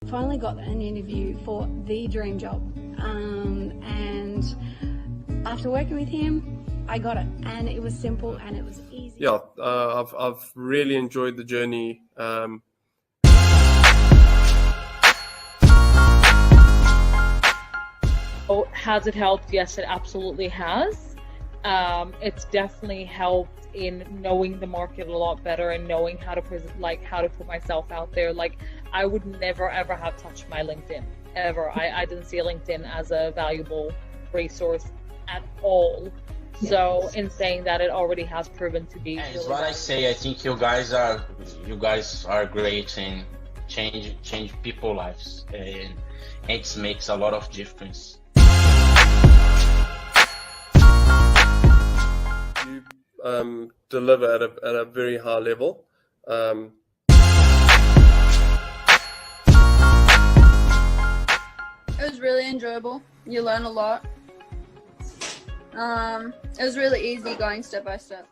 finally got an interview for the dream job, and after working with him, I got it, and it was simple and it was easy. Yeah, I've really enjoyed the journey. Has it helped? Yes, it absolutely has. It's definitely helped in knowing the market a lot better and knowing how to how to put myself out there. Like, I would never ever have touched my LinkedIn ever. I didn't see LinkedIn as a valuable resource at all. Yes. So in saying that, it already has proven to be. It's really what valuable. I say. I think you guys are great and change people's lives, and it makes a lot of difference. You deliver at a very high level. It was really enjoyable. You learn a lot. It was really easy going step by step.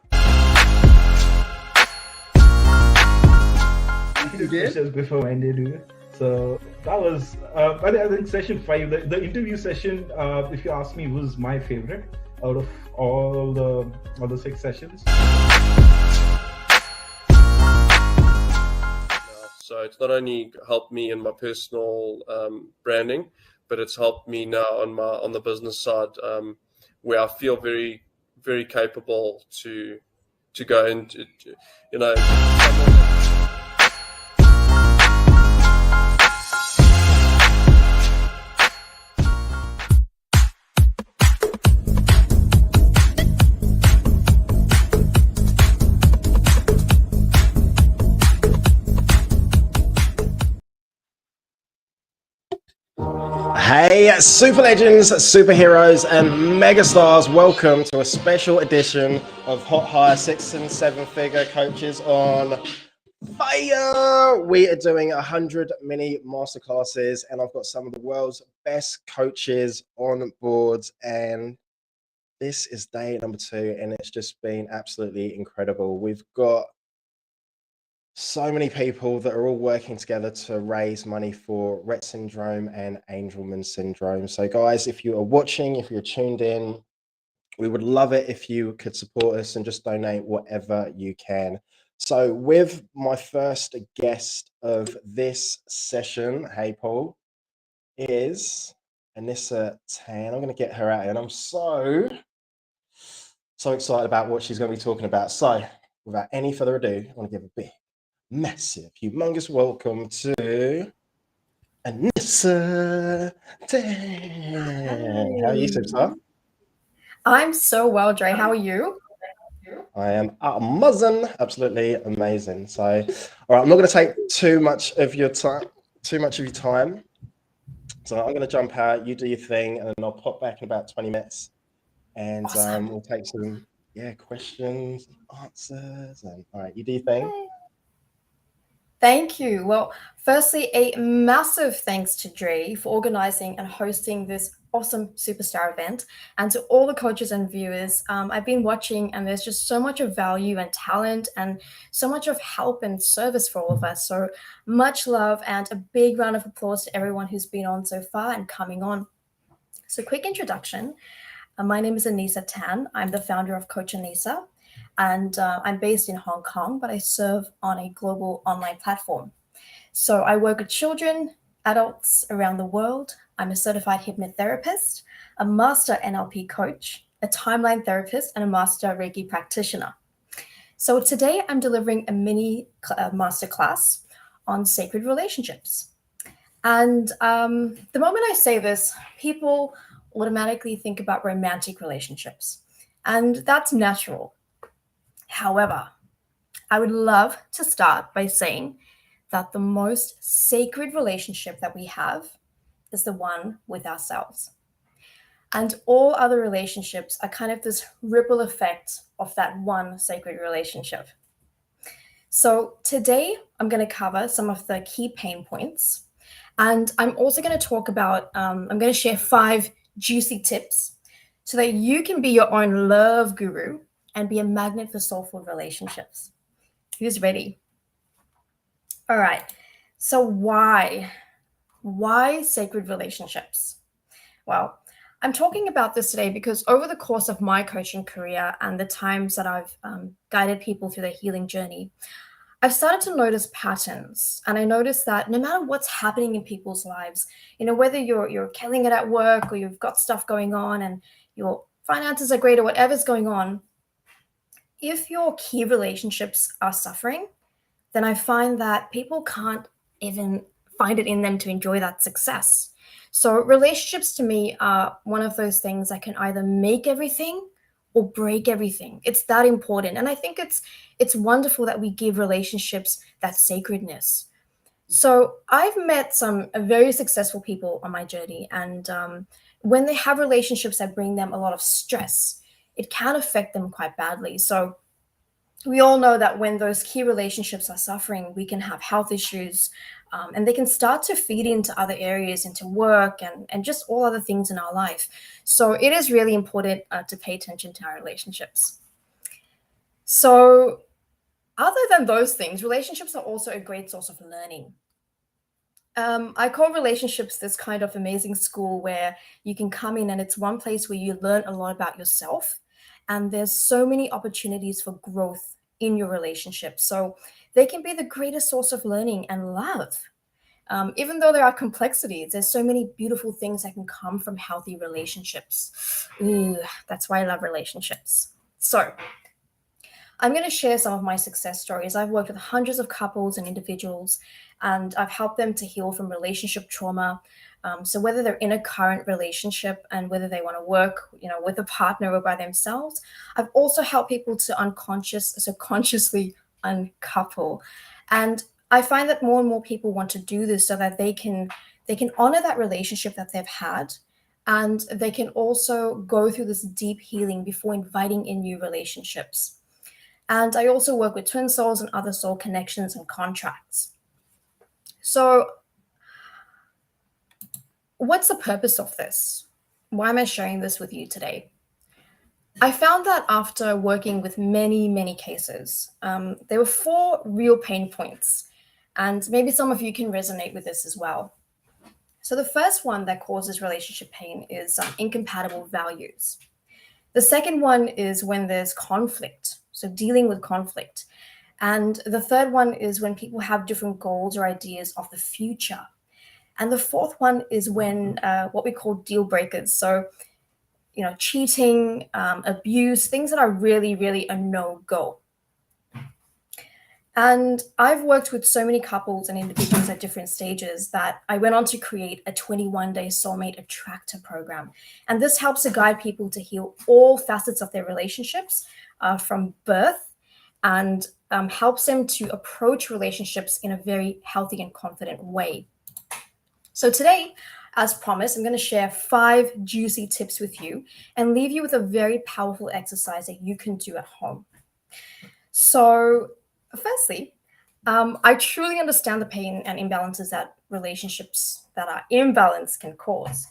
Questions before I do. So that was, I think session 5, the interview session, if you ask me, was my favorite out of all the 6 sessions. So it's not only helped me in my personal branding, but it's helped me now on the business side, where I feel very, very capable to go into, you know. Hey, super legends, superheroes, and megastars, welcome to a special edition of Hot Hire 6 and 7 figure coaches on fire. We are doing 100 mini masterclasses, and I've got some of the world's best coaches on board, and this is day number 2, and it's just been absolutely incredible. We've got so many people that are all working together to raise money for Rett syndrome and Angelman syndrome. So guys, if you are watching, if you're tuned in, we would love it if you could support us and just donate whatever you can. So with my first guest of this session, hey Paul, is ANISA Tan. I'm going to get her out, and I'm so excited about what she's going to be talking about. So without any further ado, I want to give a big, massive, humongous welcome to ANISA Tan. How are you, superstar? I'm so well, Dre. How are you? I am amazing, absolutely amazing. So, all right, I'm not going to take too much of your time. So I'm going to jump out. You do your thing, and then I'll pop back in about 20 minutes, and awesome. We'll take some questions, answers, and all right, you do your thing. Thank you. Well, firstly, a massive thanks to Dre for organizing and hosting this awesome superstar event, and to all the coaches and viewers. I've been watching, and there's just so much of value and talent and so much of help and service for all of us. So much love, and a big round of applause to everyone who's been on so far and coming on. So quick introduction. My name is ANISA Tan. I'm the founder of Coach ANISA. And I'm based in Hong Kong, but I serve on a global online platform. So I work with children, adults around the world. I'm a certified hypnotherapist, a master NLP coach, a timeline therapist, and a master Reiki practitioner. So today I'm delivering a mini masterclass on sacred relationships. And the moment I say this, people automatically think about romantic relationships. And that's natural. However, I would love to start by saying that the most sacred relationship that we have is the one with ourselves. And all other relationships are kind of this ripple effect of that one sacred relationship. So today I'm going to cover some of the key pain points. And I'm also going to talk about, I'm going to share 5 juicy tips so that you can be your own love guru and be a magnet for soulful relationships. Who's ready? All right. So why Why sacred relationships? Well, I'm talking about this today because over the course of my coaching career and the times that I've guided people through their healing journey, I've started to notice patterns. And I noticed that no matter what's happening in people's lives, whether you're killing it at work or you've got stuff going on and your finances are great or whatever's going on, if your key relationships are suffering, then I find that people can't even find it in them to enjoy that success. So relationships to me are one of those things that can either make everything or break everything. It's that important. And I think it's wonderful that we give relationships that sacredness. So I've met some very successful people on my journey, and when they have relationships that bring them a lot of stress, it can affect them quite badly. So we all know that when those key relationships are suffering, we can have health issues, and they can start to feed into other areas, into work and just all other things in our life. So it is really important to pay attention to our relationships. So other than those things, relationships are also a great source of learning. I call relationships this kind of amazing school where you can come in and it's one place where you learn a lot about yourself. And there's so many opportunities for growth in your relationship. So they can be the greatest source of learning and love. Even though there are complexities, there's so many beautiful things that can come from healthy relationships. Ooh, that's why I love relationships. So I'm going to share some of my success stories. I've worked with hundreds of couples and individuals, and I've helped them to heal from relationship trauma. So whether they're in a current relationship and whether they want to work, with a partner or by themselves, I've also helped people to consciously uncouple. And I find that more and more people want to do this so that they can honor that relationship that they've had, and they can also go through this deep healing before inviting in new relationships. And I also work with twin souls and other soul connections and contracts. So what's the purpose of this? Why am I sharing this with you today? I found that after working with many, many cases, there were 4 real pain points. And maybe some of you can resonate with this as well. So the first one that causes relationship pain is incompatible values. The second one is when there's conflict, so dealing with conflict. And the third one is when people have different goals or ideas of the future. And the fourth one is when what we call deal breakers. So, cheating, abuse, things that are really, really a no-go. And I've worked with so many couples and individuals at different stages that I went on to create a 21-day soulmate attractor program. And this helps to guide people to heal all facets of their relationships from birth, and helps them to approach relationships in a very healthy and confident way. So today, as promised, I'm going to share 5 juicy tips with you and leave you with a very powerful exercise that you can do at home. So firstly, I truly understand the pain and imbalances that relationships that are imbalanced can cause.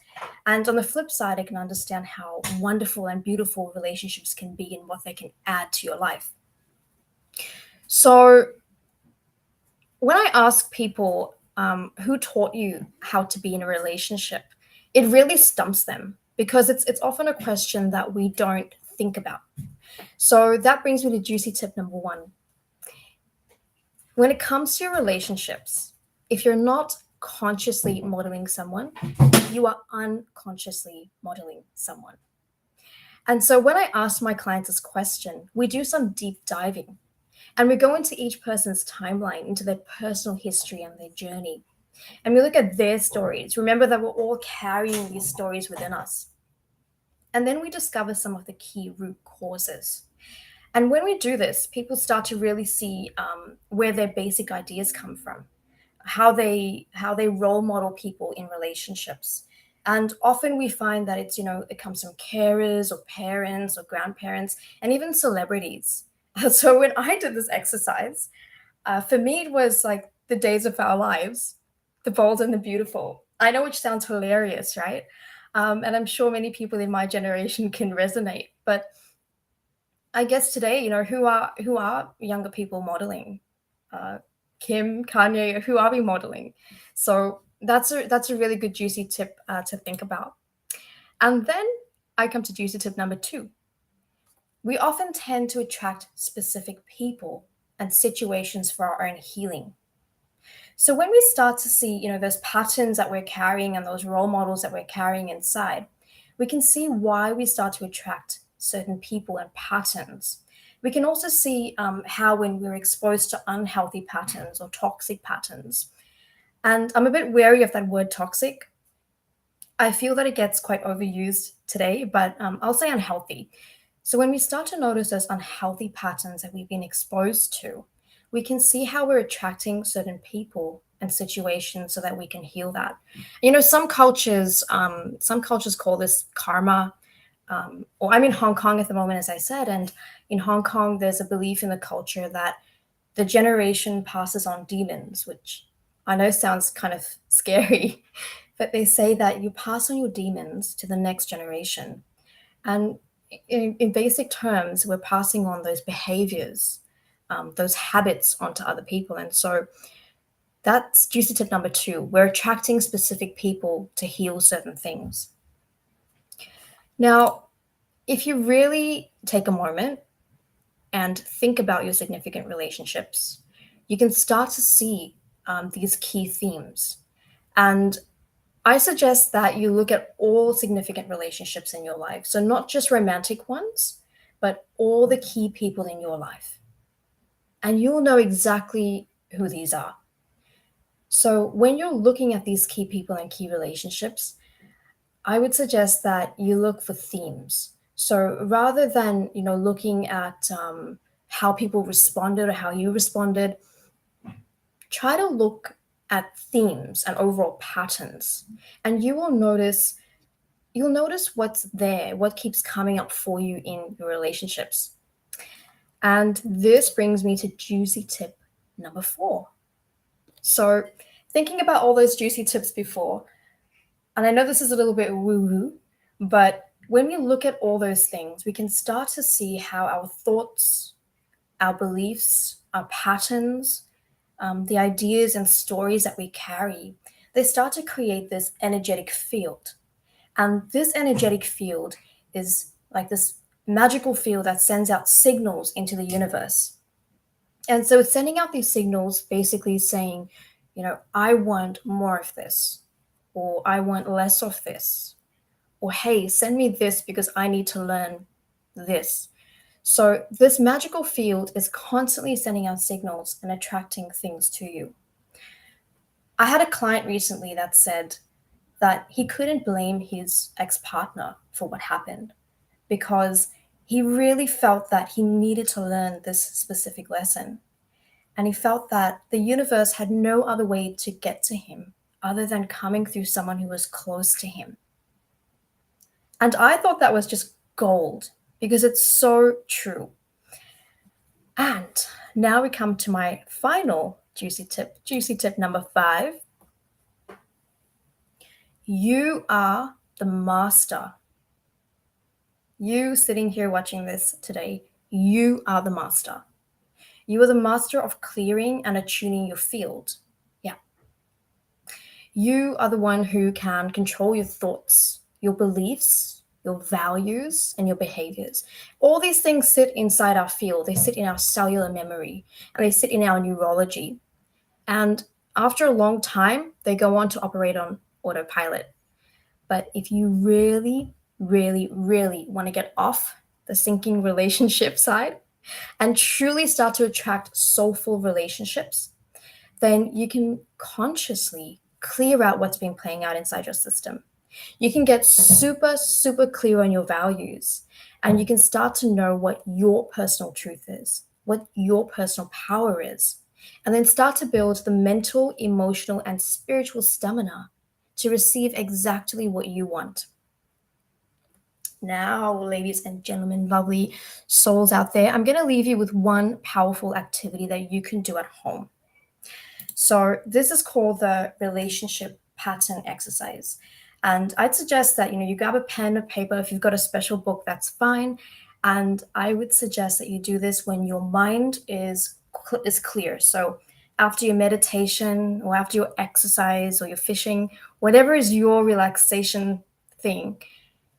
And on the flip side, I can understand how wonderful and beautiful relationships can be and what they can add to your life. So when I ask people who taught you how to be in a relationship, it really stumps them because it's often a question that we don't think about. So that brings me to juicy tip number 1. When it comes to your relationships, if you're not consciously modeling someone, you are unconsciously modeling someone. And so when I ask my clients this question, we do some deep diving. And we go into each person's timeline, into their personal history and their journey. And we look at their stories. Remember that we're all carrying these stories within us. And then we discover some of the key root causes. And when we do this, people start to really see where their basic ideas come from, how they role model people in relationships. And often we find that it comes from carers or parents or grandparents and even celebrities. So when I did this exercise, for me, it was like the days of our lives, the bold and the beautiful. I know, which sounds hilarious, right? And I'm sure many people in my generation can resonate. But I guess today, who are younger people modeling? Kim, Kanye, who are we modeling? So That's a really good juicy tip to think about. And then I come to juicy tip number 2. We often tend to attract specific people and situations for our own healing. So when we start to see, those patterns that we're carrying and those role models that we're carrying inside, we can see why we start to attract certain people and patterns. We can also see how when we're exposed to unhealthy patterns or toxic patterns, and I'm a bit wary of that word toxic. I feel that it gets quite overused today, but I'll say unhealthy. So when we start to notice those unhealthy patterns that we've been exposed to, we can see how we're attracting certain people and situations so that we can heal that. Some cultures call this karma. Or I'm in Hong Kong at the moment, as I said, and in Hong Kong, there's a belief in the culture that the generation passes on demons, which I know sounds kind of scary, but they say that you pass on your demons to the next generation. And in basic terms, we're passing on those behaviors, those habits onto other people. And so that's juicy tip number 2. We're attracting specific people to heal certain things. Now, if you really take a moment and think about your significant relationships, you can start to see these key themes. And I suggest that you look at all significant relationships in your life. So not just romantic ones, but all the key people in your life. And you'll know exactly who these are. So when you're looking at these key people and key relationships, I would suggest that you look for themes. So rather than, looking at how people responded or how you responded, try to look at themes and overall patterns, and you'll notice what's there, what keeps coming up for you in your relationships. And this brings me to juicy tip number 4. So thinking about all those juicy tips before, and I know this is a little bit woo-woo, but when we look at all those things, we can start to see how our thoughts, our beliefs, our patterns, the ideas and stories that we carry, they start to create this energetic field. And this energetic field is like this magical field that sends out signals into the universe. And so it's sending out these signals basically saying, I want more of this, or I want less of this, or hey, send me this because I need to learn this. So this magical field is constantly sending out signals and attracting things to you. I had a client recently that said that he couldn't blame his ex-partner for what happened because he really felt that he needed to learn this specific lesson. And he felt that the universe had no other way to get to him other than coming through someone who was close to him. And I thought that was just gold because it's so true. And now we come to my final juicy tip number 5. You are the master. You sitting here watching this today, you are the master. You are the master of clearing and attuning your field. Yeah. You are the one who can control your thoughts, your beliefs, your values, and your behaviors. All these things sit inside our field. They sit in our cellular memory, and they sit in our neurology. And after a long time, they go on to operate on autopilot. But if you really, really, really want to get off the sinking relationship side and truly start to attract soulful relationships, then you can consciously clear out what's been playing out inside your system. You can get super, super clear on your values, and you can start to know what your personal truth is, what your personal power is, and then start to build the mental, emotional, and spiritual stamina to receive exactly what you want. Now, ladies and gentlemen, lovely souls out there, I'm going to leave you with one powerful activity that you can do at home. So this is called the relationship pattern exercise. And I'd suggest that, you grab a pen or paper. If you've got a special book, that's fine. And I would suggest that you do this when your mind is clear. So after your meditation or after your exercise or your fishing, whatever is your relaxation thing,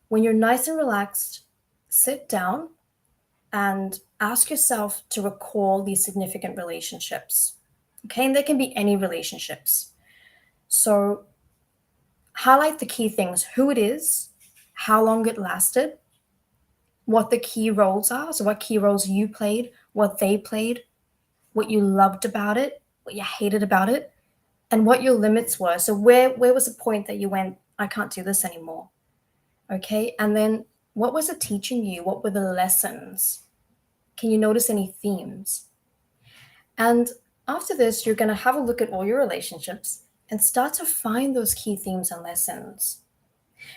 when you're nice and relaxed, sit down and ask yourself to recall these significant relationships. Okay, and there can be any relationships. So highlight the key things: who it is, how long it lasted, what the key roles are, so what key roles you played, what they played, what you loved about it, what you hated about it, and what your limits were. So where was the point that you went, I can't do this anymore? Okay, and then what was it teaching you? What were the lessons? Can you notice any themes? And after this, you're going to have a look at all your relationships and start to find those key themes and lessons.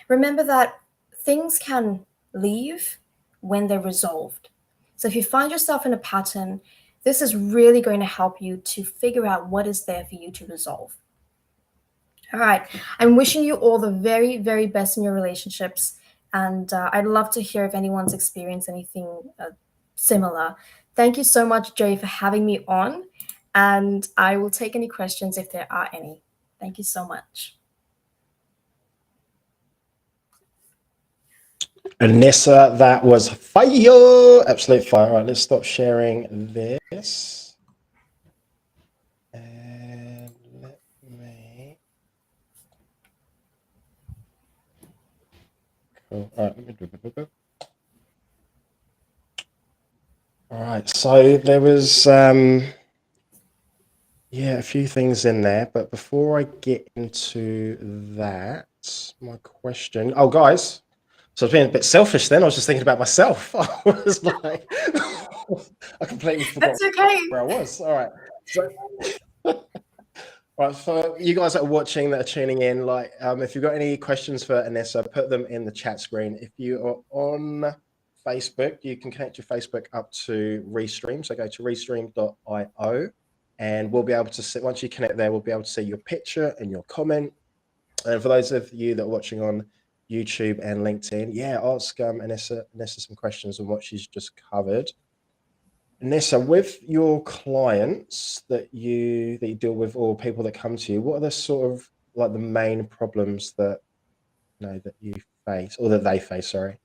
Remember that things can leave when they're resolved. So if you find yourself in a pattern, this is really going to help you to figure out what is there for you to resolve. All right. I'm wishing you all the very, very best in your relationships. And I'd love to hear if anyone's experienced anything similar. Thank you so much, Joey, for having me on. And I will take any questions if there are any. Thank you so much. Anissa, that was fire. Absolute fire. All right, let's stop sharing this. And let me... Cool. All right. All right, so there was yeah, a few things in there, but before I get into that, my question, oh guys, so I was being a bit selfish then. I was just thinking about myself. I was like, I completely forgot That's okay. where I was. All right, so right, for you guys that are watching, that are tuning in, like if you've got any questions for Anissa, put them in the chat screen. If you are on Facebook, you can connect your Facebook up to Restream. So go to restream.io and we'll be able to see, once you connect there, we'll be able to see your picture and your comment. And for those of you that are watching on YouTube and LinkedIn, yeah, ask Anissa some questions on what she's just covered. Anissa, with your clients that you deal with, or people that come to you, what are the sort of like the main problems that that you face, or that they face? Sorry.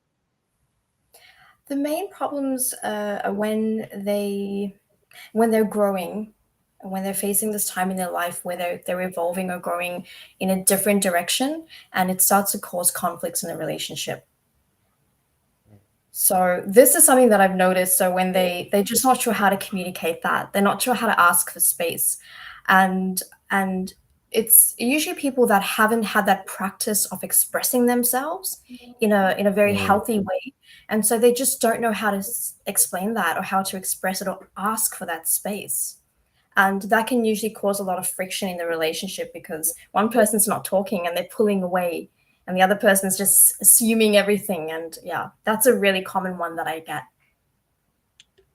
The main problems are when they're growing, when they're facing this time in their life where they're evolving or growing in a different direction, and it starts to cause conflicts in the relationship. So this is something that I've noticed. So when they're just not sure how to communicate that, they're not sure how to ask for space, and it's usually people that haven't had that practice of expressing themselves in a very healthy way. And so they just don't know how to explain that or how to express it or ask for that space. And that can usually cause a lot of friction in the relationship because one person's not talking and they're pulling away and the other person's just assuming everything. And yeah, that's a really common one that I get.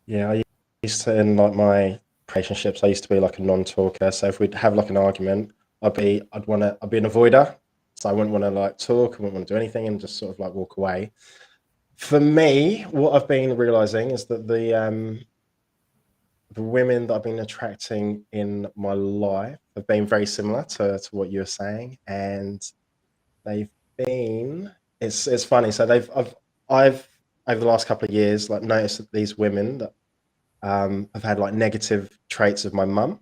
Yeah, I used to, in like my relationships, I used to be like a non-talker. So if we'd have like an argument, I'd be an avoider. So I wouldn't want to like talk, I wouldn't want to do anything and just sort of like walk away. For me, what I've been realizing is that the women that I've been attracting in my life have been very similar to what you're saying, and they've been. It's funny. So I've over the last couple of years like noticed that these women that have had like negative traits of my mum.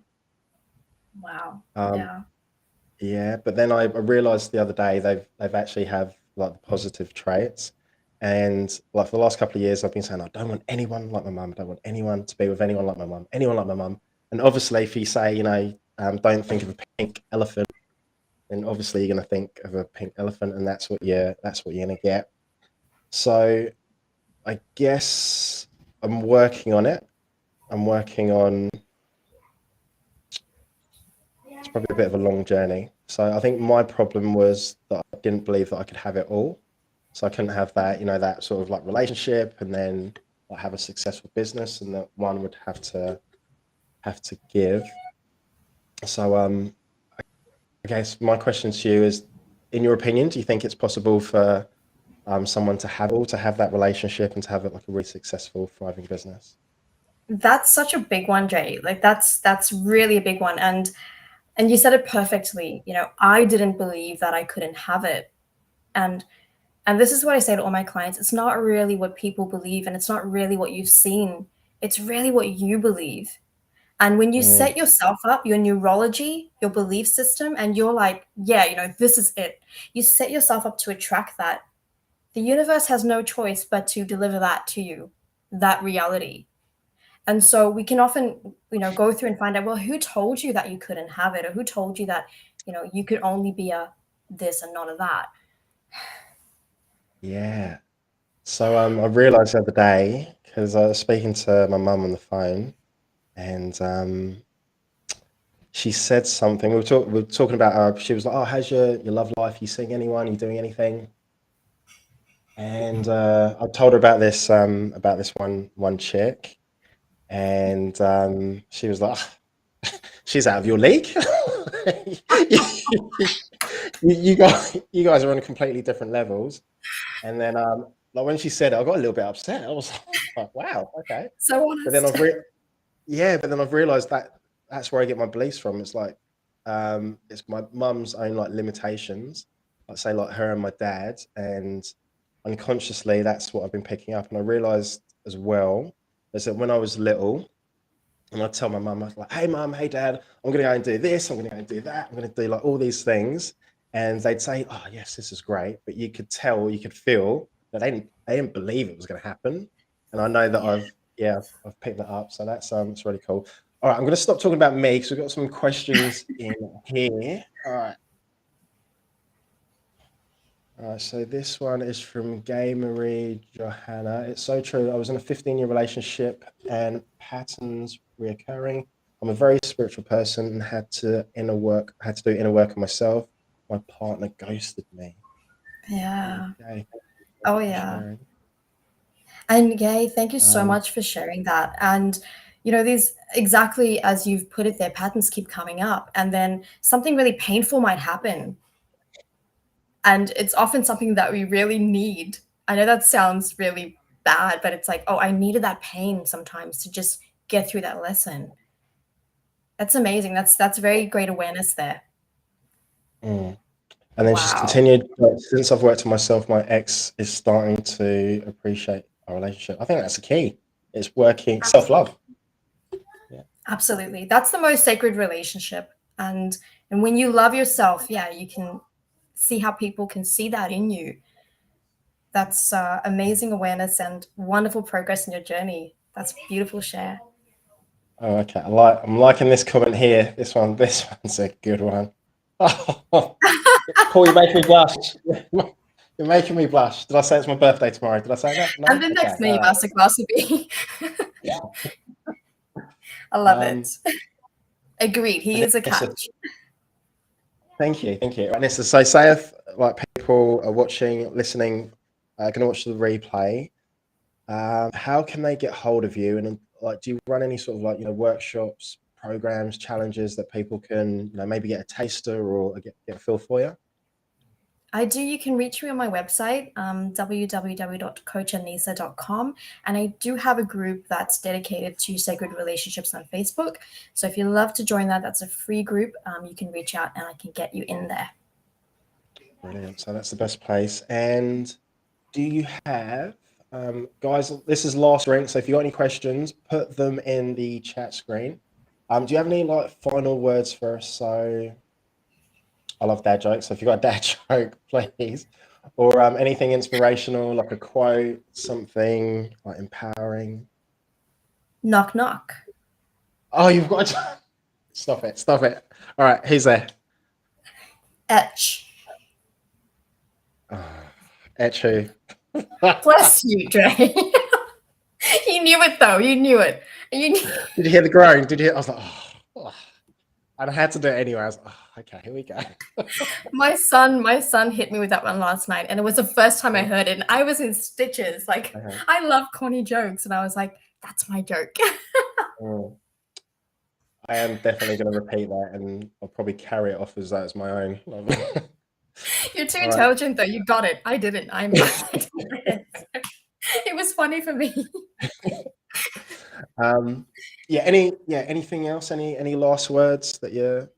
Wow. Yeah, but then I realized the other day they've actually have like the positive traits. And like for the last couple of years, I've been saying, I don't want anyone like my mum. I don't want anyone to be with anyone like my mum, anyone like my mum. And obviously, if you say, don't think of a pink elephant, then obviously you're going to think of a pink elephant, and that's what you're going to get. So I guess I'm working on it. I'm working on. It's probably a bit of a long journey. So I think my problem was that I didn't believe that I could have it all. So I couldn't have that, that sort of like relationship and then like have a successful business, and that one would have to give. So I guess my question to you is, in your opinion, do you think it's possible for someone to have that relationship and to have it like a really successful, thriving business? That's such a big one, Jay. Like that's really a big one. And you said it perfectly. You know, I didn't believe that I couldn't have it. And this is what I say to all my clients. It's not really what people believe, and it's not really what you've seen. It's really what you believe. And when you set yourself up, your neurology, your belief system, and you're like, yeah, you know, this is it. You set yourself up to attract that. The universe has no choice but to deliver that to you, that reality. And so we can often, you know, go through and find out, well, who told you that you couldn't have it? Or who told you that, you know, you could only be a this and not a that? Yeah. So I realized the other day, because I was speaking to my mum on the phone, and she said something. We were talking about her. She was like, "Oh, how's your love life? You seeing anyone? You doing anything?" And I told her about this one chick, and she was like, "She's out of your league. you guys are on completely different levels." And then like when she said it, I got a little bit upset. I was like, "Wow, okay." So honest. But then I've realized that that's where I get my beliefs from. It's like it's my mum's own like limitations, like say like her and my dad, and unconsciously that's what I've been picking up. And I realized as well is that when I was little, and I'd tell my mum, I was like, "Hey mum, hey dad, I'm gonna go and do this, I'm gonna go and do that, I'm gonna do like all these things." And they'd say, "Oh yes, this is great," but you could tell, you could feel that they didn't believe it was gonna happen. And I know that I've picked that up. So that's it's really cool. All right, I'm gonna stop talking about me because we've got some questions in here. All right. So this one is from Gay Marie Johanna. It's so true. I was in a 15-year relationship and patterns reoccurring. I'm a very spiritual person and had to do inner work on myself. My partner ghosted me. Yeah. Okay. Oh yeah. And Gay, thank you so much for sharing that. And you know, these exactly as you've put it there, patterns keep coming up, and then something really painful might happen. And it's often something that we really need. I know that sounds really bad, but it's like, oh, I needed that pain sometimes to just get through that lesson. That's amazing. That's very great awareness there. And then she's Wow. continued, since I've worked on myself, my ex is starting to appreciate our relationship. I think that's the key. It's working, self-love. Yeah. Absolutely. That's the most sacred relationship. And when you love yourself, yeah, you can see how people can see that in you. That's amazing awareness and wonderful progress in your journey. That's a beautiful share. Oh, okay. I'm liking this comment here. This one's a good one. Oh, Paul, you're making me blush. You're making me blush. Did I say it's my birthday tomorrow? Did I say that? No? And the next name masterclass will be. I love it. Agreed. He is a catch. Thank you. And so say if like people are watching, listening, going to watch the replay, how can they get hold of you? And like, do you run any sort of like, you know, workshops, programs, challenges that people can, you know, maybe get a taster or get a feel for you? I do. You can reach me on my website, www.coachanisa.com. And I do have a group that's dedicated to sacred relationships on Facebook. So if you love to join that, that's a free group. You can reach out and I can get you in there. Brilliant. So that's the best place. And do you have, guys, this is last ring. So if you got any questions, put them in the chat screen. Do you have any like final words for us? So I love dad jokes. So if you've got a dad joke, please. Or anything inspirational, like a quote, something like empowering. Knock, knock. Oh, you've got to... Stop it. All right, who's there? Etch. Oh, Etch who? Bless you, Dre. You knew it though. You knew it. Did you hear the groan? Did you hear? I was like, oh. And I had to do it anyway. I was like, oh, okay, here we go. My son hit me with that one last night, and it was the first time I heard it, and I was in stitches. Like, I love corny jokes, and I was like, that's my joke. I am definitely going to repeat that, and I'll probably carry it off as that as my own. You're too intelligent, though. You got it. I didn't. It was funny for me. Anything else? Any last words that you?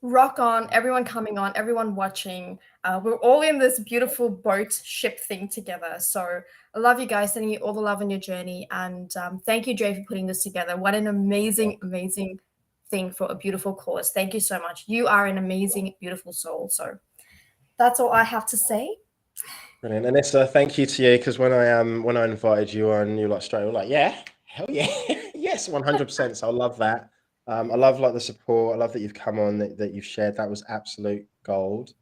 Rock on, everyone coming on, everyone watching. We're all in this beautiful boat ship thing together. So I love you guys, sending you all the love on your journey. And thank you, Dre, for putting this together. What an amazing, amazing thing for a beautiful cause. Thank you so much. You are an amazing, beautiful soul. So that's all I have to say. Brilliant. Anissa, thank you to you, because when I invited you on, you like straight away like, yeah, hell yeah, yes, 100%. So I love that. I love like the support. I love that you've come on, that you've shared. That was absolute gold.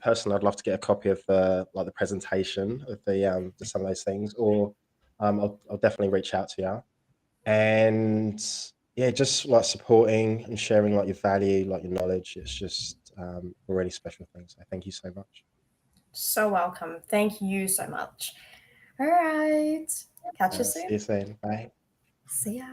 Personally, I'd love to get a copy of the presentation of the some of those things, or I'll definitely reach out to you. And yeah, just like supporting and sharing like your value, like your knowledge. It's just a really special thing. So thank you so much. So welcome. Thank you so much. All right. Catch you soon. See you soon. Bye. See ya.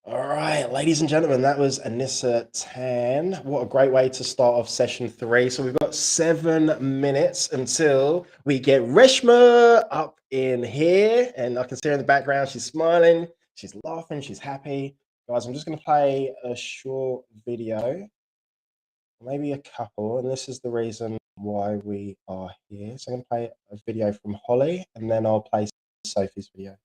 All right, ladies and gentlemen, that was Anissa Tan. What a great way to start off session 3. So we've got 7 minutes until we get RESHMA up in here. And I can see her in the background. She's smiling, she's laughing, she's happy. Guys, I'm just going to play a short video, maybe a couple. And this is the reason why we are here. So I'm going to play a video from Holly, and then I'll play Sophie's video.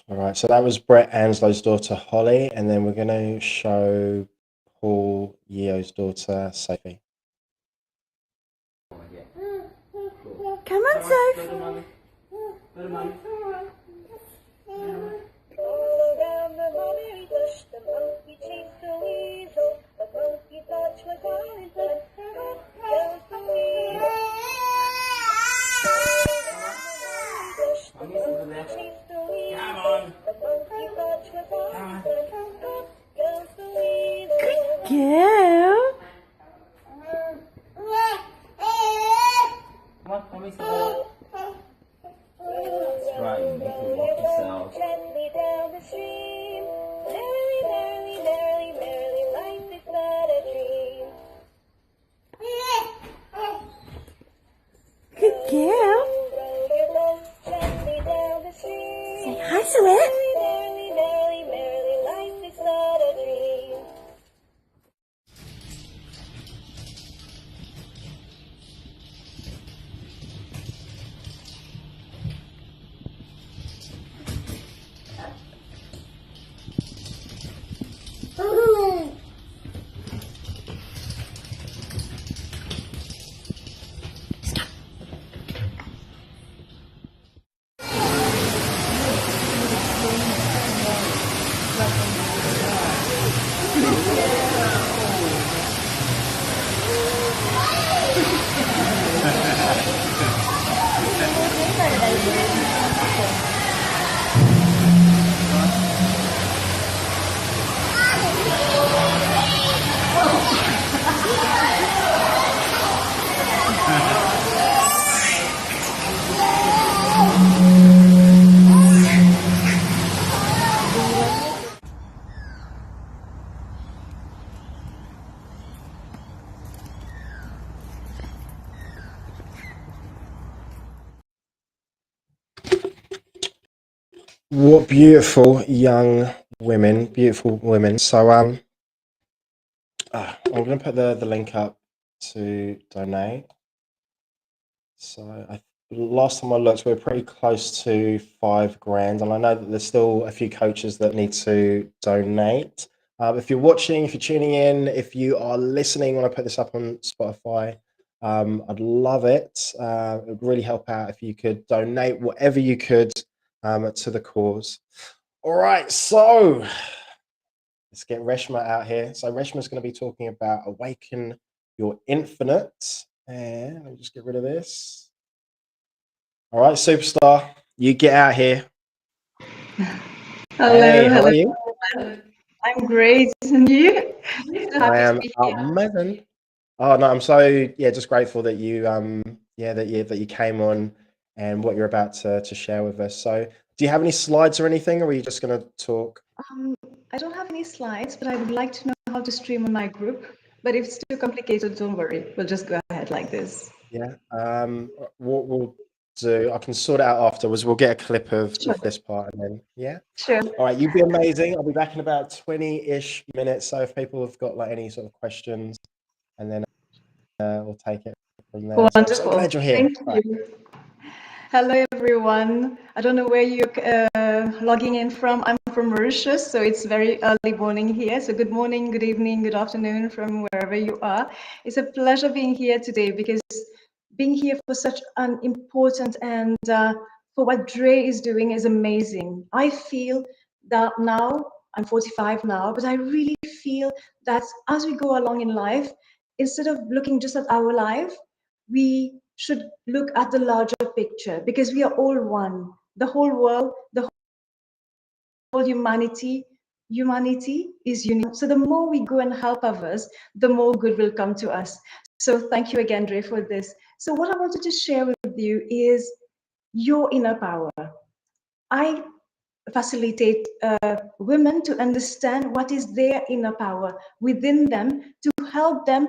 All right, so that was Brett Anslow's daughter, Holly, and then we're going to show Paul Yeo's daughter, Sophie. Come on, Sophie. All around the mulberry bush, the monkey chased the weasel. The monkey thought was all in fun. Up goes the weasel. All around the mulberry bush, the monkey chased the weasel. The monkey thought was all in fun. Up goes the weasel. Girl. Come on, mommy's the ball. That's right, you make her walk yourself. Gently down the stream. Merrily, merrily, merrily, merrily, life is but a dream. Good girl. Row your boat gently down the stream. Say hi to it. Merrily, merrily, merrily, merrily, life is but a dream. What beautiful young women, beautiful women. So I'm going to put the link up to donate. So last time I looked, we were pretty close to £5,000, and I know that there's still a few coaches that need to donate. If you're watching, if you're tuning in, if you are listening when I put this up on Spotify, I'd love it. It would really help out if you could donate whatever you could to the cause. All right, so let's get Reshma out here. So Reshma's going to be talking about Awaken Your Infinite. And let me just get rid of this. All right, superstar, you get out here. Hello, Hey, how hello. are you? I'm great, and you? So I happy to am be here. amazing. Oh no, I'm so just grateful that you that you came on and what you're about to share with us. So, do you have any slides or anything, or are you just going to talk? I don't have any slides, but I would like to know how to stream on my group. But if it's too complicated, don't worry. We'll just go ahead like this. Yeah. What we'll do, I can sort it out afterwards. We'll get a clip of this part, and then yeah. Sure. All right, you'd be amazing. I'll be back in about 20-ish minutes. So if people have got like any sort of questions, and then we'll take it from there. So I'm so Wonderful. glad you're here. Thank you. Hello, everyone. I don't know where you're logging in from. I'm from Mauritius, so it's very early morning here. So good morning, good evening, good afternoon from wherever you are. It's a pleasure being here today because being here for such an important and for what Dre is doing is amazing. I feel that now, I'm 45 now, but I really feel that as we go along in life, instead of looking just at our life, we should look at the larger picture because we are all one. The whole world, the whole humanity is unique. So the more we go and help others, the more good will come to us. So thank you again, Dre, for this. So what I wanted to share with you is your inner power. I facilitate women to understand what is their inner power within them to help them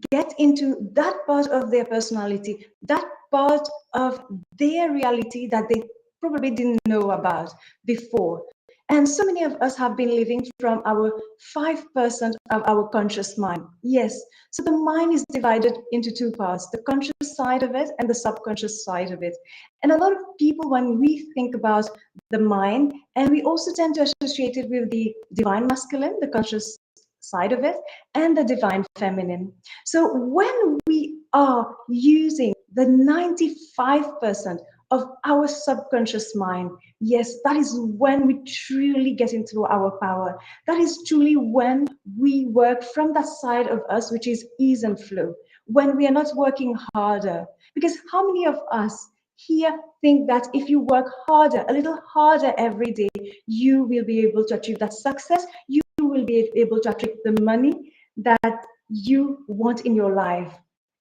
get into that part of their personality, that part of their reality that they probably didn't know about before. And so many of us have been living from our 5% of our conscious mind. Yes, so the mind is divided into two parts, the conscious side of it and the subconscious side of it. And a lot of people, when we think about the mind, and we also tend to associate it with the divine masculine, the conscious side of it, and the divine feminine. So when we are using the 95% of our subconscious mind, yes, that is when we truly get into our power. That is truly when we work from that side of us, which is ease and flow, when we are not working harder. Because how many of us here think that if you work harder, a little harder every day, you will be able to achieve that success, you will be able to achieve the money that you want in your life.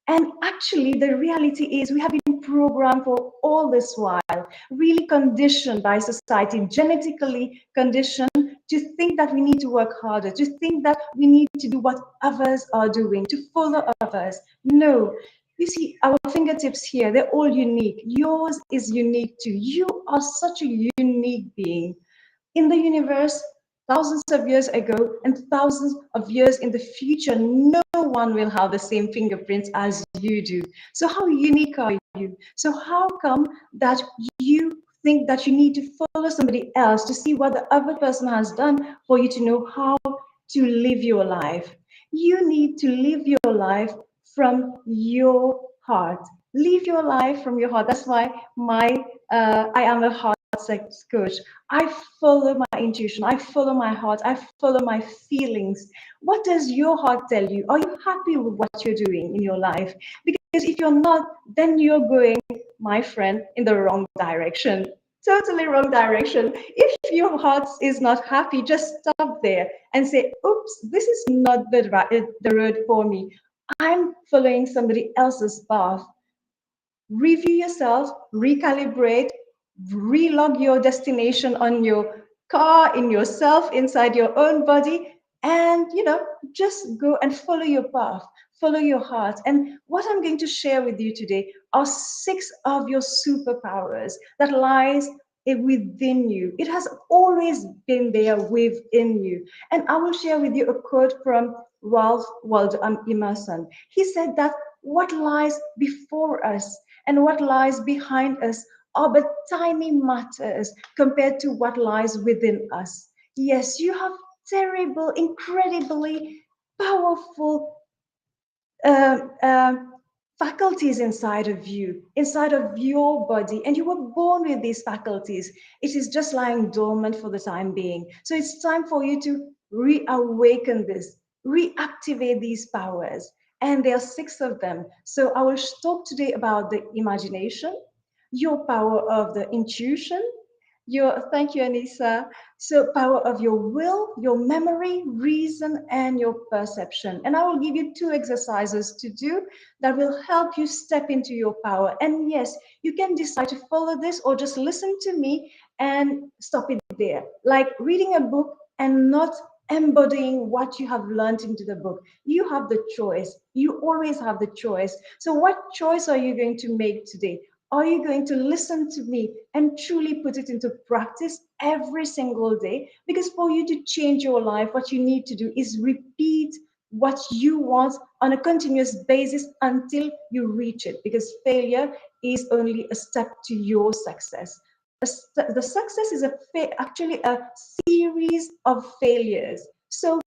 And actually, the reality is we have been programmed for all this while, really conditioned by society, genetically conditioned to think that we need to work harder, to think that we need to do what others are doing, to follow others. No. You see, our fingertips here, they're all unique. Yours is unique too. You are such a unique being. In the universe, thousands of years ago and thousands of years in the future, no one will have the same fingerprints as you do. So how unique are you? So how come that you think that you need to follow somebody else to see what the other person has done for you to know how to live your life? You need to live your life from your heart. Live your life from your heart. That's why I am a heart sex coach. I follow my intuition. I follow my heart. I follow my feelings. What does your heart tell you? Are you happy with what you're doing in your life? Because if you're not, then you're going, my friend, in the wrong direction. Totally wrong direction. If your heart is not happy, just stop there and say, oops, this is not the road for me. I'm following somebody else's path. Review yourself, recalibrate, relog your destination on your car, in yourself, inside your own body, and just go and follow your path, follow your heart. And what I'm going to share with you today are 6 of your superpowers that lies within you. It has always been there within you. And I will share with you a quote from Ralph Waldo Emerson. He said that what lies before us and what lies behind us are but tiny matters compared to what lies within us. Yes, you have terrible, incredibly powerful um, um, faculties inside of you, inside of your body, and you were born with these faculties. It is just lying dormant for the time being. So it's time for you to reawaken this, reactivate these powers. And there are 6 of them. So I will talk today about the imagination, your power of the intuition, thank you, Anisa. So power of your will, your memory, reason, and your perception. And I will give you 2 exercises to do that will help you step into your power. And yes, you can decide to follow this or just listen to me and stop it there. Like reading a book and not embodying what you have learned into the book. You have the choice. You always have the choice. So what choice are you going to make today? Are you going to listen to me and truly put it into practice every single day? Because for you to change your life, what you need to do is repeat what you want on a continuous basis until you reach it. Because failure is only a step to your success. The success is actually a series of failures. So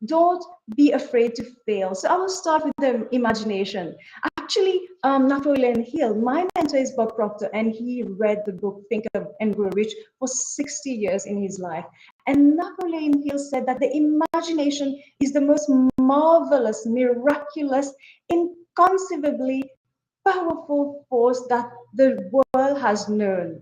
don't be afraid to fail. So I will start with the imagination. Actually, Napoleon Hill, my mentor is Bob Proctor, and he read the book Think and Grow Rich for 60 years in his life. And Napoleon Hill said that the imagination is the most marvelous, miraculous, inconceivably powerful force that the world has known.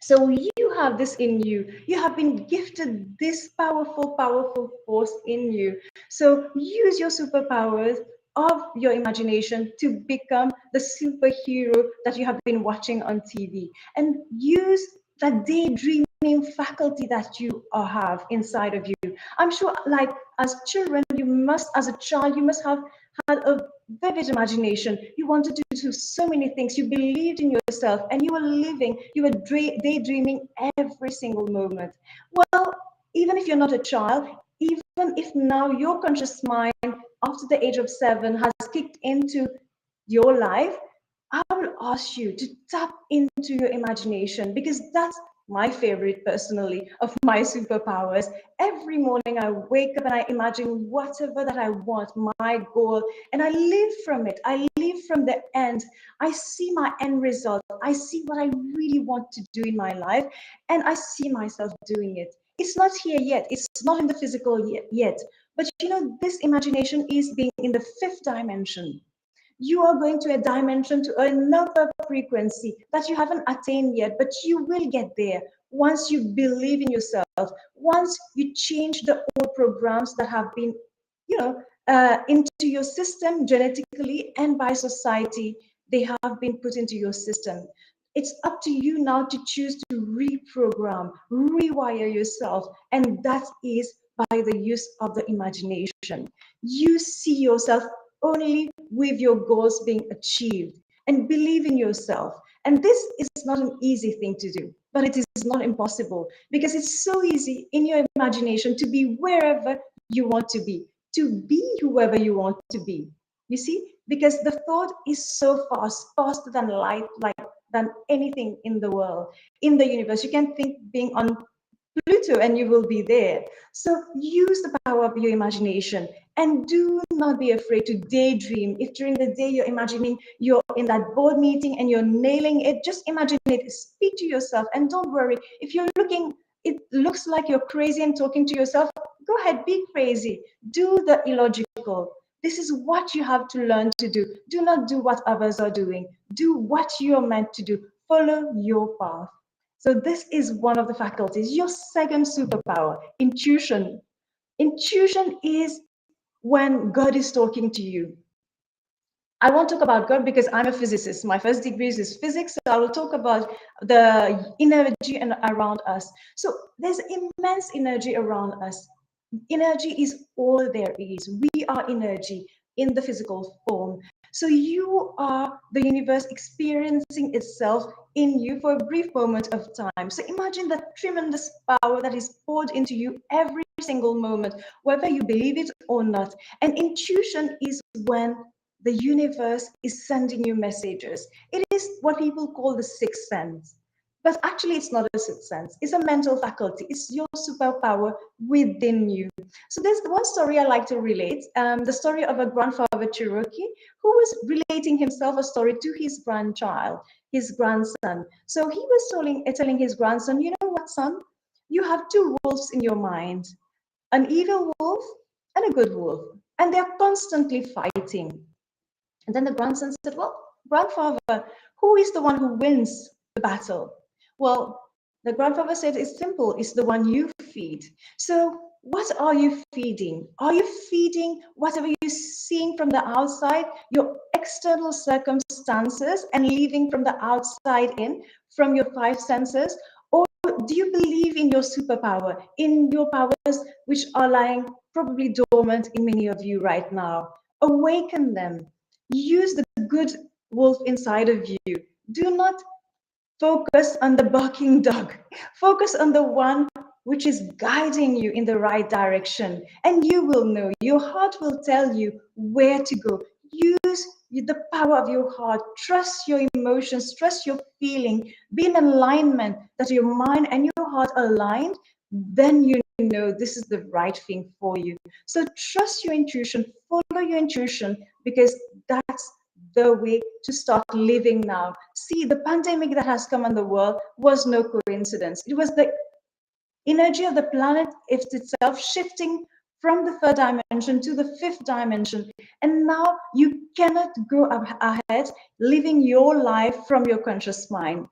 So you have this in you. You have been gifted this powerful, powerful force in you. So use your superpowers of your imagination to become the superhero that you have been watching on TV. And use that daydreaming faculty that you have inside of you. I'm sure, like as children, as a child, you must have had a vivid imagination. You wanted to do so many things. You believed in yourself and you were living, you were daydreaming every single moment. Well, even if you're not a child, even if now your conscious mind after the age of 7 has kicked into your life, I will ask you to tap into your imagination, because that's my favorite personally of my superpowers. Every morning I wake up and I imagine whatever that I want, my goal, and I live from it. I live from the end. I see my end result. I see what I really want to do in my life, and I see myself doing it. It's not here yet. It's not in the physical yet. But you know, this imagination is being in the 5th dimension. You are going to a dimension, to another frequency that you haven't attained yet, but you will get there once you believe in yourself, once you change the old programs that have been, into your system genetically and by society. They have been put into your system. It's up to you now to choose to reprogram, rewire yourself, and that is by the use of the imagination. You see yourself only with your goals being achieved, and believe in yourself. And this is not an easy thing to do, but it is not impossible, because it's so easy in your imagination to be wherever you want to be whoever you want to be. You see, because the thought is so fast, faster than light, than anything in the world, in the universe. You can think being on Pluto and you will be there. So use the power of your imagination, and do not be afraid to daydream. If during the day you're imagining you're in that board meeting and you're nailing it, just imagine it. Speak to yourself, and don't worry. If it looks like you're crazy and talking to yourself, go ahead, be crazy. Do the illogical. This is what you have to learn to do. Do not do what others are doing. Do what you're meant to do. Follow your path. So this is one of the faculties. Your second superpower, intuition. Intuition is when God is talking to you. I won't talk about God because I'm a physicist. My first degree is physics, so I will talk about the energy around us. So there's immense energy around us. Energy is all there is. We are energy. in the physical form. So you are the universe experiencing itself in you for a brief moment of time. So imagine that tremendous power that is poured into you every single moment, whether you believe it or not. And intuition is when the universe is sending you messages. It is what people call the sixth sense. But actually, it's not a sixth sense. It's a mental faculty. It's your superpower within you. So there's one story I like to relate, the story of a grandfather Cherokee who was relating himself a story to his grandchild, his grandson. So he was telling his grandson, you know what, son? You have two wolves in your mind, an evil wolf and a good wolf, and they're constantly fighting. And then the grandson said, well, grandfather, who is the one who wins the battle? Well, the grandfather said, it's simple, it's the one you feed. So what are you feeding? Are you feeding whatever you're seeing from the outside, your external circumstances, and living from the outside in, from your five senses? Or do you believe in your superpower, in your powers which are lying probably dormant in many of you right now? Awaken them. Use the good wolf inside of you. Do not focus on the barking dog. Focus on the one which is guiding you in the right direction. And you will know, your heart will tell you where to go. Use the power of your heart. Trust your emotions, trust your feeling. Be in alignment that your mind and your heart are aligned. Then you know this is the right thing for you. So trust your intuition, follow your intuition, because that's the way to start living now. See, the pandemic that has come on the world was no coincidence. It was the energy of the planet itself shifting from the third dimension to the fifth dimension. And now you cannot go ahead living your life from your conscious mind.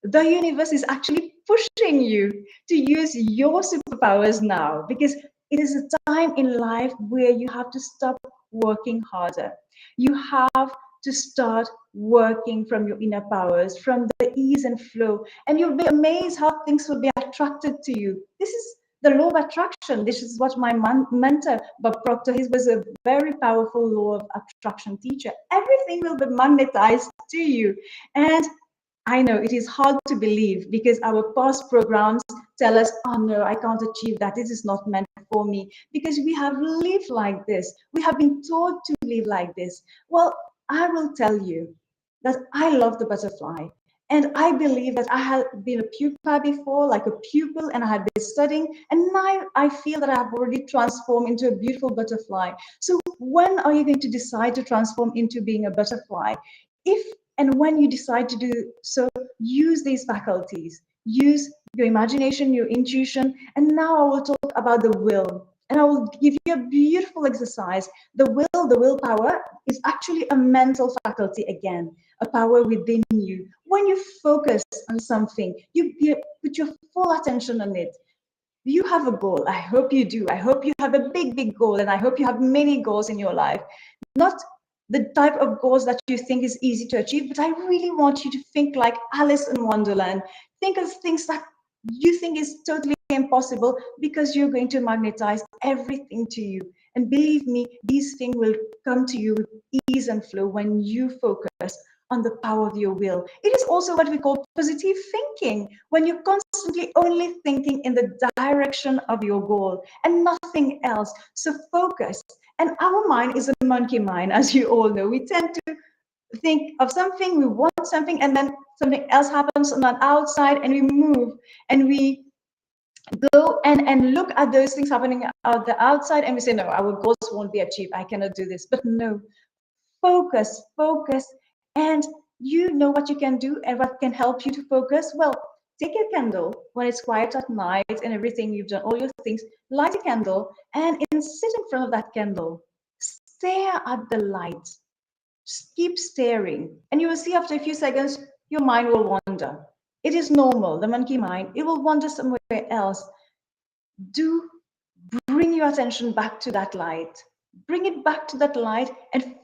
The universe is actually pushing you to use your superpowers now, because it is a time in life where you have to stop working harder. You have to start working from your inner powers, from the ease and flow, and you'll be amazed how things will be attracted to you. This is the law of attraction. This is what my mentor, Bob Proctor, he was a very powerful law of attraction teacher. Everything will be magnetized to you. And I know it is hard to believe because our past programs tell us, oh no, I can't achieve that. This is not meant for me, because we have lived like this. We have been taught to live like this. Well, I will tell you that I love the butterfly. And I believe that I had been a pupa before, like a pupil, and I had been studying. And now I feel that I have already transformed into a beautiful butterfly. So when are you going to decide to transform into being a butterfly? If and when you decide to do so, use these faculties. Use your imagination, your intuition. And now I will talk about the will. And I will give you a beautiful exercise. The will, the willpower, is actually a mental faculty again, a power within you. When you focus on something, you put your full attention on it. You have a goal. I hope you do. I hope you have a big, big goal. And I hope you have many goals in your life. Not the type of goals that you think is easy to achieve, but I really want you to think like Alice in Wonderland. Think of things that you think is totally impossible, because you're going to magnetize everything to you. And believe me, these things will come to you with ease and flow when you focus on the power of your will. It is also what we call positive thinking, when you're constantly only thinking in the direction of your goal and nothing else. So focus. And our mind is a monkey mind, as you all know. We tend to think of something, we want something, and then something else happens on the outside, and we move and we go and look at those things happening on the outside, and we say, no, our goals won't be achieved. I cannot do this. But no, focus, focus. And you know what you can do and what can help you to focus? Well, take a candle when it's quiet at night and everything, you've done all your things, light a candle and sit in front of that candle. Stare at the light. Just keep staring. And you will see after a few seconds, your mind will wander. It is normal, the monkey mind. It will wander somewhere else. Do bring your attention back to that light. Bring it back to that light and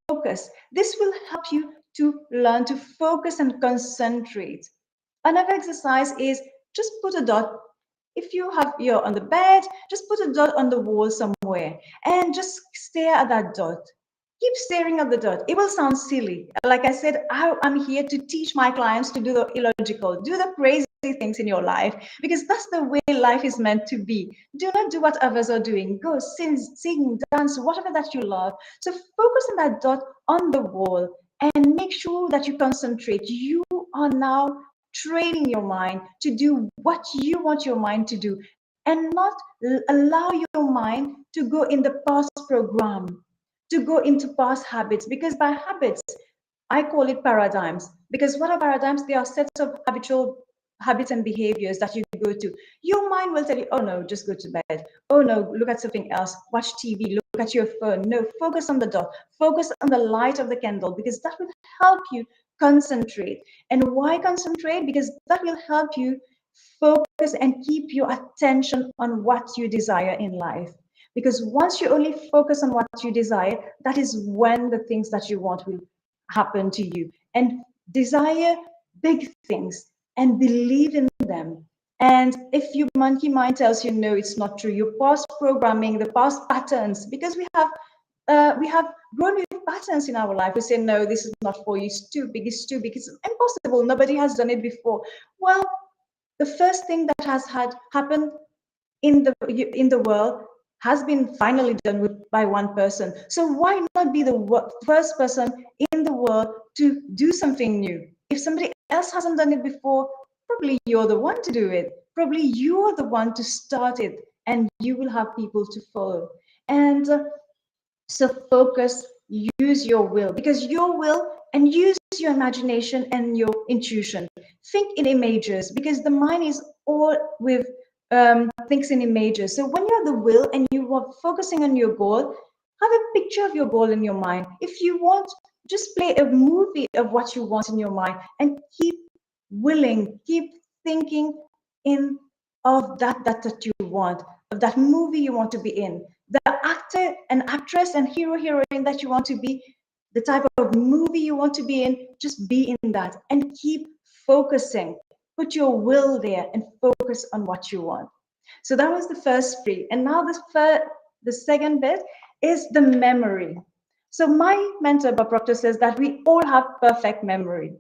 focus. This will help you to learn to focus and concentrate. Another exercise is just put a dot. If you're on the bed, just put a dot on the wall somewhere and just stare at that dot. Keep staring at the dot. It will sound silly. Like I said, I'm here to teach my clients to do the illogical, do the crazy things in your life, because that's the way life is meant to be. Do not do what others are doing. Go sing, dance, whatever that you love. So focus on that dot on the wall and make sure that you concentrate. You are now training your mind to do what you want your mind to do, and not allow your mind to go in the past program, to go into past habits, because by habits, I call it paradigms. Because what are paradigms? They are sets of habitual habits and behaviors that you go to. Your mind will tell you, oh no, just go to bed. Oh no, look at something else. Watch TV, look at your phone. No, focus on the dot. Focus on the light of the candle, because that will help you concentrate. And why concentrate? Because that will help you focus and keep your attention on what you desire in life. Because once you only focus on what you desire, that is when the things that you want will happen to you. And desire big things and believe in them. And if your monkey mind tells you no, it's not true, your past programming, the past patterns, because we have grown with patterns in our life. We say, no, this is not for you, it's too big, it's impossible, nobody has done it before. Well, the first thing that has happened in the world has been finally done by one person. So why not be the first person in the world to do something new? If somebody else hasn't done it before, probably you're the one to do it. Probably you're the one to start it, and you will have people to follow. And so focus, use your will, because your will, and use your imagination and your intuition. Think in images, because the mind is all with thinks in images. So when you have the will and you are focusing on your goal, have a picture of your goal in your mind. If you want, just play a movie of what you want in your mind, and keep willing, keep thinking in of that you want, of that movie you want to be in, the actor and actress and hero heroine that you want to be, the type of movie you want to be in. Just be in that and keep focusing. Put your will there and focus on what you want. So that was the first three. And now the second bit is the memory. So my mentor, Bob Proctor, says that we all have perfect memory.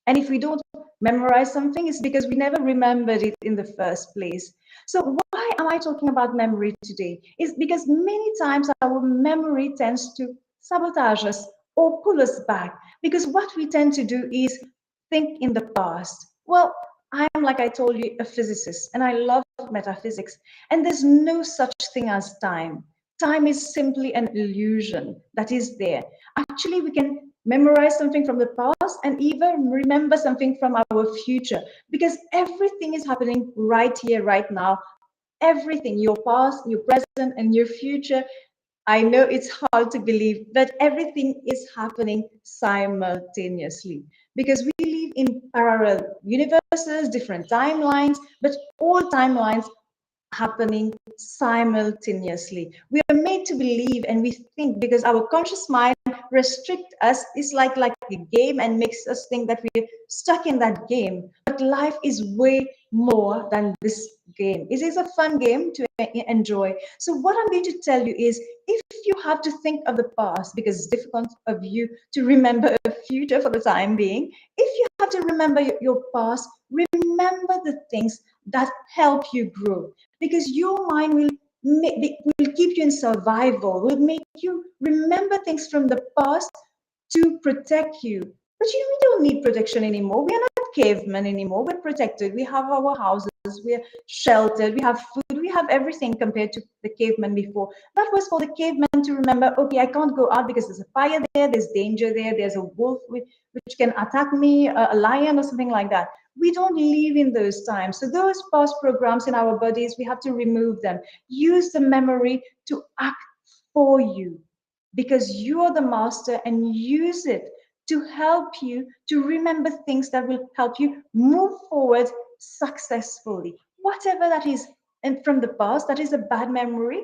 And if we don't memorize something, it's because we never remembered it in the first place. So why am I talking about memory today? It's because many times our memory tends to sabotage us or pull us back. Because what we tend to do is think in the past. Well, I'm, like I told you, a physicist, and I love metaphysics. And there's no such thing as time. Time is simply an illusion that is there. Actually, we can memorize something from the past and even remember something from our future, because everything is happening right here, right now. Everything, your past, your present, and your future. I know it's hard to believe, but everything is happening simultaneously, because we live in parallel universes, different timelines, but all timelines happening simultaneously. We are made to believe, and we think, because our conscious mind restrict us. It's like a game, and makes us think that we're stuck in that game. But life is way more than this game. It is a fun game to enjoy. So what I'm going to tell you is, if you have to think of the past, because it's difficult of you to remember a future for the time being, if you have to remember your past, remember the things that help you grow, because your mind will keep you in survival, will make you remember things from the past to protect you. But we don't need protection anymore. We are not cavemen anymore. We're protected. We have our houses. We're sheltered. We have food. We have everything compared to the cavemen before. That was for the cavemen to remember, okay, I can't go out because there's a fire there, there's danger there, there's a wolf which can attack me, a lion or something like that. We don't live in those times. So those past programs in our bodies, we have to remove them. Use the memory to act for you, because you are the master, and use it to help you to remember things that will help you move forward successfully. Whatever that is, and from the past, that is a bad memory,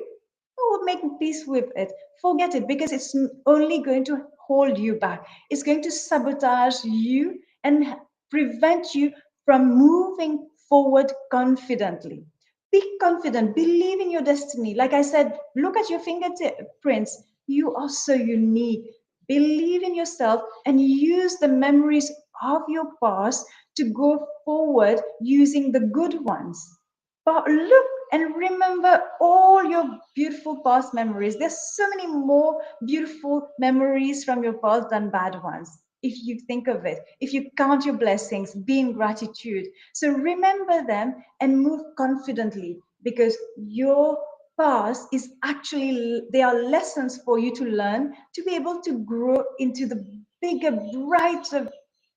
make peace with it. Forget it, because it's only going to hold you back. It's going to sabotage you and prevent you from moving forward confidently. Be confident, believe in your destiny. Like I said, look at your fingerprints. You are so unique. Believe in yourself and use the memories of your past to go forward using the good ones. But look and remember all your beautiful past memories. There's so many more beautiful memories from your past than bad ones. If you think of it, if you count your blessings, be in gratitude. So remember them and move confidently, because your past is actually, they are lessons for you to learn to be able to grow into the bigger, brighter,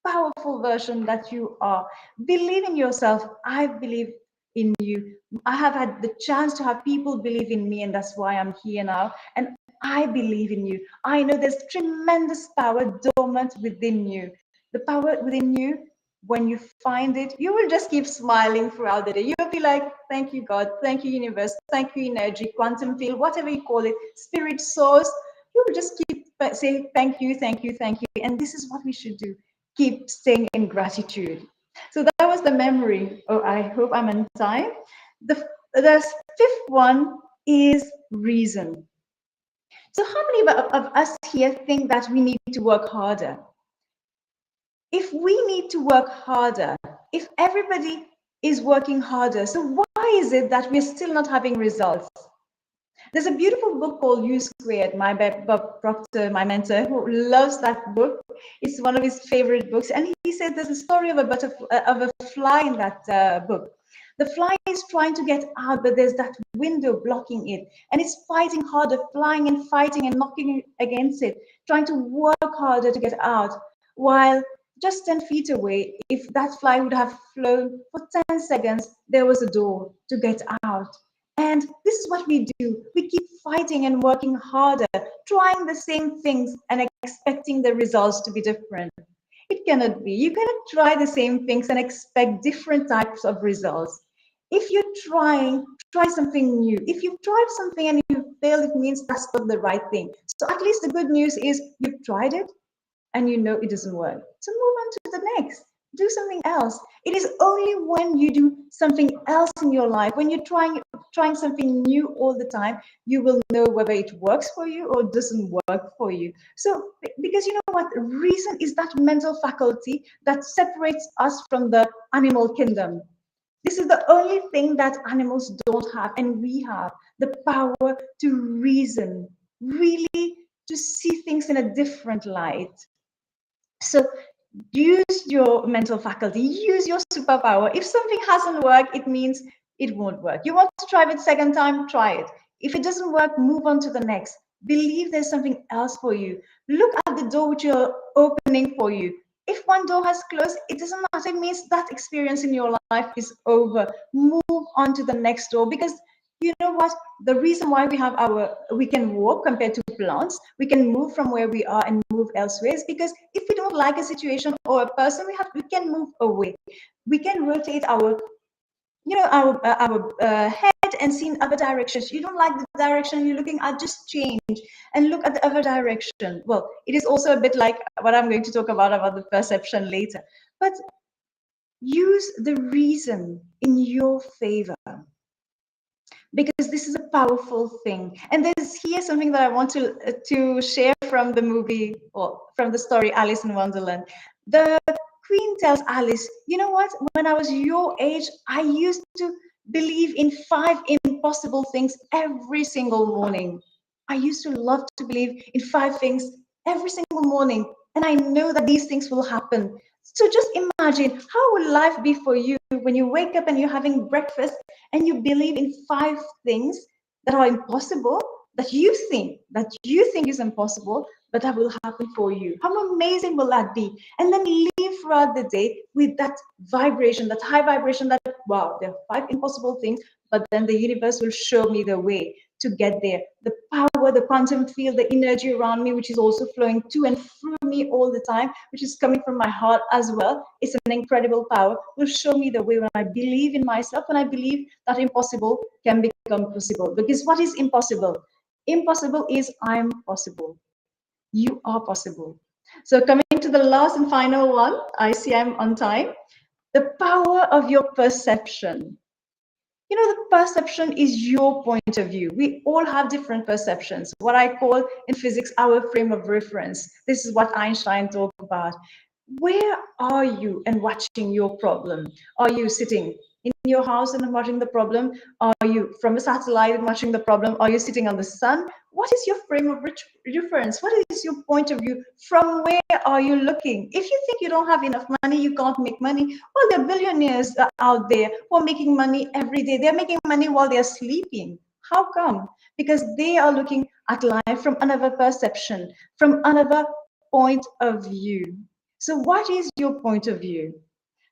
powerful version that you are. Believe in yourself. I believe in you. I have had the chance to have people believe in me, and that's why I'm here now. And I believe in you. I know there's tremendous power dormant within you. The power within you, when you find it, you will just keep smiling throughout the day. You'll be like, thank you, God, thank you, universe, thank you, energy, quantum field, whatever you call it, spirit source. You will just keep saying thank you, thank you, thank you. And this is what we should do. Keep staying in gratitude. So that was the memory. Oh, I hope I'm on time. The fifth one is reason. So how many of us here think that we need to work harder? If we need to work harder, if everybody is working harder, so why is it that we're still not having results? There's a beautiful book called U Squared, Bob Proctor, my mentor, who loves that book. It's one of his favorite books. And he said there's a story of a fly in that book. The fly is trying to get out, but there's that window blocking it. And it's fighting harder, flying and fighting and knocking against it, trying to work harder to get out. While just 10 feet away, if that fly would have flown for 10 seconds, there was a door to get out. And this is what we do. We keep fighting and working harder, trying the same things and expecting the results to be different. It cannot be. You cannot try the same things and expect different types of results. If you're trying, try something new. If you've tried something and you fail, it means that's not the right thing. So at least the good news is you've tried it and you know it doesn't work. So move on to the next. Do something else. It is only when you do something else in your life, when you're trying something new all the time, you will know whether it works for you or doesn't work for you. So, because you know what? Reason is that mental faculty that separates us from the animal kingdom. This is the only thing that animals don't have, and we have the power to reason, really to see things in a different light. So use your mental faculty, use your superpower. If something hasn't worked, it means it won't work. You want to try it second time, try it. If it doesn't work, move on to the next. Believe there's something else for you. Look at the door which you're opening for you. If one door has closed, it doesn't matter. It means that experience in your life is over. Move on to the next door, because you know what? The reason why we can walk compared to plants, we can move from where we are and move elsewhere, is because if we don't like a situation or a person, we can move away. We can rotate our head and see in other directions. You don't like the direction you're looking at, just change and look at the other direction. Well, it is also a bit like what I'm going to talk about the perception later. But use the reason in your favor, because this is a powerful thing. And here's something that I want to share from the movie, or from the story Alice in Wonderland. The Queen tells Alice, you know what? When I was your age, I used to believe in 5 impossible things every single morning. I used to love to believe in 5 things every single morning. And I know that these things will happen. So just imagine, how will life be for you when you wake up and you're having breakfast and you believe in 5 things that are impossible, that you think is impossible, but that will happen for you. How amazing will that be? And then live throughout the day with that vibration, that high vibration, that, wow, there are 5 impossible things, but then the universe will show me the way to get there. The power, the quantum field, the energy around me, which is also flowing to and through me all the time, which is coming from my heart as well. It's an incredible power, will show me the way when I believe in myself, when I believe that impossible can become possible. Because what is impossible? Impossible is I'm possible. You are possible. So coming to the last and final one, I see I'm on time. The power of your perception. You know, the perception is your point of view. We all have different perceptions. What I call in physics our frame of reference. This is what Einstein talked about. Where are you and watching your problem? Are you sitting in your house and watching the problem? Are you from a satellite and watching the problem? Are you sitting on the sun? What is your frame of reference? What is your point of view? From where are you looking? If you think you don't have enough money, you can't make money, well, there are billionaires out there who are making money every day. They're making money while they're sleeping. How come? Because they are looking at life from another perception, from another point of view. So what is your point of view?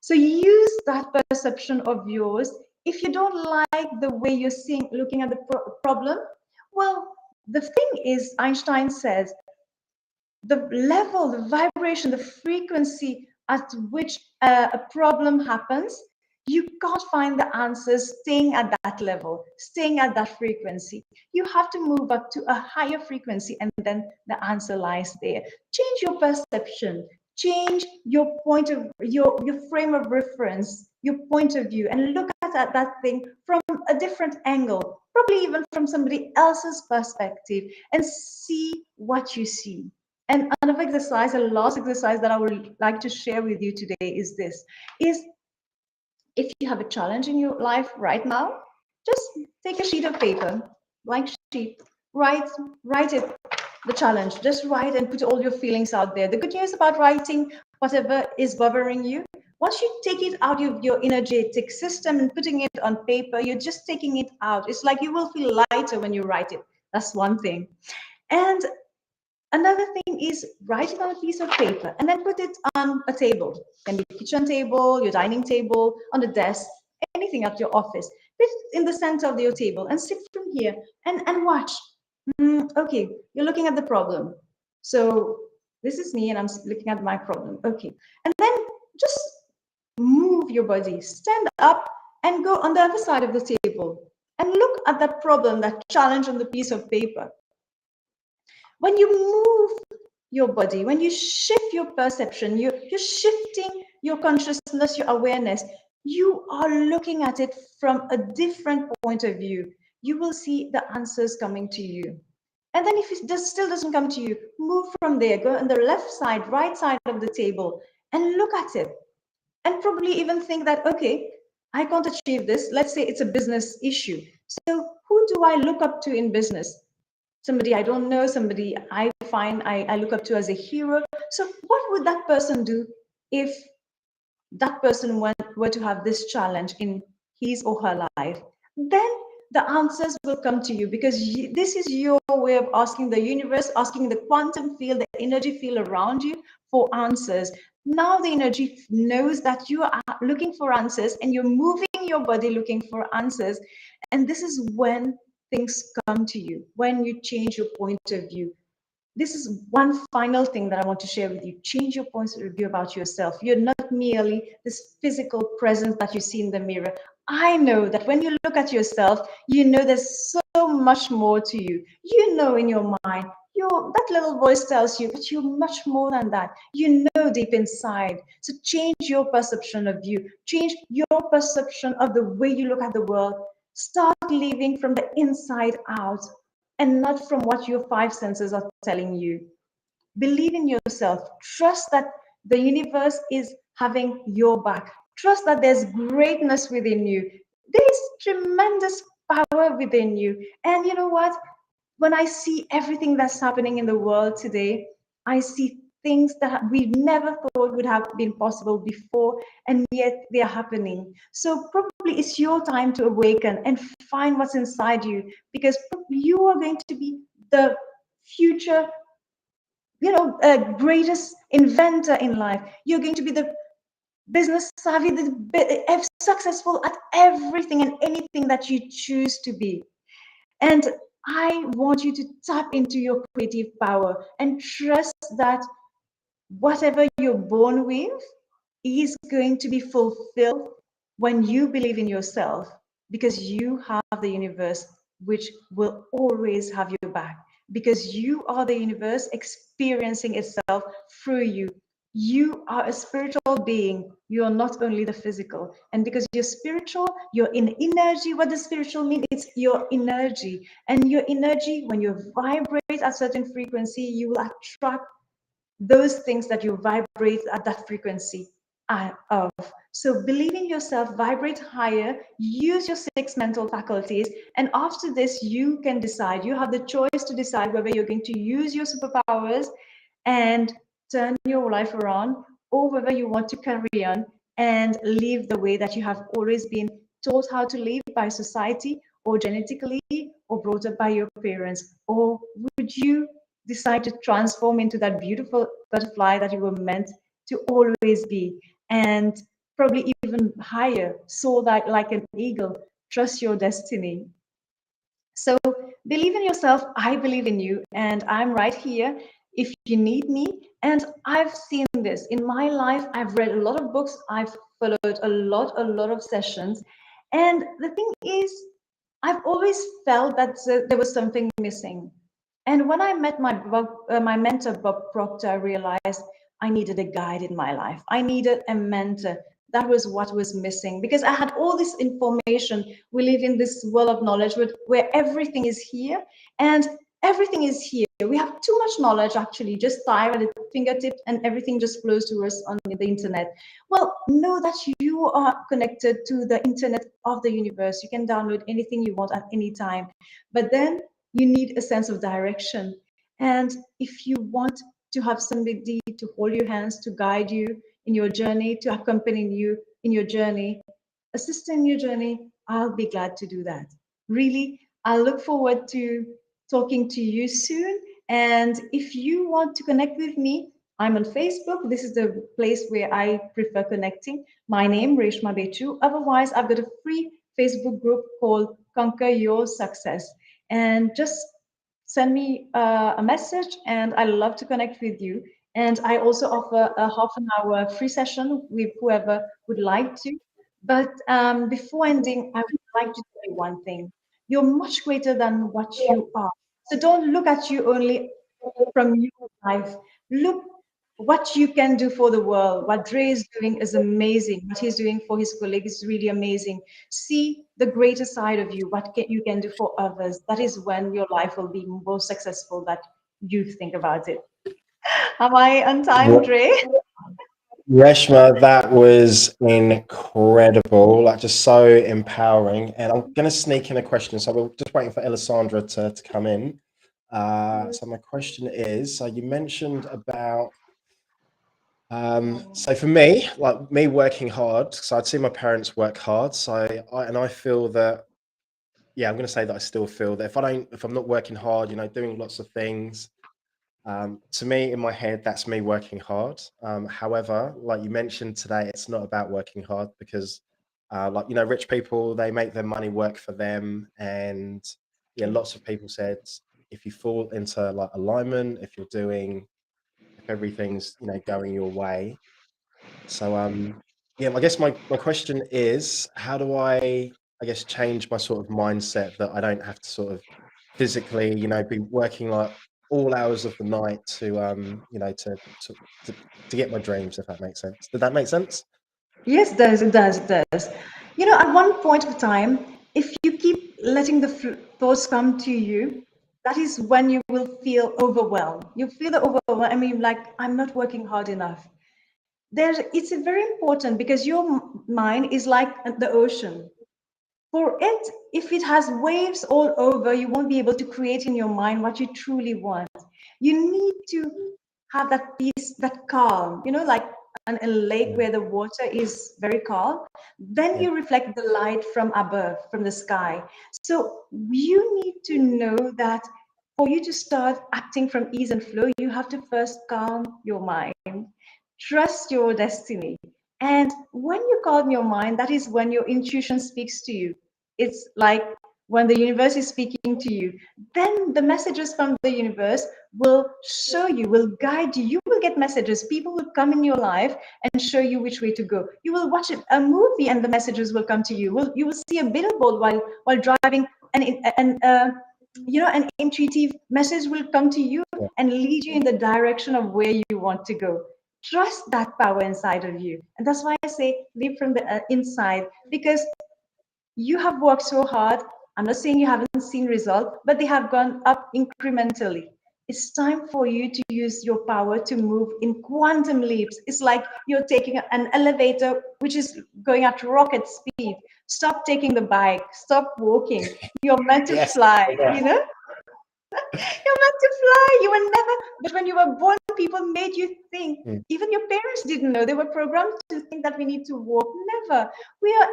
So use that perception of yours. If you don't like the way you're looking at the problem, well, the thing is, Einstein says, the level, the vibration, the frequency at which a problem happens, you can't find the answers staying at that level, staying at that frequency. You have to move up to a higher frequency, and then the answer lies there. Change your perception, change your point of your frame of reference, your point of view, and look at that thing from a different angle, probably even from somebody else's perspective, and see what you see. And another exercise, a last exercise that I would like to share with you today is this, is if you have a challenge in your life right now, just take a sheet of paper, blank sheet, write it, the challenge, just write and put all your feelings out there. The good news about writing whatever is bothering you, once you take it out of your energetic system and putting it on paper, you're just taking it out. It's like you will feel lighter when you write it. That's one thing. And another thing is write it on a piece of paper and then put it on a table. It can be a kitchen table, your dining table, on the desk, anything at your office. Put it in the center of your table and sit from here and watch. Okay, you're looking at the problem. So this is me and I'm looking at my problem. Okay, and then just move your body, stand up and go on the other side of the table and look at that problem, that challenge on the piece of paper. When you move your body, when you shift your perception, you're shifting your consciousness, your awareness, you are looking at it from a different point of view. You will see the answers coming to you. And then if it still doesn't come to you, move from there, go on the left side, right side of the table and look at it. And probably even think that, okay, I can't achieve this. Let's say it's a business issue. So who do I look up to in business? Somebody I don't know, somebody I find I look up to as a hero. So what would that person do if that person were to have this challenge in his or her life? Then the answers will come to you, because this is your way of asking the universe, asking the quantum field, the energy field around you for answers. Now the energy knows that you are looking for answers and you're moving your body looking for answers. And this is when things come to you, when you change your point of view. This is one final thing that I want to share with you. Change your point of view about yourself. You're not merely this physical presence that you see in the mirror. I know that when you look at yourself, you know there's so much more to you. You know in your mind, that little voice tells you that you're much more than that. You know deep inside. So change your perception of you. Change your perception of the way you look at the world. Start living from the inside out and not from what your five senses are telling you. Believe in yourself. Trust that the universe is having your back. Trust that there's greatness within you. There's tremendous power within you. And you know what? When I see everything that's happening in the world today, I see things that we never thought would have been possible before, and yet they're happening. So probably it's your time to awaken and find what's inside you, because you are going to be the future, greatest inventor in life. You're going to be the business savvy, successful at everything and anything that you choose to be. And I want you to tap into your creative power and trust that whatever you're born with is going to be fulfilled when you believe in yourself, because you have the universe which will always have your back, because you are the universe experiencing itself through you. You are a spiritual being You are not only the physical. And because you're spiritual, you're in energy. What does spiritual mean? It's your energy. And your energy, when you vibrate at certain frequency, you will attract those things that you vibrate at that frequency of. So believe in yourself, vibrate higher, use your 6 mental faculties, and after this, you can decide. You have the choice to decide whether you're going to use your superpowers and turn your life around, or whether you want to carry on and live the way that you have always been taught how to live by society, or genetically, or brought up by your parents. Or would you decide to transform into that beautiful butterfly that you were meant to always be, and probably even higher, soar that like an eagle, trust your destiny? So believe in yourself. I believe in you, and I'm right here if you need me. And I've seen this in my life. I've read a lot of books. I've followed a lot of sessions. And the thing is, I've always felt that there was something missing. And when I met my mentor, Bob Proctor, I realized I needed a guide in my life. I needed a mentor. That was what was missing, because I had all this information. We live in this world of knowledge where everything is here, and everything is here. We have too much knowledge, actually, just type at the fingertip and everything just flows to us on the internet. Well, know that you are connected to the internet of the universe. You can download anything you want at any time. But then you need a sense of direction. And if you want to have somebody to hold your hands, to guide you in your journey, to accompany you in your journey, assist in your journey, I'll be glad to do that. Really, I look forward to talking to you soon. And if you want to connect with me, I'm on Facebook. This is the place where I prefer connecting. My name, RESHMA BAICHOO. Otherwise, I've got a free Facebook group called Conquer Your Success. And just send me a message, and I love to connect with you. And I also offer a half-an-hour free session with whoever would like to. But before ending, I would like to tell you one thing. You're much greater than what you are. So don't look at you only from your life. Look what you can do for the world. What Dre is doing is amazing. What he's doing for his colleagues is really amazing. See the greater side of you, you can do for others. That is when your life will be more successful that you think about it. Am I on time, Dre? Reshma, that was incredible, like just so empowering. And I'm going to sneak in a question. So we're just waiting for Alessandra to come in. So my question is, so you mentioned about, so for me, like me working hard, so I'd see my parents work hard. So I feel that, yeah, I'm going to say that I still feel that if I'm not working hard, you know, doing lots of things, to me, in my head, that's me working hard. However, like you mentioned today, it's not about working hard, because like, you know, rich people, they make their money work for them. And yeah, lots of people said, if you fall into like alignment, if everything's, you know, going your way. So yeah, I guess my question is, how do I guess change my sort of mindset that I don't have to sort of physically, you know, be working like all hours of the night to you know, to get my dreams, if that makes sense. Did that make sense? Yes, it does. You know, at one point of time, if you keep letting the thoughts come to you, that is when you will feel overwhelmed. You feel the overwhelm. I mean, like, I'm not working hard enough. It's very important, because your mind is like the ocean. For it, if it has waves all over, you won't be able to create in your mind what you truly want. You need to have that peace, that calm, you know, like a lake where the water is very calm. Then you reflect the light from above, from the sky. So you need to know that for you to start acting from ease and flow, you have to first calm your mind. Trust your destiny. And when you calm your mind, that is when your intuition speaks to you. It's like when the universe is speaking to you. Then the messages from the universe will show you, will guide you. You will get messages. People will come in your life and show you which way to go. You will watch a movie and the messages will come to you. You will see a billboard while driving, and you know, an intuitive message will come to you and lead you in the direction of where you want to go. Trust that power inside of you. And that's why I say live from the inside, because you have worked so hard. I'm not saying you haven't seen results, but they have gone up incrementally. It's time for you to use your power to move in quantum leaps. It's like you're taking an elevator which is going at rocket speed. Stop taking the bike, stop walking. You're meant to Yes. fly, Yeah. you know? You're meant to fly. You were never, but when you were born, people made you think. Even your parents didn't know. They were programmed to think that we need to walk. Never. We are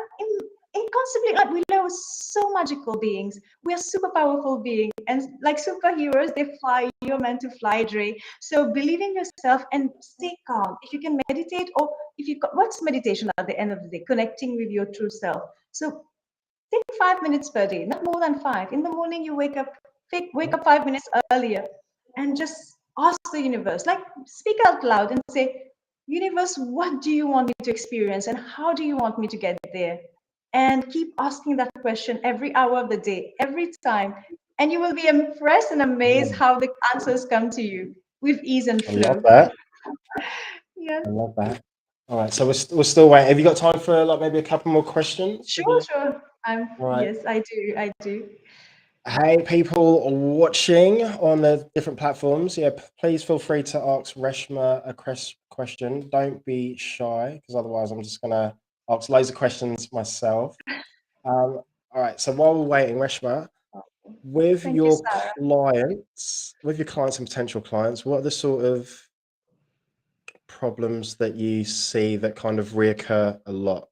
inconceivably, like, we know so magical beings. We are super powerful beings. And like superheroes, they fly. You're meant to fly, Dre. So believe in yourself and stay calm. If you can meditate, or if you, what's meditation at the end of the day? Connecting with your true self. So take 5 minutes per day, not more than 5. In the morning, you wake up 5 minutes earlier and just ask the universe, like speak out loud and say, universe, what do you want me to experience and how do you want me to get there? And keep asking that question every hour of the day, every time. And you will be impressed and amazed how the answers come to you with ease and I flow. love that. Yeah. I love that. All right, so we're still waiting. Have you got time for like maybe a couple more questions? Sure. Right. Yes, I do. Hey, people watching on the different platforms, yeah, please feel free to ask Reshma a question. Don't be shy, because otherwise I'm just gonna ask loads of questions myself. All right, so while we're waiting, Reshma, with Thank you, your Sarah. clients, and potential clients, what are the sort of problems that you see that kind of reoccur a lot?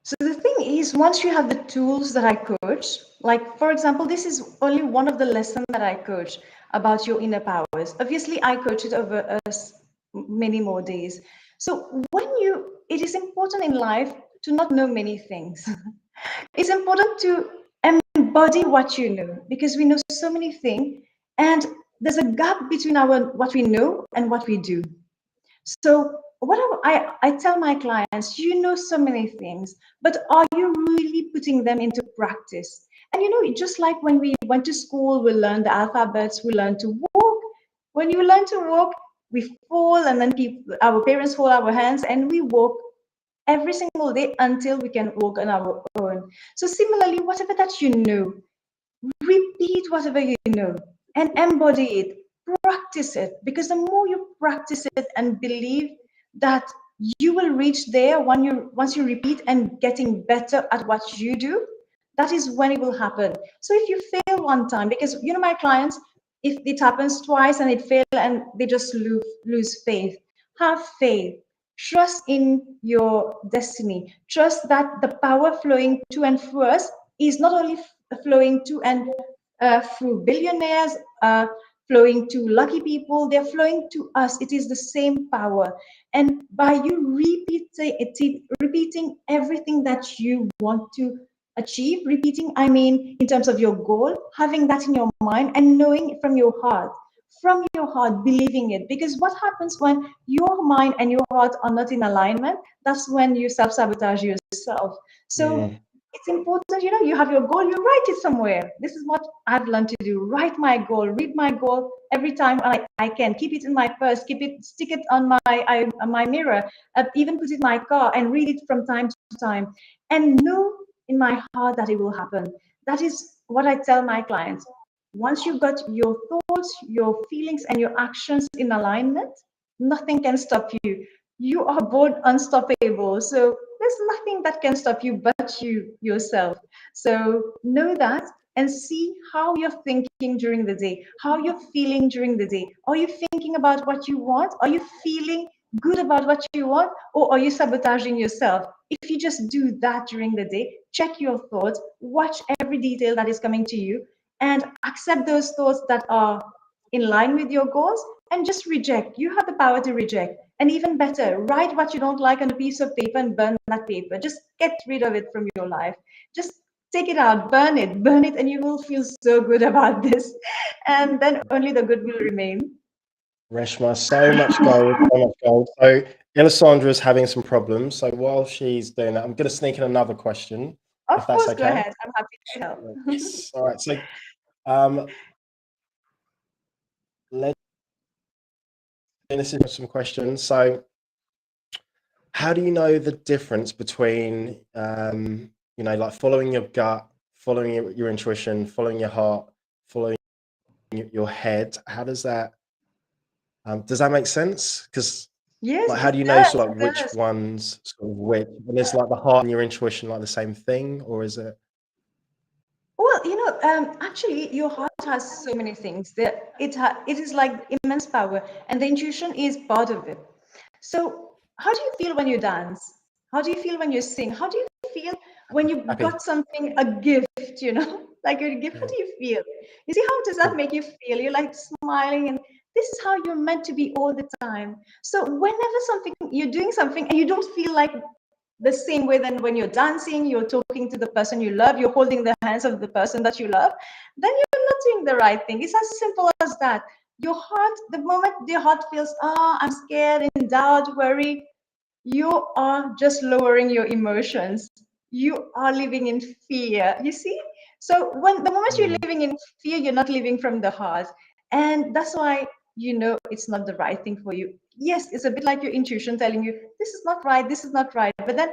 So the thing is, once you have the tools that I coach, like for example, this is only one of the lessons that I coach about your inner powers. Obviously, I coach it over many more days. So it is important in life to not know many things. It's important to embody what you know, because we know so many things, and there's a gap between what we know and what we do. So what I tell my clients, you know so many things, but are you really putting them into practice? And you know, just like when we went to school, we learned the alphabets, we learned to walk. When you learn to walk, we fall, and then our parents hold our hands, and we walk every single day until we can walk on our own. So similarly, whatever that you know, repeat whatever you know and embody it, practice it, because the more you practice it and believe that you will reach there once you repeat and getting better at what you do, that is when it will happen. So if you fail one time, because you know my clients, if it happens twice and it fails and they just lose faith, have faith. Trust in your destiny. Trust that the power flowing to and through us is not only flowing to and through billionaires, flowing to lucky people, they're flowing to us. It is the same power. And by you repeating everything that you want to achieve, repeating, I mean, in terms of your goal, having that in your mind and knowing it from your heart, believing it. Because what happens when your mind and your heart are not in alignment? That's when you self-sabotage yourself. So it's important, you know, you have your goal, you write it somewhere. This is what I've learned to do. Write my goal, read my goal every time I can. Keep it in my purse, stick it on my mirror, even put it in my car and read it from time to time. And know in my heart that it will happen. That is what I tell my clients. Once you've got your thoughts, your feelings, and your actions in alignment, nothing can stop you. You are born unstoppable. So there's nothing that can stop you but you yourself. So know that and see how you're thinking during the day, how you're feeling during the day. Are you thinking about what you want? Are you feeling good about what you want? Or are you sabotaging yourself? If you just do that during the day, check your thoughts, watch every detail that is coming to you, and accept those thoughts that are in line with your goals, and just reject. You have the power to reject. And even better, write what you don't like on a piece of paper and burn that paper. Just get rid of it from your life. Just take it out, burn it, and you will feel so good about this. And then only the good will remain. Reshma, so much gold, so much gold. So Elisandra's having some problems. So while she's doing that, I'm going to sneak in another question, Of if that's course, okay. go ahead. I'm happy to help. Yes. All right. So this is some questions. So how do you know the difference between, you know, like following your gut, following your intuition, following your heart, following your head? How does that make sense? Because Yes, like, how it do you know does. sort of It which does. ones sort of which? And is like the heart and your intuition like the same thing, or is it? Well, actually, your heart has so many things. It is like immense power, and the intuition is part of it. So, how do you feel when you dance? How do you feel when you sing? How do you feel when you Happy. got something, a gift, like a gift? How do you feel? You see, how does that make you feel? You're like smiling, and this is how you're meant to be all the time. So, whenever you're doing something and you don't feel like the same way than when you're dancing, you're talking to the person you love, you're holding the hands of the person that you love, then you're not doing the right thing. It's as simple as that. Your heart, the moment your heart feels, I'm scared, in doubt, worry, you are just lowering your emotions. You are living in fear, you see? So when the moment you're living in fear, you're not living from the heart. And that's why it's not the right thing for you. Yes, it's a bit like your intuition telling you this is not right, this is not right. But then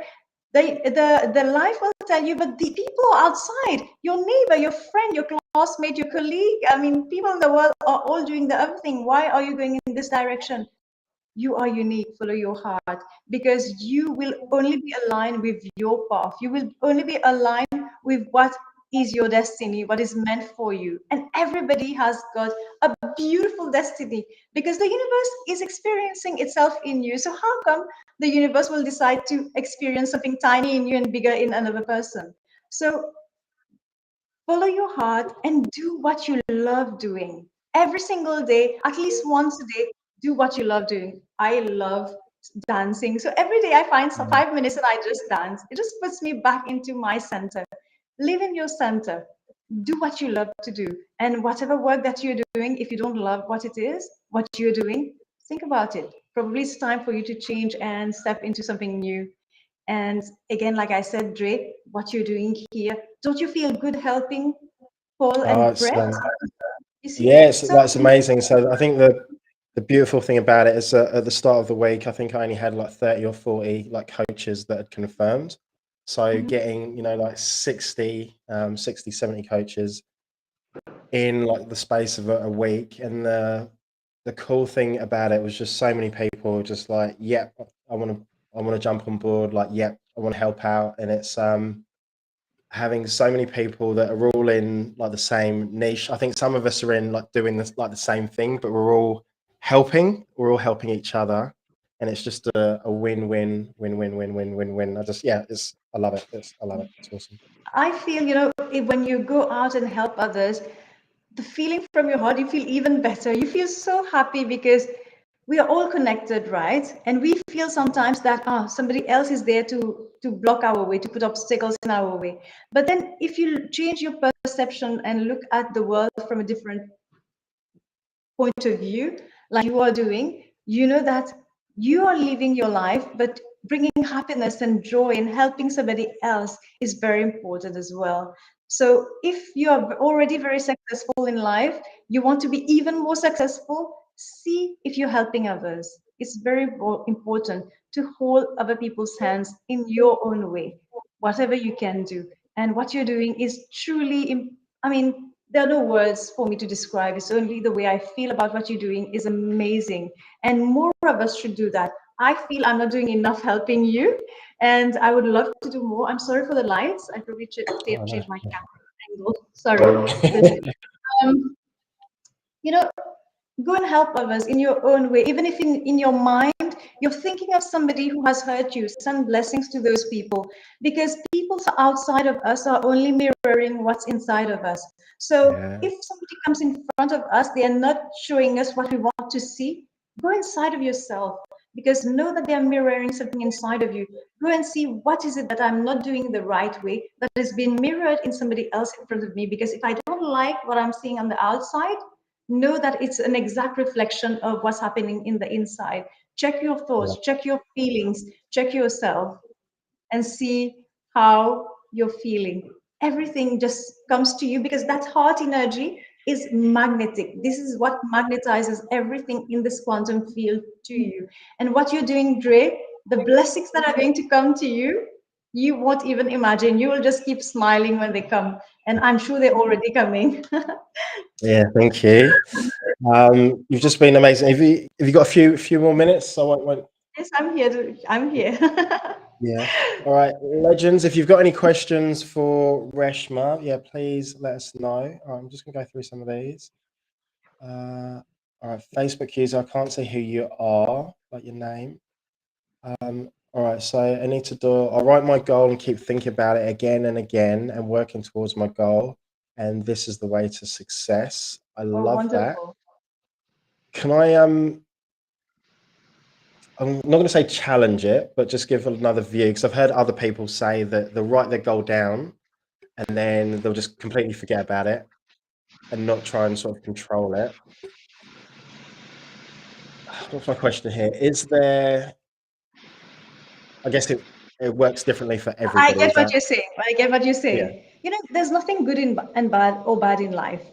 the life will tell you, but the people outside, your neighbor, your friend, your classmate, your colleague, I mean, people in the world are all doing the other thing. Why are you going in this direction? You are unique. Follow your heart, because you will only be aligned with your path. You will only be aligned with what is your destiny, what is meant for you. And everybody has got a beautiful destiny, because the universe is experiencing itself in you. So how come the universe will decide to experience something tiny in you and bigger in another person? So follow your heart and do what you love doing every single day, at least once a day. Do what you love doing. I love dancing. So every day I find some 5 minutes and I just dance. It just puts me back into my center. Live in your center. Do what you love to do. And whatever work that you're doing, if you don't love what it is, what you're doing, think about it. Probably it's time for you to change and step into something new. And again, like I said, Dre, what you're doing here, don't you feel good helping Paul Oh, and it's Brett? You see? yes, So that's amazing. So I think the beautiful thing about it is that at the start of the week, I think I only had like 30 or 40 like coaches that had confirmed. So getting, you know, like 60, 70 coaches in like the space of a week. And the cool thing about it was just so many people just like, yep, I want to jump on board. Like, yep, I want to help out. And it's having so many people that are all in like the same niche. I think some of us are in like doing this like the same thing, but we're all helping each other, and it's just a win-win. I love it. I love it. It's awesome. I feel, when you go out and help others, the feeling from your heart, you feel even better. You feel so happy because we are all connected, right? And we feel sometimes that somebody else is there to block our way, to put obstacles in our way. But then if you change your perception and look at the world from a different point of view, like you are doing, you know that you are living your life, but bringing happiness and joy and helping somebody else is very important as well. So if you are already very successful in life, you want to be even more successful, see if you're helping others. It's very important to hold other people's hands in your own way, whatever you can do. And what you're doing is truly, I mean, there are no words for me to describe. It's only the way I feel about what you're doing is amazing. And more of us should do that. I feel I'm not doing enough helping you, and I would love to do more. I'm sorry for the lights. I probably should change my camera angle. Sorry. Um, you know, go and help others in your own way. Even if in your mind, you're thinking of somebody who has hurt you, send blessings to those people, because people outside of us are only mirroring what's inside of us. So if somebody comes in front of us, they are not showing us what we want to see. Go inside of yourself, because know that they are mirroring something inside of you. Go and see, what is it that I'm not doing the right way that is being mirrored in somebody else in front of me? Because if I don't like what I'm seeing on the outside, know that it's an exact reflection of what's happening in the inside. Check your thoughts, check your feelings, check yourself, and see how you're feeling. Everything just comes to you, because that heart energy, is magnetic. This is what magnetizes everything in this quantum field to you. And what you're doing, Dre, the blessings that are going to come to you, you won't even imagine. You will just keep smiling when they come. And I'm sure they're already coming. Yeah, thank you. You've just been amazing. Have you got a few more minutes? So I won't. Yes, I'm here. I'm here. Yeah. All right, legends. If you've got any questions for Reshma, yeah, please let us know. All right, I'm just gonna go through some of these. All right, Facebook user. I can't see who you are, like your name. All right, so I need to do. I'll write my goal and keep thinking about it again and again and working towards my goal. And this is the way to success. I love that. Wonderful. Can I I'm not going to say challenge it, but just give another view, because I've heard other people say that they'll write their goal down and then they'll just completely forget about it and not try and sort of control it. What's my question here? Is there, I guess it works differently for I everybody. get Is what that? you're saying. I get what you're saying. Yeah. You know, there's nothing good in and bad or bad in life.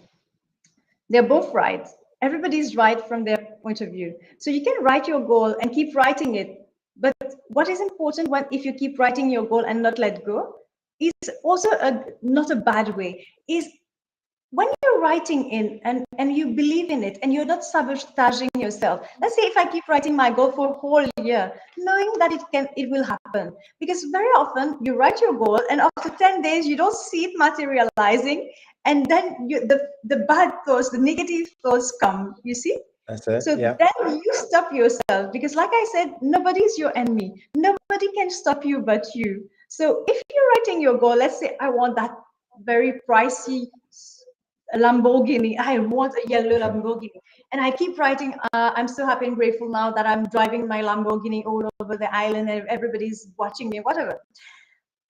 They're both right. Everybody's right from their point of view. So you can write your goal and keep writing it. But what is important when if you keep writing your goal and not let go is also not a bad way. Is when you're writing in and you believe in it and you're not sabotaging yourself. Let's say if I keep writing my goal for a whole year, knowing that it will happen. Because very often you write your goal and after 10 days you don't see it materializing, and then the bad thoughts, the negative thoughts come, you see? That's it. So Yeah. then you stop yourself, because like I said, nobody's your enemy. Nobody can stop you but you. So if you're writing your goal, let's say I want that very pricey Lamborghini. I want a yellow Lamborghini. And I keep writing, I'm so happy and grateful now that I'm driving my Lamborghini all over the island and everybody's watching me, whatever.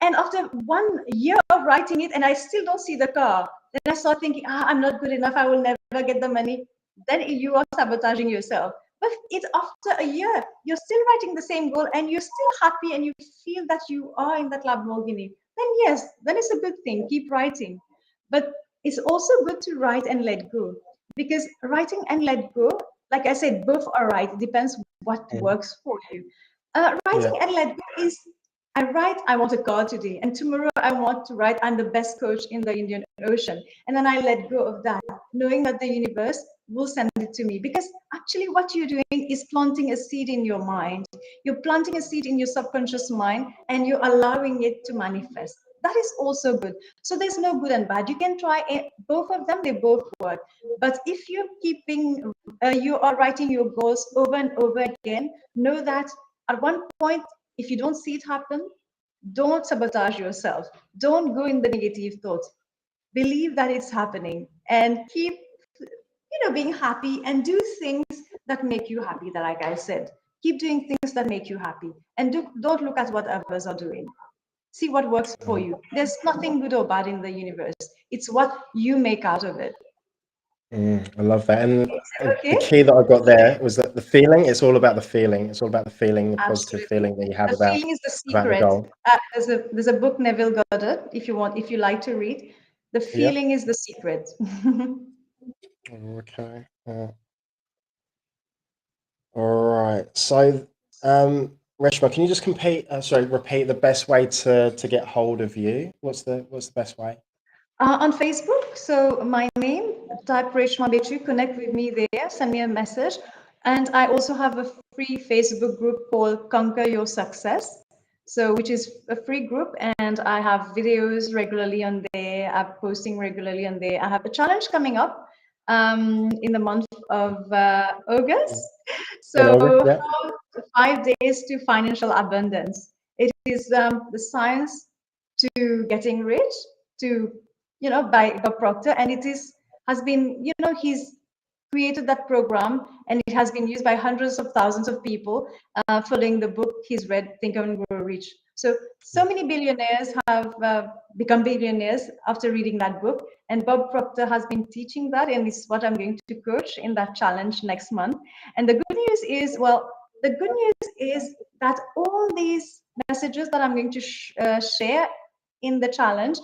And after 1 year of writing it, and I still don't see the car, then I start thinking, I'm not good enough. I will never get the money. Then you are sabotaging yourself. But it's after a year, you're still writing the same goal and you're still happy and you feel that you are in that Lamborghini. Then yes, then it's a good thing. Keep writing. But it's also good to write and let go, because writing and let go, like I said, both are right. It depends what works for you. Writing and let go is, I write, I want a car today, and tomorrow I want to write, I'm the best coach in the Indian Ocean. And then I let go of that, knowing that the universe will send it to me. Because actually what you're doing is planting a seed in your mind. You're planting a seed in your subconscious mind and you're allowing it to manifest. That is also good. So there's no good and bad. You can try both of them, they both work. But if you're you are writing your goals over and over again, know that at one point, if you don't see it happen, don't sabotage yourself. Don't go in the negative thoughts. Believe that it's happening and keep, being happy and do things that make you happy. That, like I said, keep doing things that make you happy and don't look at what others are doing. See what works for you. There's nothing good or bad in the universe. It's what you make out of it. I love that. And Okay? the key that I got there was that the feeling, it's all about the feeling. It's all about the feeling, the positive Absolutely. feeling that you have The about feeling is the the secret. goal. There's a book, Neville Goddard, if you like to read. The feeling is the secret. Okay. All right. So, Reshma, can you just repeat the best way to get hold of you? What's the best way? On Facebook, so my name, type RESHMA BAICHOO, connect with me there, send me a message. And I also have a free Facebook group called Conquer Your Success, so which is a free group, and I have videos regularly on there. I'm posting regularly on there. I have a challenge coming up in the month of August. So August, from 5 days to financial abundance. It is the science to getting rich, to by Bob Proctor, and has been, he's created that program, and it has been used by hundreds of thousands of people following the book he's read, Think and Grow Rich. So many billionaires have become billionaires after reading that book, and Bob Proctor has been teaching that, and it's what I'm going to coach in that challenge next month. And the good news is, that all these messages that I'm going to share in the challenge,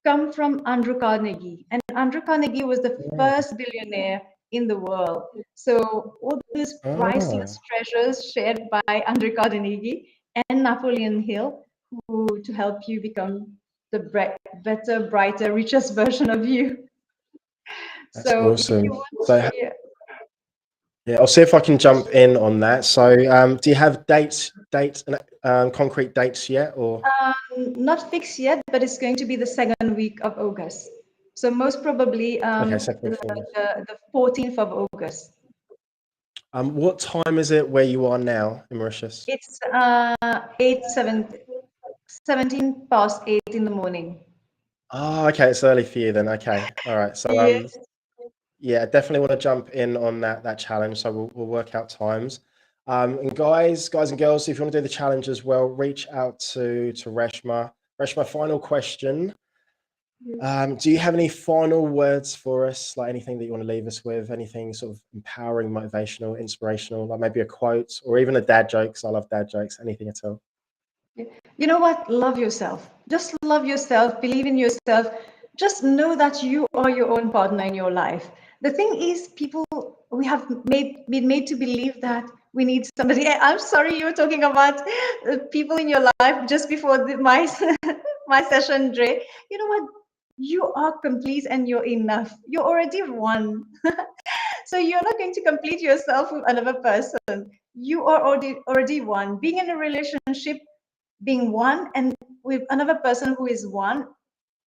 come from Andrew Carnegie, and Andrew Carnegie was the first billionaire in the world. So all these priceless treasures shared by Andrew Carnegie and Napoleon Hill, who to help you become the better, brighter, richest version of you. That's So awesome. if you want, So yeah, I'll see if I can jump in on that. So do you have dates and concrete dates yet, or? Not fixed yet, but it's going to be the second week of August. So most probably Okay, second week. the 14th of August. What time is it where you are now in Mauritius? It's 17 past 8 in the morning. Oh, okay, it's early for you then. Okay, all right. So Yes. yeah, definitely want to jump in on that challenge. So we'll work out times. And guys and girls, if you want to do the challenge as well, reach out to RESHMA. RESHMA, final question. Do you have any final words for us? Like anything that you want to leave us with? Anything sort of empowering, motivational, inspirational, like maybe a quote or even a dad joke, because I love dad jokes, anything at all? You know what? Love yourself. Just love yourself. Believe in yourself. Just know that you are your own partner in your life. The thing is, we have been made to believe that we need somebody. I'm sorry, you were talking about people in your life just before my my session, Dre. You know what? You are complete and you're enough. You're already one. So you're not going to complete yourself with another person. You are already one. Being in a relationship, being one, and with another person who is one,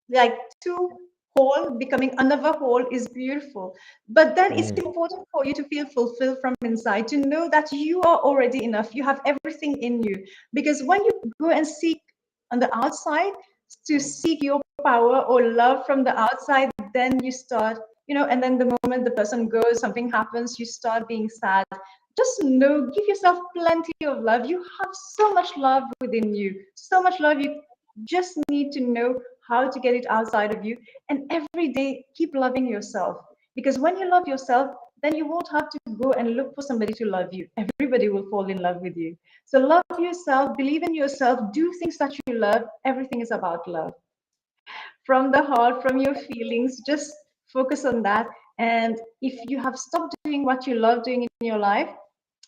like two whole becoming another whole is beautiful. But then it's important for you to feel fulfilled from inside, to know that you are already enough. You have everything in you. Because when you go and seek on the outside to seek your power or love from the outside, then you start, and then the moment the person goes, something happens, you start being sad. Just know, give yourself plenty of love. You have so much love within you, so much love. You just need to know how to get it outside of you. And every day, keep loving yourself. Because when you love yourself, then you won't have to go and look for somebody to love you. Everybody will fall in love with you. So love yourself, believe in yourself, do things that you love. Everything is about love. From the heart, from your feelings, just focus on that. And if you have stopped doing what you love doing in your life,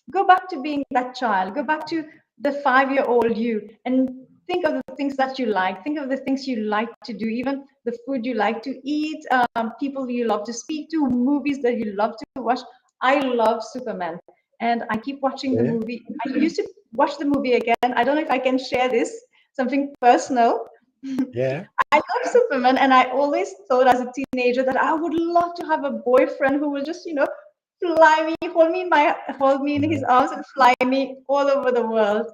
go back to being that child. Go back to the 5-year-old you and think of the things that you like. Think of the things you like to do, even the food you like to eat, people you love to speak to, movies that you love to watch. I love Superman, and I keep watching the movie. I used to watch the movie again. I don't know if I can share this, something personal. Yeah. I love Superman, and I always thought as a teenager that I would love to have a boyfriend who will just, fly me, hold me in his arms and fly me all over the world.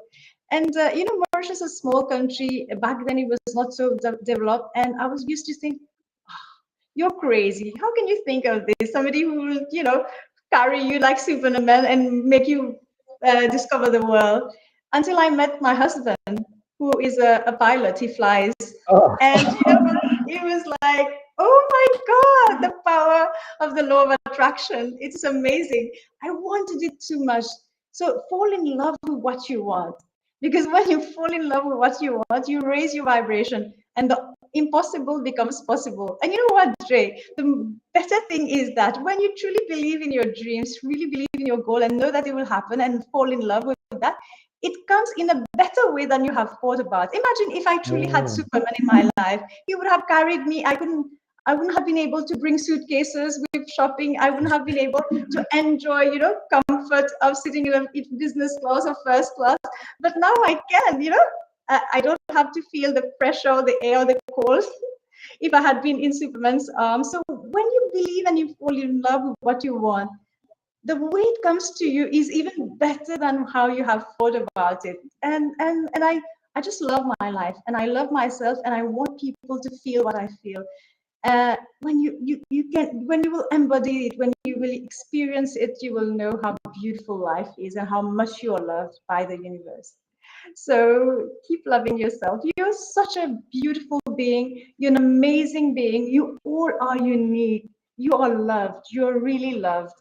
And Mauritius is a small country. Back then, it was not so developed, and I was used to think, "You're crazy. How can you think of this? Somebody who will, carry you like Superman and make you discover the world." Until I met my husband, who is a pilot. He flies, and it was like, oh my God, the power of the law of attraction. It's amazing. I wanted it too much. So fall in love with what you want. Because when you fall in love with what you want, you raise your vibration and the impossible becomes possible. And you know what, Dre? The better thing is that when you truly believe in your dreams, really believe in your goal and know that it will happen and fall in love with that, it comes in a better way than you have thought about. Imagine if I truly had Superman in my life. He would have carried me. I wouldn't have been able to bring suitcases with shopping. I wouldn't have been able to enjoy, comfort of sitting in a business class or first class. But now I can, I don't have to feel the pressure or the air or the cold if I had been in Superman's arms. So when you believe and you fall in love with what you want, the way it comes to you is even better than how you have thought about it. And I just love my life and I love myself and I want people to feel what I feel. When when you will embody it, when you will experience it, you will know how beautiful life is and how much you are loved by the universe. So keep loving yourself. You're such a beautiful being. You're an amazing being. You all are unique. You are loved. You're really loved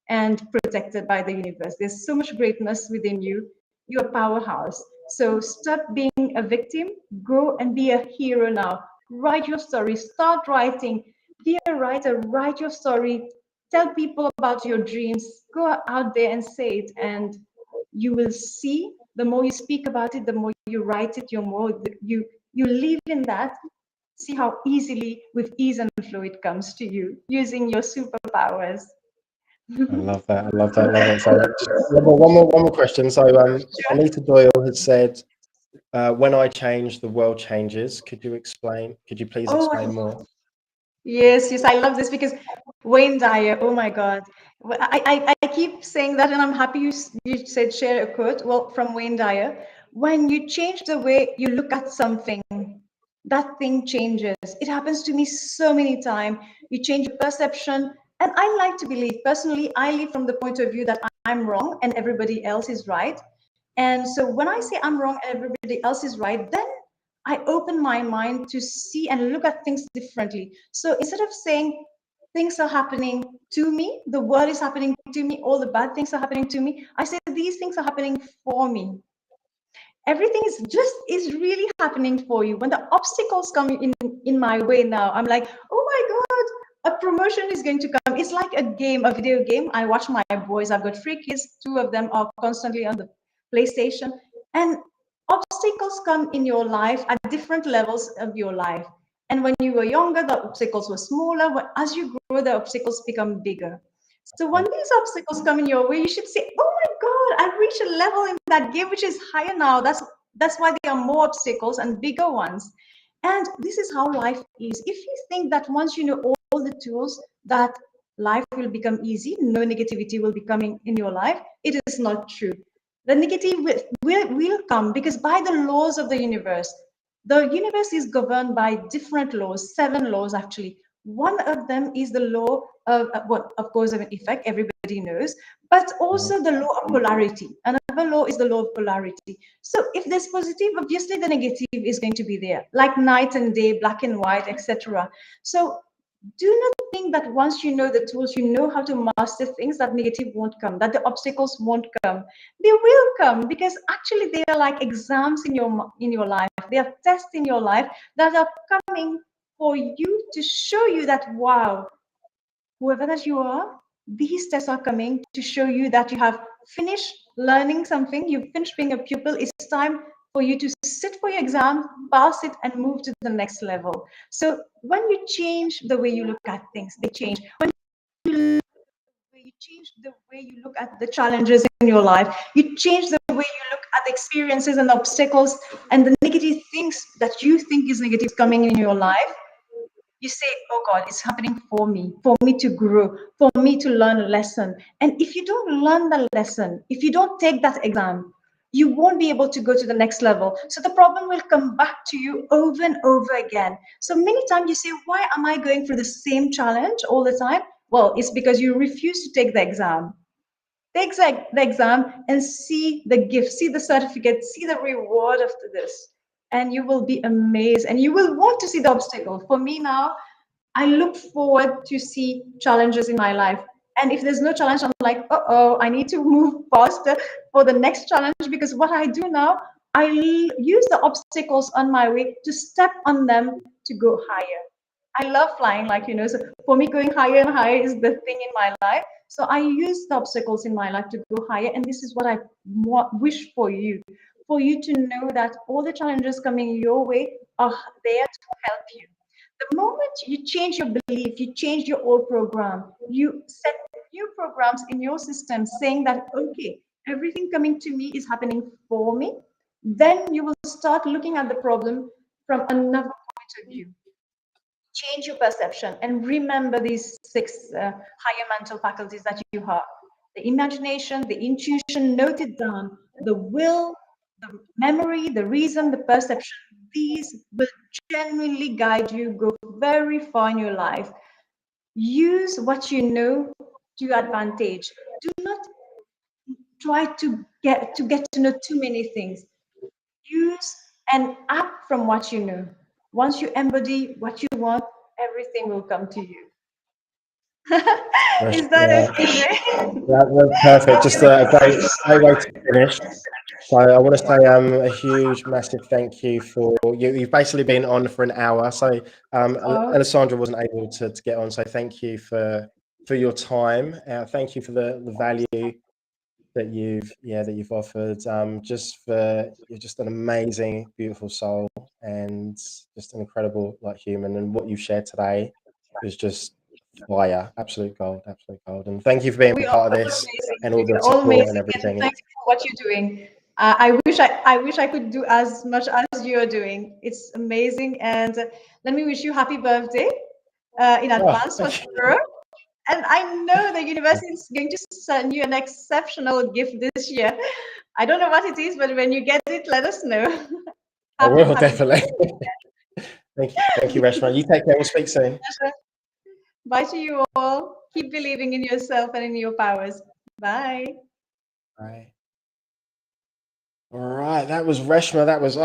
and protected by the universe. There's so much greatness within you. You're a powerhouse. So stop being a victim. Go and be a hero now. Write your story. Start writing. Be a writer. Write your story. Tell people about your dreams. Go out there and say it, and you will see. The more you speak about it, the more you write it, the more you live in that. See how easily, with ease and flow, it comes to you using your superpowers. I love that. I love that. I love that so much. One more question. So, Anita Doyle has said, "When I change, the world changes." Could you explain? Could you please explain more? Yes, yes, I love this because Wayne Dyer, oh my God. I keep saying that, and I'm happy you said share a quote. Well, from Wayne Dyer, when you change the way you look at something, that thing changes. It happens to me so many times. You change your perception. And I like to believe, personally, I live from the point of view that I'm wrong and everybody else is right. And so when I say I'm wrong and everybody else is right, then I open my mind to see and look at things differently. So instead of saying things are happening to me, the world is happening to me, all the bad things are happening to me, I say these things are happening for me. Everything is really happening for you. When the obstacles come in my way now, I'm like, oh my God, a promotion is going to come. It's like a game, a video game. I watch my boys. I've got 3 kids. 2 of them are constantly on the PlayStation. And obstacles come in your life at different levels of your life. And when you were younger, the obstacles were smaller. But as you grow, the obstacles become bigger. So when these obstacles come in your way, you should say, oh my God, I've reached a level in that game which is higher now. That's why there are more obstacles and bigger ones. And this is how life is. If you think that once you know all the tools, that life will become easy, no negativity will be coming in your life, it is not true. The negative will come because by the laws of the universe is governed by different laws, 7 laws actually. One of them is the law of what, of course, of an effect, everybody knows, but also the law of polarity. Another law is the law of polarity. So if there's positive, obviously the negative is going to be there, like night and day, black and white, etc. So do not think that once you know the tools, you know how to master things, that negative won't come, that the obstacles won't come. They will come because actually they are like exams in your life. They are tests in your life that are coming for you to show you that, wow, whoever that you are, these tests are coming to show you that you have finished learning something, you've finished being a pupil. It's time for you to sit for your exam, pass it, and move to the next level. So when you change the way you look at things, they change. When you change the way you look at the challenges in your life, you change the way you look at the experiences and obstacles and the negative things that you think is negative coming in your life. You say, oh God, it's happening for me to grow, for me to learn a lesson. And if you don't learn the lesson, if you don't take that exam, you won't be able to go to the next level. So the problem will come back to you over and over again. So many times you say, why am I going through the same challenge all the time? Well, it's because you refuse to take the exam. Take the exam and see the gift, see the certificate, see the reward after this. And you will be amazed and you will want to see the obstacle. For me now, I look forward to see challenges in my life. And if there's no challenge, I'm like, uh-oh, I need to move faster for the next challenge, because what I do now, I use the obstacles on my way to step on them to go higher. I love flying, like, so for me, going higher and higher is the thing in my life. So I use the obstacles in my life to go higher. And this is what I wish for you to know that all the challenges coming your way are there to help you. The moment you change your belief, you change your old program, you set new programs in your system saying that, okay, everything coming to me is happening for me, then you will start looking at the problem from another point of view. Change your perception and remember these 6 higher mental faculties that you have: the imagination, the intuition, note it down, the will, the memory, the reason, the perception. These will genuinely guide you, go very far in your life. Use what you know to your advantage. Do not try to get to know too many things. Use and act from what you know. Once you embody what you want, everything will come to you. Is that okay? That was perfect. Just a great way to finish. So I want to say a huge, massive thank you for you. You've basically been on for an hour. So Alessandra wasn't able to get on. So thank you for your time. Thank you for the value that you've offered. You're just an amazing, beautiful soul, and just an incredible human. And what you've shared today is just fire, absolute gold, absolute gold. And thank you for being We are part of all this amazing. and all the You're all support and amazing, and everything. thanks for what you're doing. I wish I could do as much as you're doing. It's amazing, and let me wish you happy birthday in advance for sure. And I know the universe is going to send you an exceptional gift this year. I don't know what it is, but when you get it, let us know. I will Happy definitely. birthday. Thank you, Reshma. You take care. We'll speak soon. Bye to you all. Keep believing in yourself and in your powers. Bye. Bye. All right, that was Reshma. That was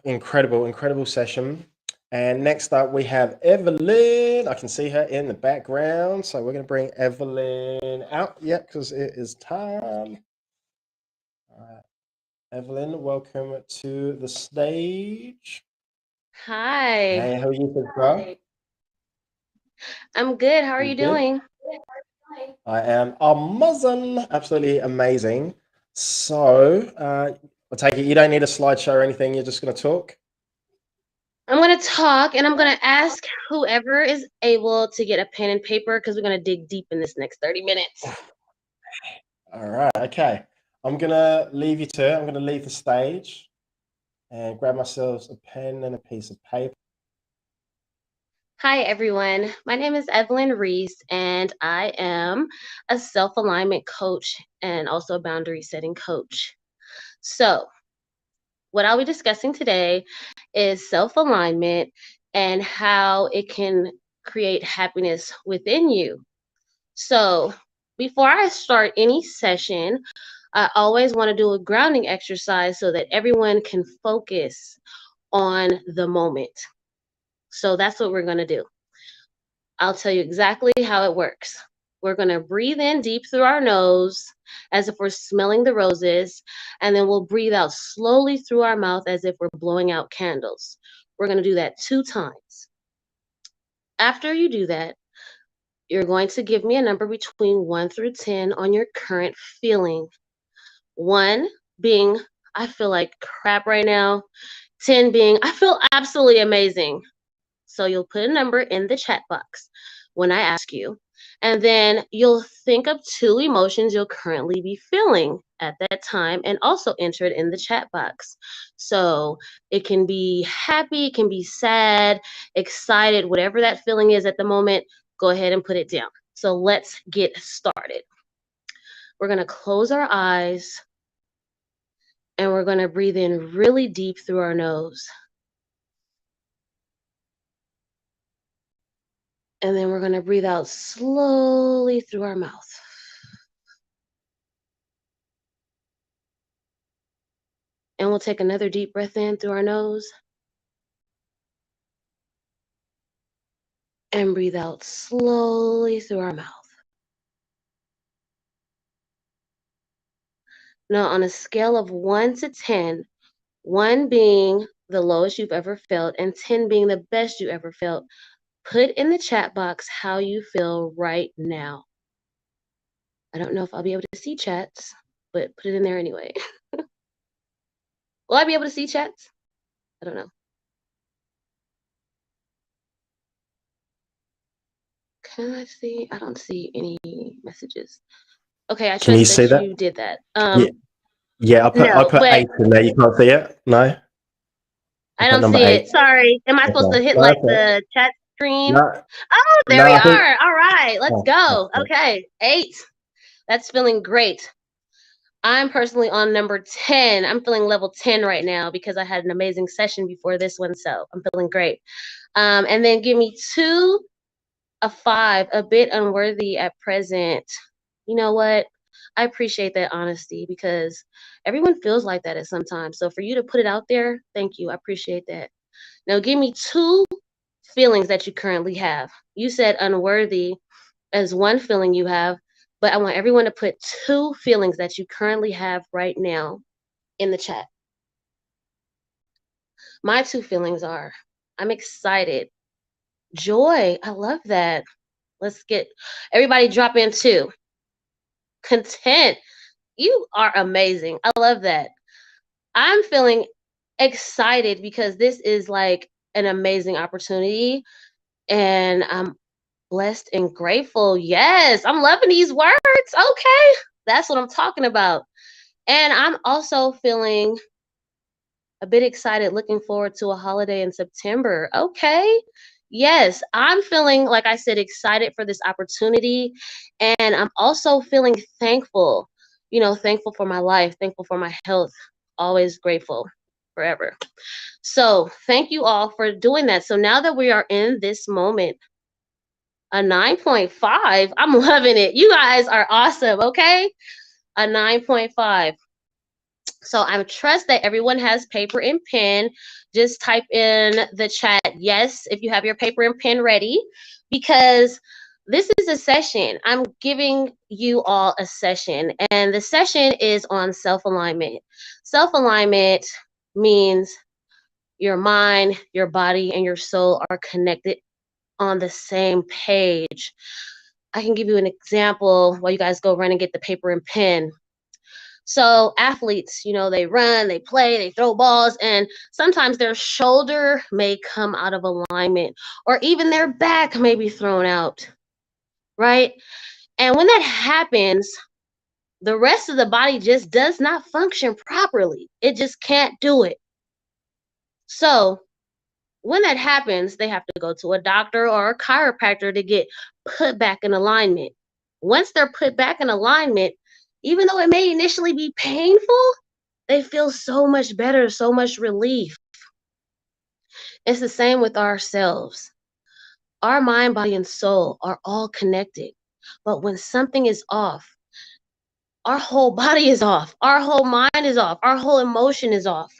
incredible session. And next up we have Evelyn. I can see her in the background, so we're going to bring Evelyn out. Yep, because it is time. All right, Evelyn, welcome to the stage. Hi. Hey, how are you, girl? I'm good. How are you good? doing? I am amazing, absolutely amazing. So, I take it you don't need a slideshow or anything. You're just going to talk. I'm going to talk, and I'm going to ask whoever is able to get a pen and paper because we're going to dig deep in this next 30 minutes. All right. Okay. I'm going to leave you to it. I'm going to leave the stage and grab myself a pen and a piece of paper. Hi, everyone. My name is EVELYN REASE, and I am a self-alignment coach and also a boundary setting coach. So, what I'll be discussing today is self-alignment and how it can create happiness within you. So, before I start any session, I always want to do a grounding exercise so that everyone can focus on the moment. So that's what we're going to do. I'll tell you exactly how it works. We're going to breathe in deep through our nose as if we're smelling the roses, and then we'll breathe out slowly through our mouth as if we're blowing out candles. We're going to do that 2 times. After you do that, you're going to give me a number between 1 through 10 on your current feeling. 1 being, I feel like crap right now. 10 being, I feel absolutely amazing. So you'll put a number in the chat box when I ask you. And then you'll think of 2 emotions you'll currently be feeling at that time and also enter it in the chat box. So it can be happy, it can be sad, excited, whatever that feeling is at the moment, go ahead and put it down. So let's get started. We're going to close our eyes and we're going to breathe in really deep through our nose. And then we're going to breathe out slowly through our mouth. And we'll take another deep breath in through our nose. And breathe out slowly through our mouth. Now, on a scale of 1 to 10, 1 being the lowest you've ever felt and 10 being the best you ever felt, put in the chat box how you feel right now. I don't know if I'll be able to see chats, but put it in there anyway. Will I be able to see chats? I don't know. Can I see? I don't see any messages. Okay, I Can you trust see that that? you did that. Yeah, I put but 8 in there. You can't see it? No? I Put don't number see 8. it. Sorry. Am I supposed to Okay. hit No, like okay. the chat screen? No, Oh, there no, we I think. are. All right, let's go. That's Okay, 8. That's feeling great. I'm personally on number 10. I'm feeling level 10 right now because I had an amazing session before this one, so I'm feeling great. And then give me 2, a 5, a bit unworthy at present. You know what? I appreciate that honesty because everyone feels like that at some time. So for you to put it out there, thank you. I appreciate that. Now give me 2 feelings that you currently have. You said unworthy as 1 feeling you have, but I want everyone to put 2 feelings that you currently have right now. in the chat. My two feelings are, I'm excited. Joy, I love that. Let's get everybody drop in too. Content, you are amazing. I love that. I'm feeling excited because this is like an amazing opportunity and I'm blessed and grateful. Yes, I'm loving these words. Okay, that's what I'm talking about. And I'm also feeling a bit excited, looking forward to a holiday in September. Okay. Yes, I'm feeling, like I said, excited for this opportunity. And I'm also feeling thankful, thankful for my life, thankful for my health, always grateful forever. So thank you all for doing that. So now that we are in this moment, a 9.5, I'm loving it. You guys are awesome, okay? A 9.5. So I trust that everyone has paper and pen. Just type in the chat yes if you have your paper and pen ready, because this is a session. I'm giving you all a session, and the session is on self-alignment. Self-alignment means your mind, your body, and your soul are connected on the same page. I can give you an example while you guys go run and get the paper and pen. So athletes, they run, they play, they throw balls, and sometimes their shoulder may come out of alignment, or even their back may be thrown out, right? And when that happens, the rest of the body just does not function properly. It just can't do it. So when that happens, they have to go to a doctor or a chiropractor to get put back in alignment. Once they're put back in alignment, even though it may initially be painful, they feel so much better, so much relief. It's the same with ourselves. Our mind, body, and soul are all connected. But when something is off, our whole body is off, our whole mind is off, our whole emotion is off.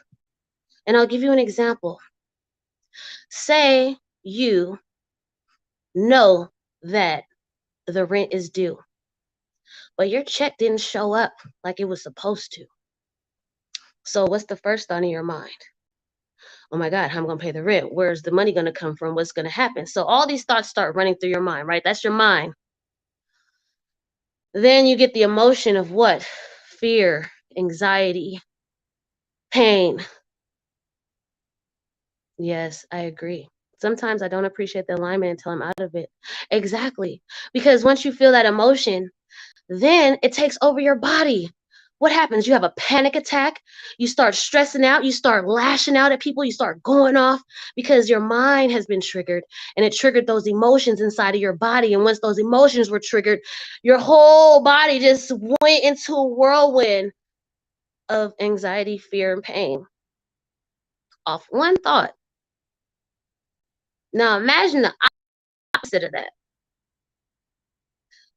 And I'll give you an example. Say you know that the rent is due, but your check didn't show up like it was supposed to. So what's the first thought in your mind? Oh my God, how am I going to pay the rent? Where's the money going to come from? What's going to happen? So all these thoughts start running through your mind, right? That's your mind. Then you get the emotion of what? Fear, anxiety, pain. Yes, I agree. Sometimes I don't appreciate the alignment until I'm out of it. Exactly. Because once you feel that emotion, then it takes over your body. What happens? You have a panic attack. You start stressing out. You start lashing out at people. You start going off because your mind has been triggered, and it triggered those emotions inside of your body. And once those emotions were triggered, your whole body just went into a whirlwind of anxiety, fear, and pain off one thought. Now imagine the opposite of that.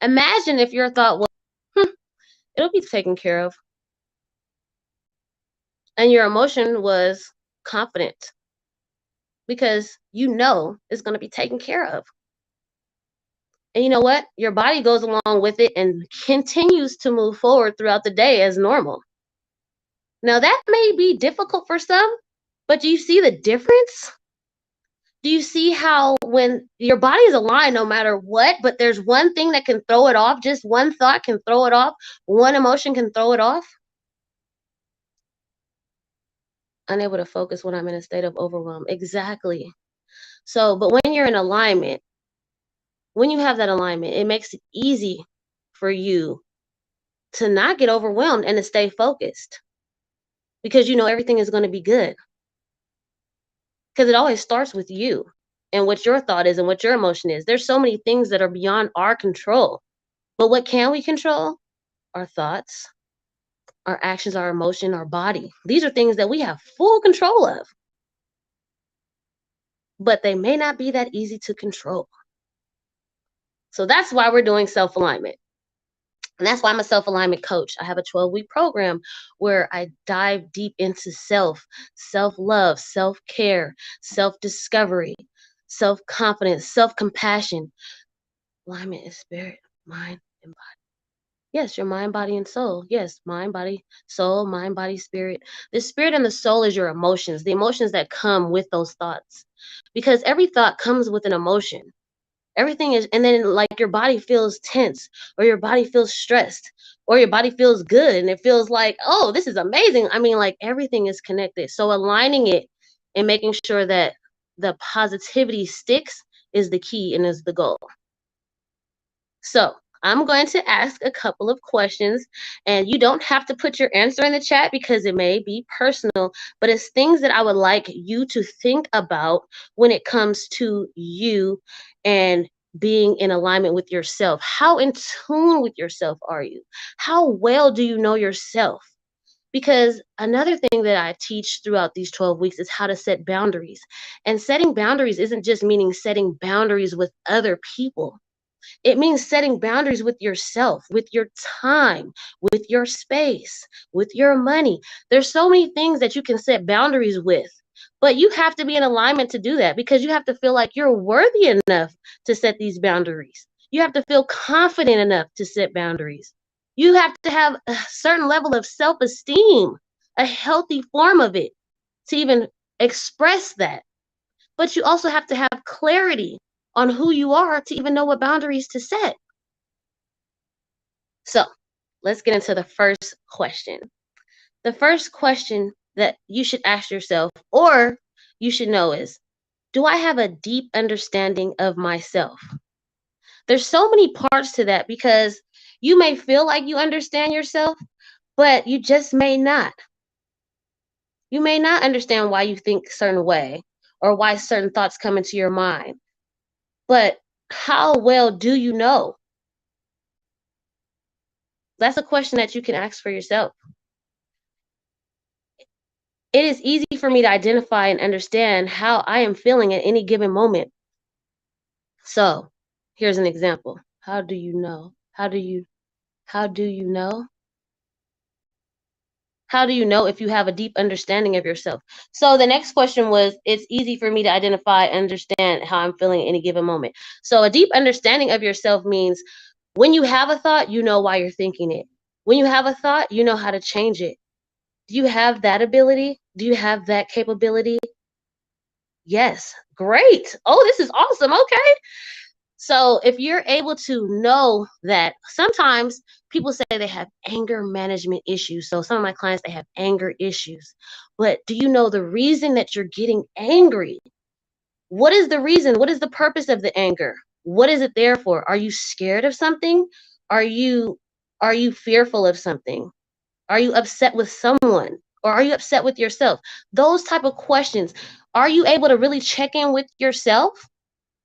Imagine if your thought was, it'll be taken care of. And your emotion was confident because you know it's going to be taken care of. And you know what? Your body goes along with it and continues to move forward throughout the day as normal. Now that may be difficult for some, but do you see the difference? Do you see how when your body is aligned no matter what, but there's one thing that can throw it off, just one thought can throw it off, one emotion can throw it off? Unable to focus when I'm in a state of overwhelm. Exactly. So, but when you're in alignment, when you have that alignment, it makes it easy for you to not get overwhelmed and to stay focused because you know everything is going to be good. Because it always starts with you and what your thought is and what your emotion is. There's so many things that are beyond our control. But what can we control? Our thoughts, our actions, our emotion, our body. These are things that we have full control of. But they may not be that easy to control. So that's why we're doing self-alignment. And that's why I'm a self-alignment coach. I have a 12-week program where I dive deep into self-love, self-care, self-discovery, self-confidence, self-compassion. Alignment is spirit, mind, and body. Yes, your mind, body, and soul. Yes, mind, body, soul, mind, body, spirit. The spirit and the soul is your emotions, the emotions that come with those thoughts. Because every thought comes with an emotion. Everything is, and then like your body feels tense, or your body feels stressed, or your body feels good and it feels like, oh, this is amazing. I mean, like everything is connected. So aligning it and making sure that the positivity sticks is the key and is the goal. So I'm going to ask a couple of questions, and you don't have to put your answer in the chat because it may be personal, but it's things that I would like you to think about when it comes to you and being in alignment with yourself. How in tune with yourself are you? How well do you know yourself? Because another thing that I teach throughout these 12 weeks is how to set boundaries. And setting boundaries isn't just meaning setting boundaries with other people. It means setting boundaries with yourself, with your time, with your space, with your money. There's so many things that you can set boundaries with, but you have to be in alignment to do that because you have to feel like you're worthy enough to set these boundaries. You have to feel confident enough to set boundaries. You have to have a certain level of self-esteem, a healthy form of it to even express that. But you also have to have clarity on who you are to even know what boundaries to set. So let's get into the first question. The first question that you should ask yourself, or you should know, is, do I have a deep understanding of myself? There's so many parts to that because you may feel like you understand yourself, but you just may not. You may not understand why you think a certain way or why certain thoughts come into your mind. But how well do you know? That's a question that you can ask for yourself. It is easy for me to identify and understand how I am feeling at any given moment. So here's an example. How do you know? How do you know? How do you know if you have a deep understanding of yourself? So the next question was, it's easy for me to identify and understand how I'm feeling at any given moment. So a deep understanding of yourself means when you have a thought, you know why you're thinking it. When you have a thought, you know how to change it. Do you have that ability? Do you have that capability? Yes. Great. Oh, this is awesome. Okay. So if you're able to know that, sometimes people say they have anger management issues. So some of my clients, they have anger issues. But do you know the reason that you're getting angry? What is the reason? What is the purpose of the anger? What is it there for? Are you scared of something? Are you fearful of something? Are you upset with someone? Or are you upset with yourself? Those type of questions. Are you able to really check in with yourself?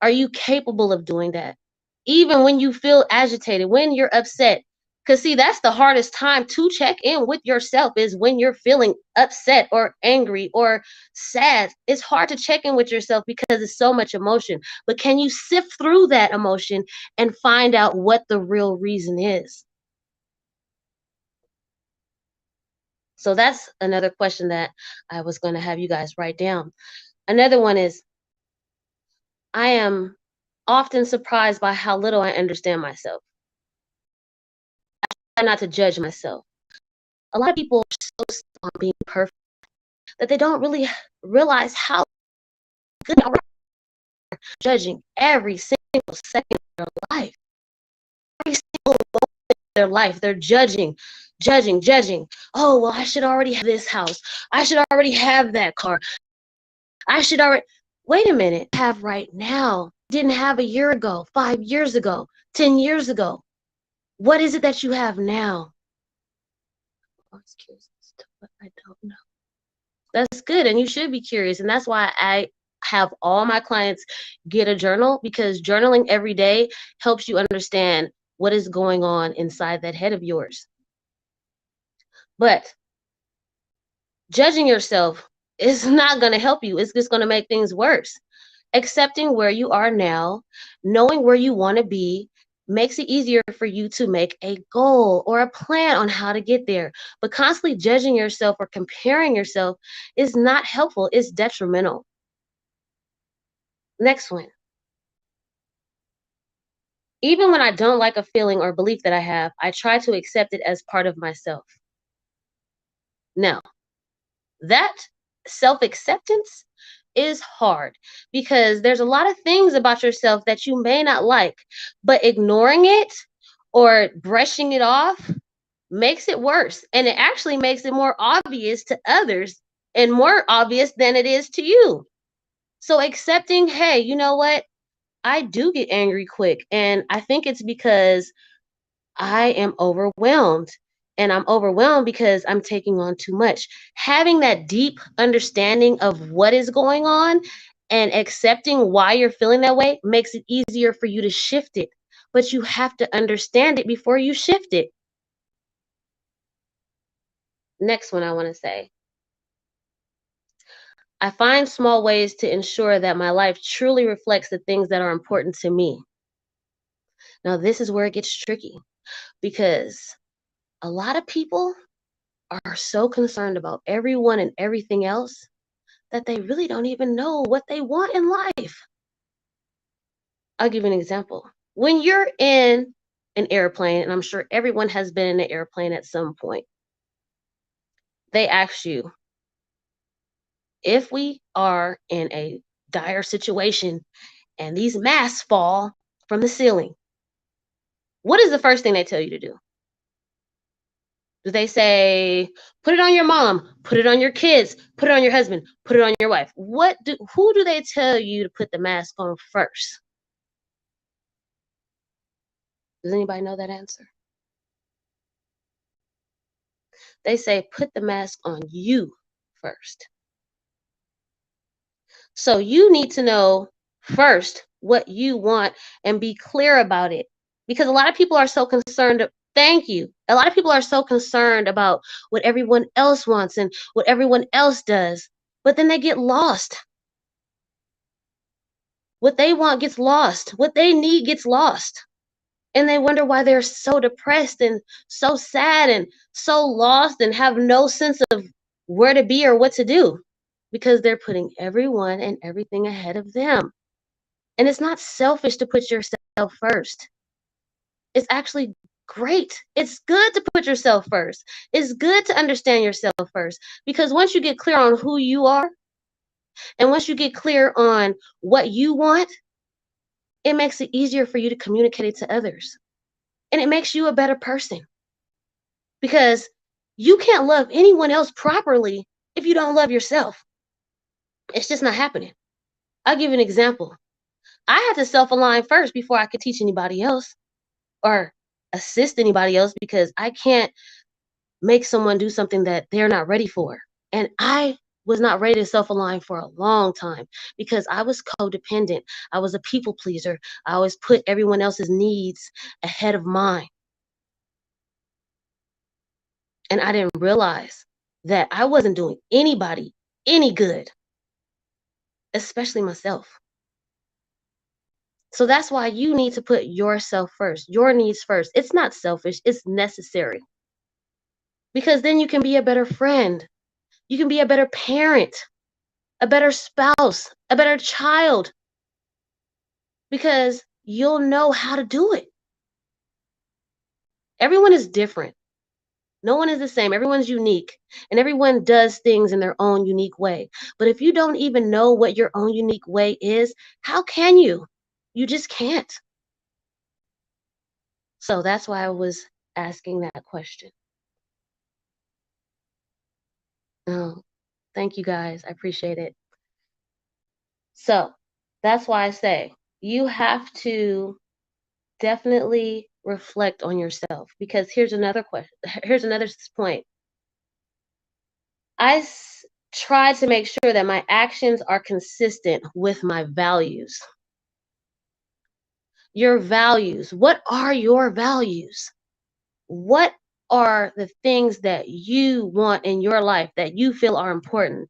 Are you capable of doing that? Even when you feel agitated, when you're upset. Because see, that's the hardest time to check in with yourself, is when you're feeling upset or angry or sad. It's hard to check in with yourself because it's so much emotion. But can you sift through that emotion and find out what the real reason is? So that's another question that I was going to have you guys write down. Another one is, I am often surprised by how little I understand myself. I try not to judge myself. A lot of people are so stuck on being perfect that they don't really realize how good they are, judging every single second of their life. Every single moment of their life, they're judging. Oh, well, I should already have this house. I should already have that car. I should already. Wait a minute. Have right now. Didn't have a year ago, 5 years ago, 10 years ago. What is it that you have now? I'm curious as to what I don't know. That's good, and you should be curious, and that's why I have all my clients get a journal, because journaling every day helps you understand what is going on inside that head of yours. But judging yourself is not going to help you. It's just going to make things worse. Accepting where you are now, knowing where you want to be, makes it easier for you to make a goal or a plan on how to get there. But constantly judging yourself or comparing yourself is not helpful. It's detrimental. Next one. Even when I don't like a feeling or belief that I have, I try to accept it as part of myself. Now, that self-acceptance is hard because there's a lot of things about yourself that you may not like, but ignoring it or brushing it off makes it worse. And it actually makes it more obvious to others and more obvious than it is to you. So accepting, hey, you know what? I do get angry quick. And I think it's because I am overwhelmed. And I'm overwhelmed because I'm taking on too much. Having that deep understanding of what is going on and accepting why you're feeling that way makes it easier for you to shift it. But you have to understand it before you shift it. Next one I want to say. I find small ways to ensure that my life truly reflects the things that are important to me. Now, this is where it gets tricky because a lot of people are so concerned about everyone and everything else that they really don't even know what they want in life. I'll give you an example. When you're in an airplane, and I'm sure everyone has been in an airplane at some point, they ask you, if we are in a dire situation and these masks fall from the ceiling, what is the first thing they tell you to do? Do they say, put it on your mom, put it on your kids, put it on your husband, put it on your wife? Who do they tell you to put the mask on first? Does anybody know that answer? They say, put the mask on you first. So you need to know first what you want and be clear about it. Because a lot of people are so concerned. Thank you. A lot of people are so concerned about what everyone else wants and what everyone else does. But then they get lost. What they want gets lost. What they need gets lost. And they wonder why they're so depressed and so sad and so lost and have no sense of where to be or what to do. Because they're putting everyone and everything ahead of them. And it's not selfish to put yourself first. It's actually great. It's good to put yourself first. It's good to understand yourself first. Because once you get clear on who you are, and once you get clear on what you want, it makes it easier for you to communicate it to others. And it makes you a better person. Because you can't love anyone else properly if you don't love yourself. It's just not happening. I'll give you an example. I had to self-align first before I could teach anybody else or assist anybody else, because I can't make someone do something that they're not ready for. And I was not ready to self-align for a long time because I was codependent. I was a people pleaser. I always put everyone else's needs ahead of mine. And I didn't realize that I wasn't doing anybody any good, especially myself. So that's why you need to put yourself first, your needs first. It's not selfish, it's necessary. Because then you can be a better friend. You can be a better parent, a better spouse, a better child. Because you'll know how to do it. Everyone is different. No one is the same. Everyone's unique. And everyone does things in their own unique way. But if you don't even know what your own unique way is, how can you? You just can't. So that's why I was asking that question. Oh, thank you guys. I appreciate it. So that's why I say you have to definitely reflect on yourself, because here's another question. Here's another point. I try to make sure that my actions are consistent with my values. Your values. What are your values? What are the things that you want in your life that you feel are important?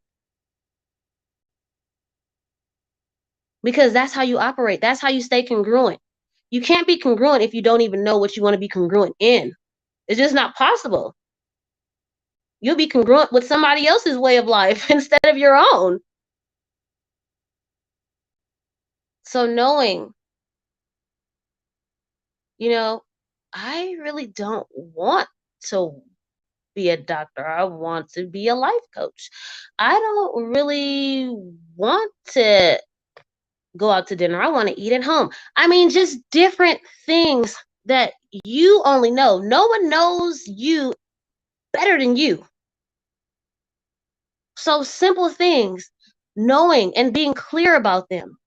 Because that's how you operate. That's how you stay congruent. You can't be congruent if you don't even know what you want to be congruent in. It's just not possible. You'll be congruent with somebody else's way of life instead of your own. So knowing you know, I really don't want to be a doctor. I want to be a life coach. I don't really want to go out to dinner. I want to eat at home. I mean, just different things that you only know. No one knows you better than you. So simple things, knowing and being clear about them.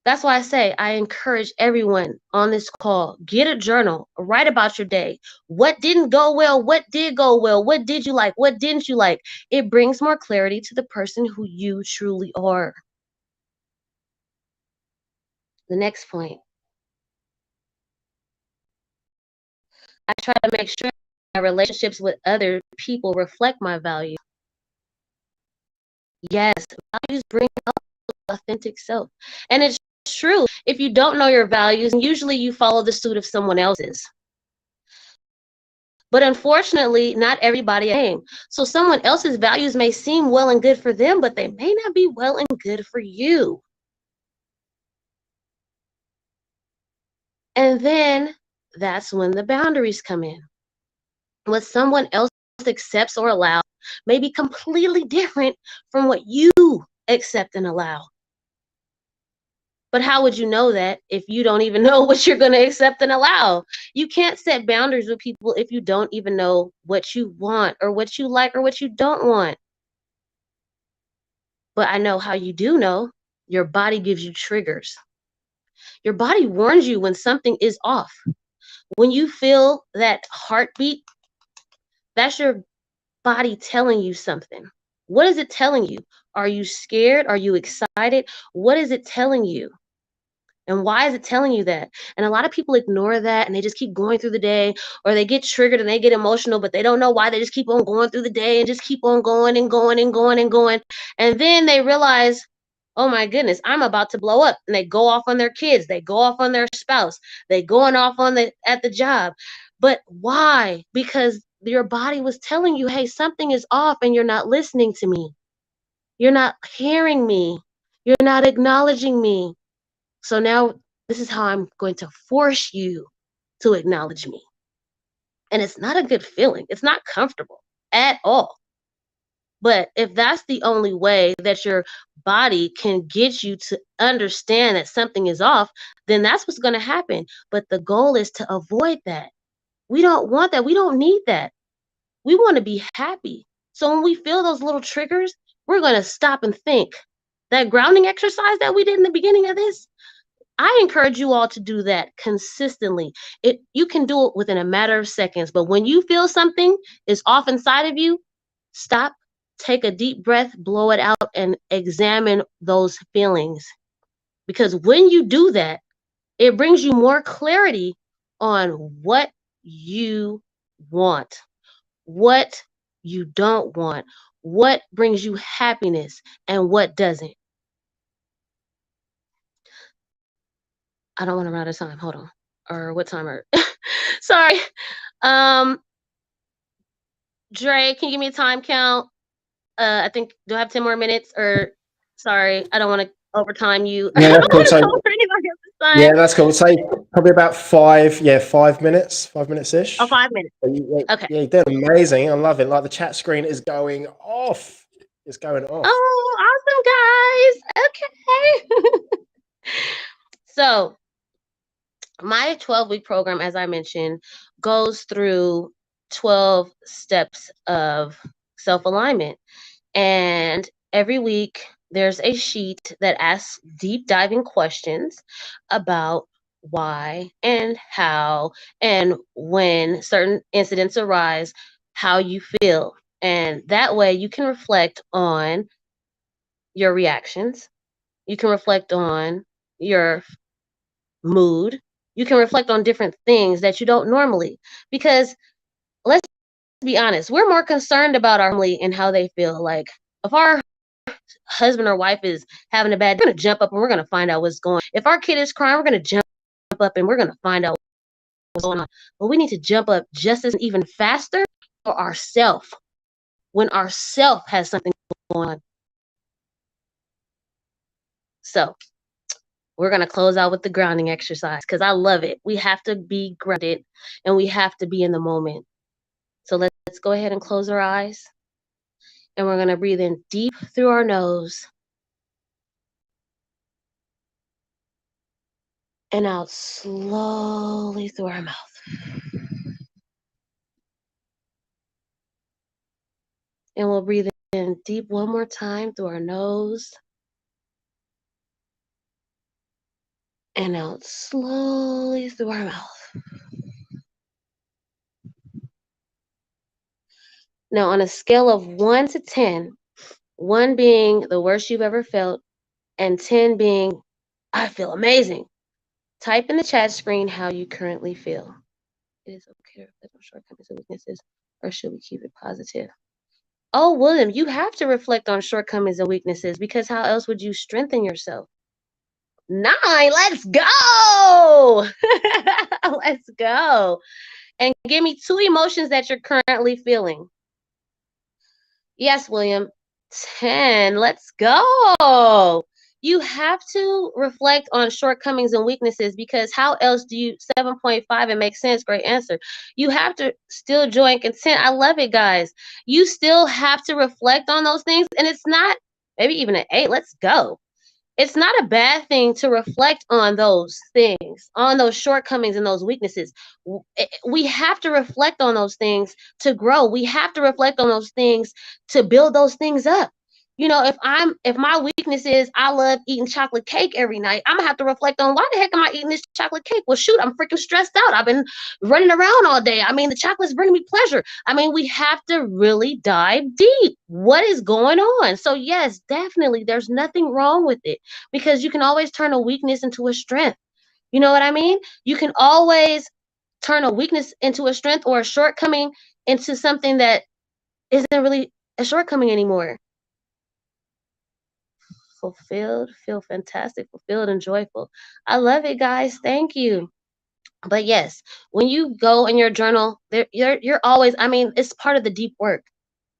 That's why I say I encourage everyone on this call, get a journal, write about your day. What didn't go well? What did go well? What did you like? What didn't you like? It brings more clarity to the person who you truly are. The next point. I try to make sure my relationships with other people reflect my values. Yes, values bring out authentic self. And it's true. If you don't know your values, usually you follow the suit of someone else's. But unfortunately, not everybody is the same. So someone else's values may seem well and good for them, but they may not be well and good for you. And then that's when the boundaries come in. What someone else accepts or allows may be completely different from what you accept and allow. But how would you know that if you don't even know what you're going to accept and allow? You can't set boundaries with people if you don't even know what you want or what you like or what you don't want. But I know how you do know. Your body gives you triggers. Your body warns you when something is off. When you feel that heartbeat, that's your body telling you something. What is it telling you? Are you scared? Are you excited? What is it telling you? And why is it telling you that? And a lot of people ignore that and they just keep going through the day, or they get triggered and they get emotional, but they don't know why. They just keep on going through the day and just keep on going and going and going and going. And then they realize, oh my goodness, I'm about to blow up. And they go off on their kids. They go off on their spouse. They going off on at the job. But why? Because your body was telling you, hey, something is off and you're not listening to me. You're not hearing me. You're not acknowledging me. So now this is how I'm going to force you to acknowledge me. And it's not a good feeling. It's not comfortable at all. But if that's the only way that your body can get you to understand that something is off, then that's what's going to happen. But the goal is to avoid that. We don't want that. We don't need that. We want to be happy. So when we feel those little triggers, we're going to stop and think. That grounding exercise that we did in the beginning of this, I encourage you all to do that consistently. You can do it within a matter of seconds, but when you feel something is off inside of you, stop, take a deep breath, blow it out, and examine those feelings. Because when you do that, it brings you more clarity on what you want, what you don't want, what brings you happiness, and what doesn't. I don't want to run out of time. Hold on. Or what time are sorry. Dre, can you give me a time count? I think, do I have 10 more minutes? Or sorry, I don't want to overtime you. Yeah, I that's don't cool. want to So, over anybody else's time. yeah, that's cool. Say probably about 5 minutes ish. Oh, 5 minutes. Okay. Yeah, you did amazing. I love it. Like the chat screen is going off. It's going off. Oh, awesome, guys. Okay. So my 12-week program, as I mentioned, goes through 12 steps of self-alignment. And every week there's a sheet that asks deep diving questions about why and how and when certain incidents arise, how you feel. And that way you can reflect on your reactions. You can reflect on your mood. You can reflect on different things that you don't normally. Because let's be honest, we're more concerned about our family and how they feel. Like if our husband or wife is having a bad day, we're going to jump up and we're going to find out what's going on. If our kid is crying, we're going to jump up and we're going to find out what's going on. But we need to jump up just as even faster for ourselves when ourself has something going on. So we're going to close out with the grounding exercise because I love it. We have to be grounded and we have to be in the moment. So let's go ahead and close our eyes. And we're going to breathe in deep through our nose and out slowly through our mouth. And we'll breathe in deep one more time through our nose and out slowly through our mouth. Now, on a scale of 1 to 10, 1 being the worst you've ever felt, and 10 being, I feel amazing, type in the chat screen how you currently feel. It is okay to reflect on shortcomings and weaknesses, or should we keep it positive? Oh, William, you have to reflect on shortcomings and weaknesses because how else would you strengthen yourself? 9, let's go! Let's go. And give me 2 emotions that you're currently feeling. Yes, William. 10, let's go. You have to reflect on shortcomings and weaknesses because how else do you, 7.5, it makes sense, great answer. You have to still joy and content. I love it, guys. You still have to reflect on those things, and it's not, maybe even an 8, let's go. It's not a bad thing to reflect on those things, on those shortcomings and those weaknesses. We have to reflect on those things to grow. We have to reflect on those things to build those things up. You know, if my weakness is I love eating chocolate cake every night, I'm gonna have to reflect on why the heck am I eating this chocolate cake? Well, shoot, I'm freaking stressed out. I've been running around all day. I mean, the chocolate's bringing me pleasure. I mean, we have to really dive deep. What is going on? So yes, definitely, there's nothing wrong with it because you can always turn a weakness into a strength. You know what I mean? You can always turn a weakness into a strength or a shortcoming into something that isn't really a shortcoming anymore. Fulfilled, feel fantastic, fulfilled and joyful. I love it, guys. Thank you. But yes, when you go in your journal, you're always, I mean, it's part of the deep work.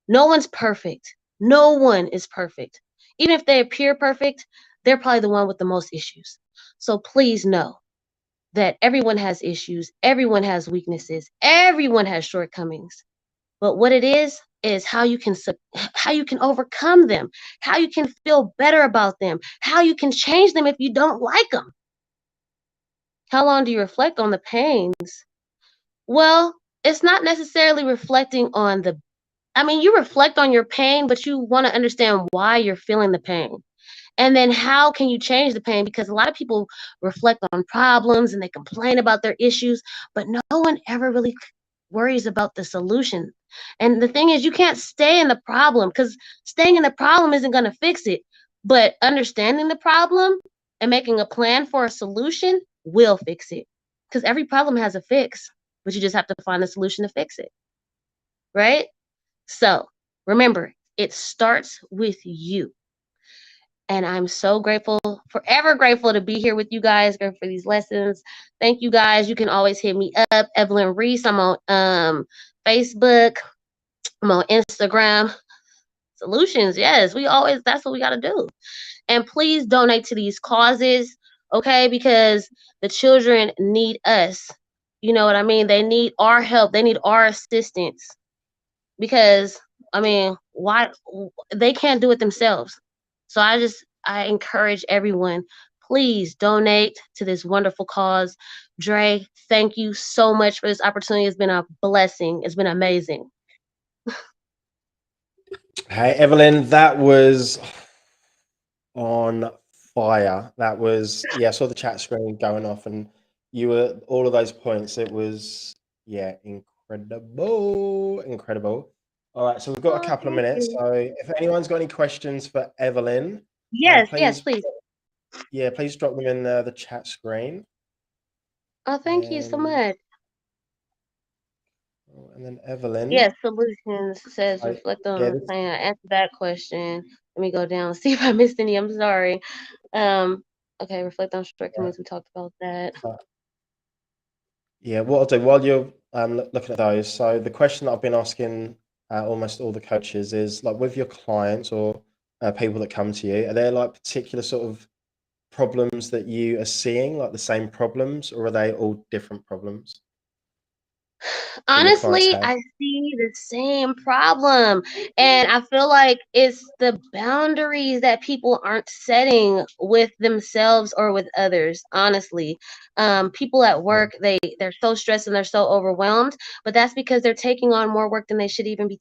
No one's perfect. No one is perfect. Even if they appear perfect, they're probably the one with the most issues. So please know that everyone has issues. Everyone has weaknesses. Everyone has shortcomings. But what it is how you can overcome them, how you can feel better about them, how you can change them if you don't like them. How long do you reflect on the pains? Well, it's not necessarily reflecting on you reflect on your pain, but you want to understand why you're feeling the pain. And then how can you change the pain? Because a lot of people reflect on problems and they complain about their issues, but no one ever really worries about the solution. And the thing is, you can't stay in the problem because staying in the problem isn't going to fix it. But understanding the problem and making a plan for a solution will fix it. Because every problem has a fix, but you just have to find the solution to fix it. Right? So remember, it starts with you. And I'm so grateful, forever grateful to be here with you guys for these lessons. Thank you guys. You can always hit me up, Evelyn Reese. I'm on Facebook. I'm on Instagram. Solutions, yes. That's what we got to do. And please donate to these causes, okay? Because the children need us. You know what I mean? They need our help. They need our assistance. Because, I mean, why they can't do it themselves. So I encourage everyone, please donate to this wonderful cause. Dre, thank you so much for this opportunity. It's been a blessing. It's been amazing. Hey, Evelyn, that was on fire. That was, I saw the chat screen going off and you were, all of those points, it was, incredible. All right, so we've got a couple of minutes. So if anyone's got any questions for Evelyn, please. Yeah, please drop them in the chat screen. Oh, thank you so much. And then Evelyn. Yes, solutions says reflect on the plan. I answered that question. Let me go down and see if I missed any. I'm sorry. Okay, reflect on shortcomings. We talked about that. What I'll do while you're looking at those. So the question that I've been asking almost all the coaches is like with your clients or people that come to you, are there like particular sort of problems that you are seeing, like the same problems, or are they all different problems that your clients Honestly, have? I see the same problem. And I feel like it's the boundaries that people aren't setting with themselves or with others, honestly. People at work, they're so stressed and they're so overwhelmed, but that's because they're taking on more work than they should even be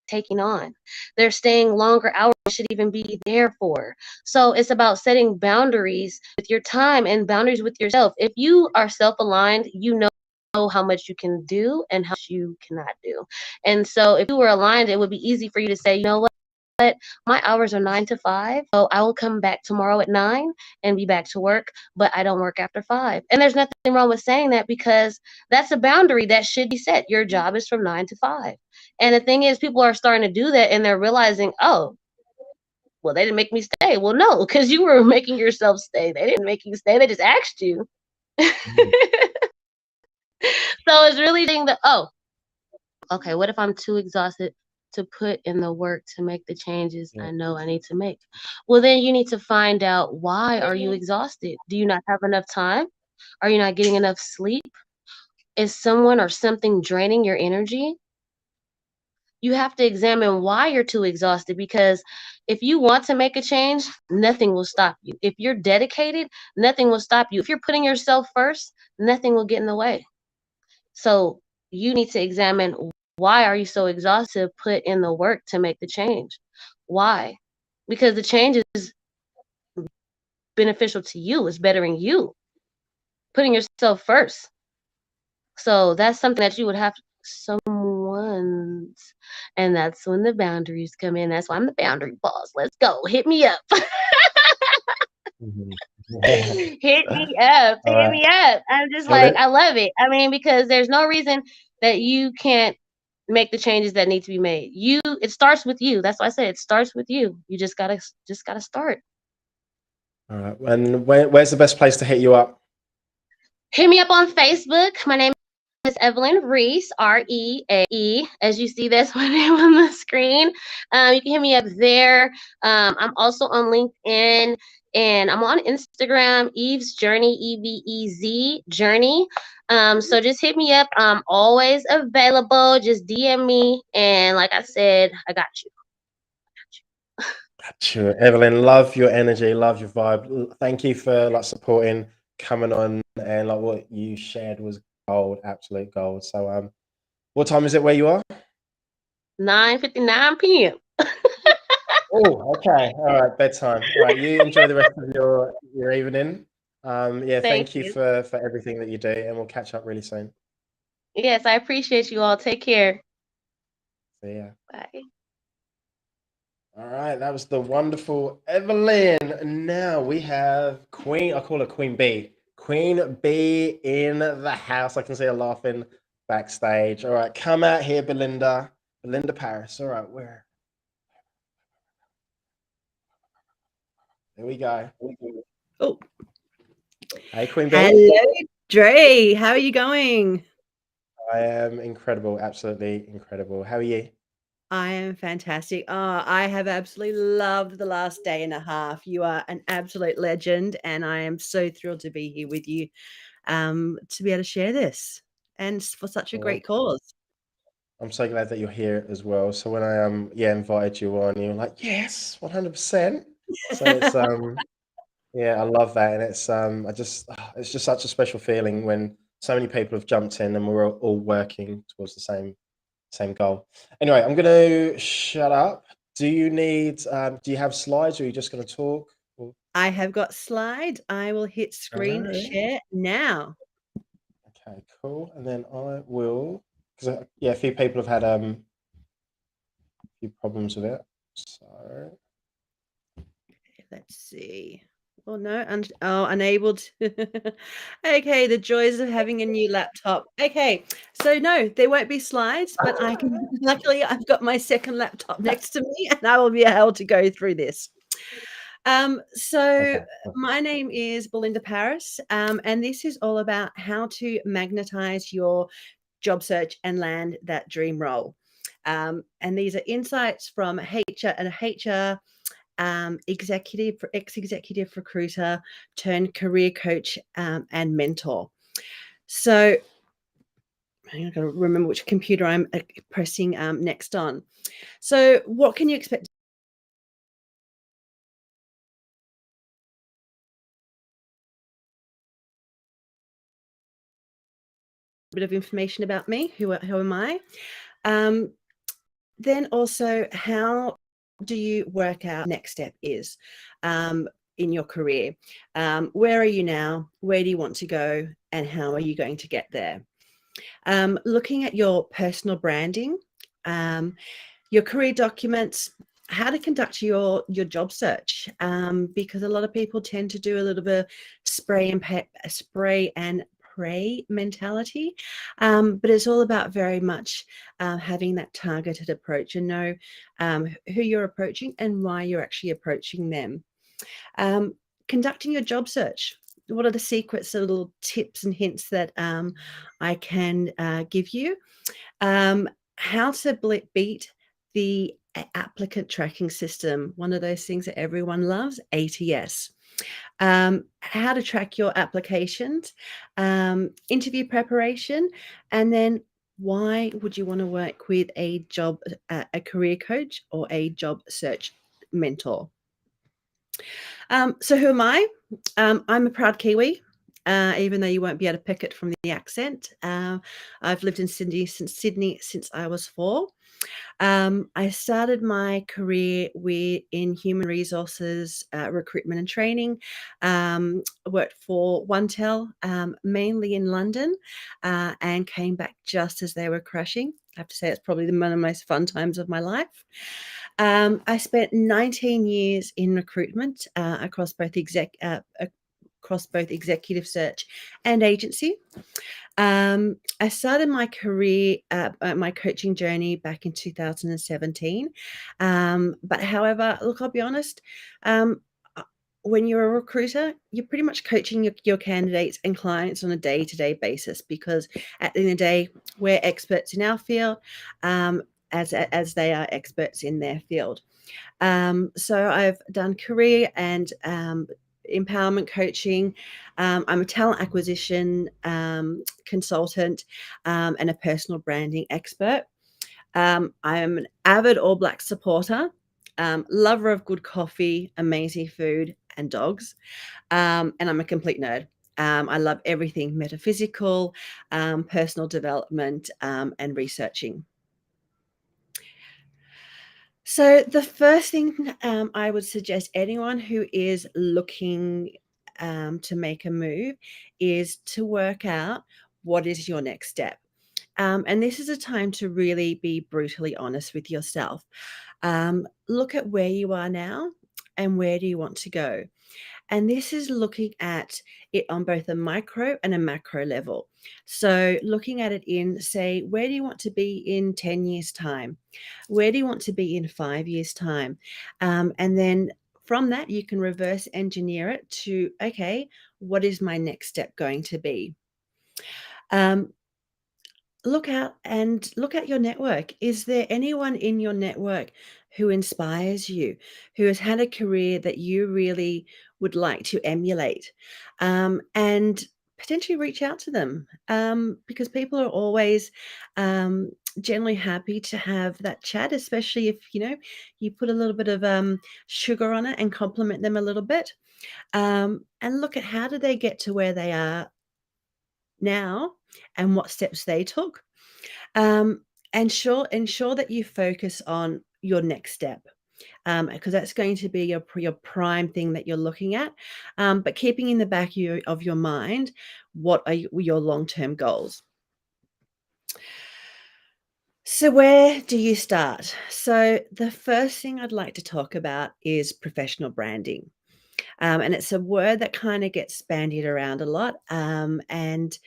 taking on. They're staying longer hours than they should even be there for. So it's about setting boundaries with your time and boundaries with yourself. If you are self-aligned, you know how much you can do and how much you cannot do. And so if you were aligned, it would be easy for you to say, you know what, my hours are 9 to 5, so I will come back tomorrow at 9 and be back to work, but I don't work after 5. And there's nothing wrong with saying that, because that's a boundary that should be set. Your job is from 9 to 5. And the thing is, people are starting to do that, and they're realizing, oh, well, they didn't make me stay. Well, no, because you were making yourself stay. They didn't make you stay. They just asked you. So it's really getting oh, okay, what if I'm too exhausted to put in the work to make the changes I know I need to make? Well, then you need to find out, why are you exhausted? Do you not have enough time? Are you not getting enough sleep? Is someone or something draining your energy? You have to examine why you're too exhausted, because if you want to make a change, nothing will stop you. If you're dedicated, nothing will stop you. If you're putting yourself first, nothing will get in the way. So you need to examine, why are you so exhausted? Put in the work to make the change. Why? Because the change is beneficial to you. It's bettering you. Putting yourself first. So that's something that you would have someone's, and that's when the boundaries come in. That's why I'm the boundary boss. Let's go. Hit me up. Hit me up. All Hit right. me up. I'm just Well, like, I love it. I mean, because there's no reason that you can't make the changes that need to be made. It starts with you. That's why I said it starts with you. You just gotta start. all right. And where's the best place to hit you up? Hit me up on Facebook. My name is EVELYN REASE, REAE. As you see, that's my name on the screen. You can hit me up there. I'm also on LinkedIn, and I'm on Instagram, Eve's Journey, EVEZ Journey. So just hit me up. I'm always available. Just DM me, and like I said, I got you. Sure, Evelyn, love your energy, love your vibe. Thank you for like supporting, coming on, and like what you shared was gold, absolute gold. So, what time is it where you are? 9:59 p.m. Oh, okay, all right, bedtime. All right, you enjoy the rest of your evening. Yeah, Thank thank you you. for everything that you do, and we'll catch up really soon. Yes, I appreciate you all. Take care. See ya. Bye. All right, that was the wonderful Evelyn. Now we have Queen, I call her Queen B. Queen B in the house. I can see her laughing backstage. All right, come out here, Belinda. Belinda Paris. All right, where? There we go. Oh. Hey, Queen B. Hello, Dre. How are you going? I am incredible, absolutely incredible. How are you? I am fantastic. Oh, I have absolutely loved the last day and a half. You are an absolute legend, and I am so thrilled to be here with you to be able to share this, and for such a great cause. I'm so glad that you're here as well. So when I invited you on, you were like, yes, 100%. So it's yeah, I love that, and it's just such a special feeling when so many people have jumped in and we're all working towards the same goal. Anyway, I'm going to shut up. Do you have slides, or are you just going to talk? Or... I have got slides. I will hit screen share now. Okay, cool. And then I will, because a few people have had a few problems with it. So let's see. Oh no, unable to. Okay, the joys of having a new laptop. Okay, so no, there won't be slides, but I can. Luckily, I've got my second laptop next to me, and I will be able to go through this. So my name is Belinda Paris, and this is all about how to magnetize your job search and land that dream role. And these are insights from HR ex-executive recruiter turned career coach and mentor. So I've got to remember which computer I'm pressing next on. So what can you expect? A bit of information about me. Who am I? Then also, how do you work out next step is in your career? Where are you now? Where do you want to go? And how are you going to get there? Looking at your personal branding, your career documents, how to conduct your job search, because a lot of people tend to do a little bit of spray and pray mentality, but it's all about very much having that targeted approach and know who you're approaching and why you're actually approaching them. Conducting your job search. What are the secrets, the little tips and hints that I can give you? How to beat the applicant tracking system, one of those things that everyone loves, ATS. How to track your applications, interview preparation, and then why would you want to work with a career coach or a job search mentor? So who am I? I'm a proud Kiwi. Even though you won't be able to pick it from the accent. I've lived in Sydney since I was 4. I started my career in human resources, recruitment and training. Worked for OneTel, mainly in London, and came back just as they were crashing. I have to say it's probably one of the most fun times of my life. I spent 19 years in recruitment across both executive search and agency. I started my career, my coaching journey back in 2017. But however, look, I'll be honest, when you're a recruiter, you're pretty much coaching your candidates and clients on a day-to-day basis, because at the end of the day, we're experts in our field, as they are experts in their field. So I've done career and empowerment coaching. I'm a talent acquisition consultant and a personal branding expert. I'm an avid All Black supporter, lover of good coffee, amazing food, and dogs. And I'm a complete nerd. I love everything metaphysical, personal development, and researching. So the first thing I would suggest anyone who is looking to make a move is to work out what is your next step. And this is a time to really be brutally honest with yourself. Look at where you are now and where do you want to go. And this is looking at it on both a micro and a macro level. So looking at it in, say, where do you want to be in 10 years' time? Where do you want to be in 5 years' time? And then from that, you can reverse engineer it to, okay, what is my next step going to be? Look at your network. Is there anyone in your network who inspires you, who has had a career that you really would like to emulate? And potentially reach out to them, because people are always generally happy to have that chat, especially if you put a little bit of sugar on it and compliment them a little bit, and look at how did they get to where they are now and what steps they took. Ensure that you focus on your next step, because that's going to be your prime thing that you're looking at, but keeping in the back of your mind what are your long-term goals. So where do you start? So the first thing I'd like to talk about is professional branding. And it's a word that kind of gets bandied around a lot. And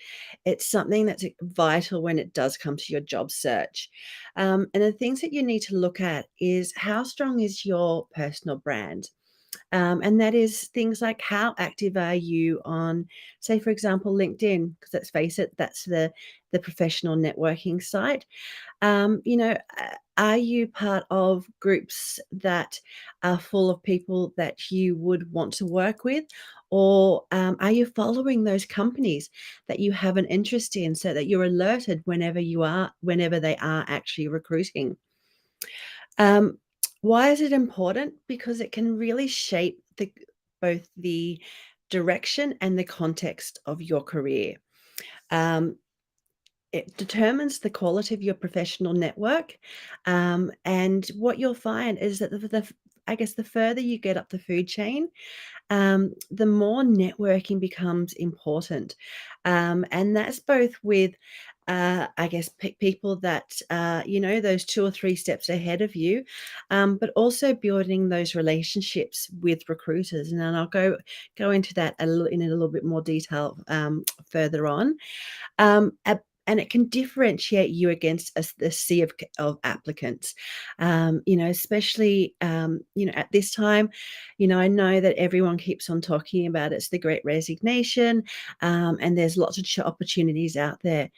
it's something that's vital when it does come to your job search. And the things that you need to look at is how strong is your personal brand? And that is things like, how active are you on, say, for example, LinkedIn? Because let's face it, that's the professional networking site. Are you part of groups that are full of people that you would want to work with? Or are you following those companies that you have an interest in, so that you're alerted whenever they are actually recruiting? Why is it important? Because it can really shape both the direction and the context of your career. It determines the quality of your professional network, and what you'll find is that the further you get up the food chain, the more networking becomes important, and that's both with people that those 2 or 3 steps ahead of you, but also building those relationships with recruiters, and then I'll go into that in a little bit more detail further on. And it can differentiate you against the sea of applicants, especially at this time. I know that everyone keeps on talking about it's the Great Resignation, and there's lots of opportunities out there.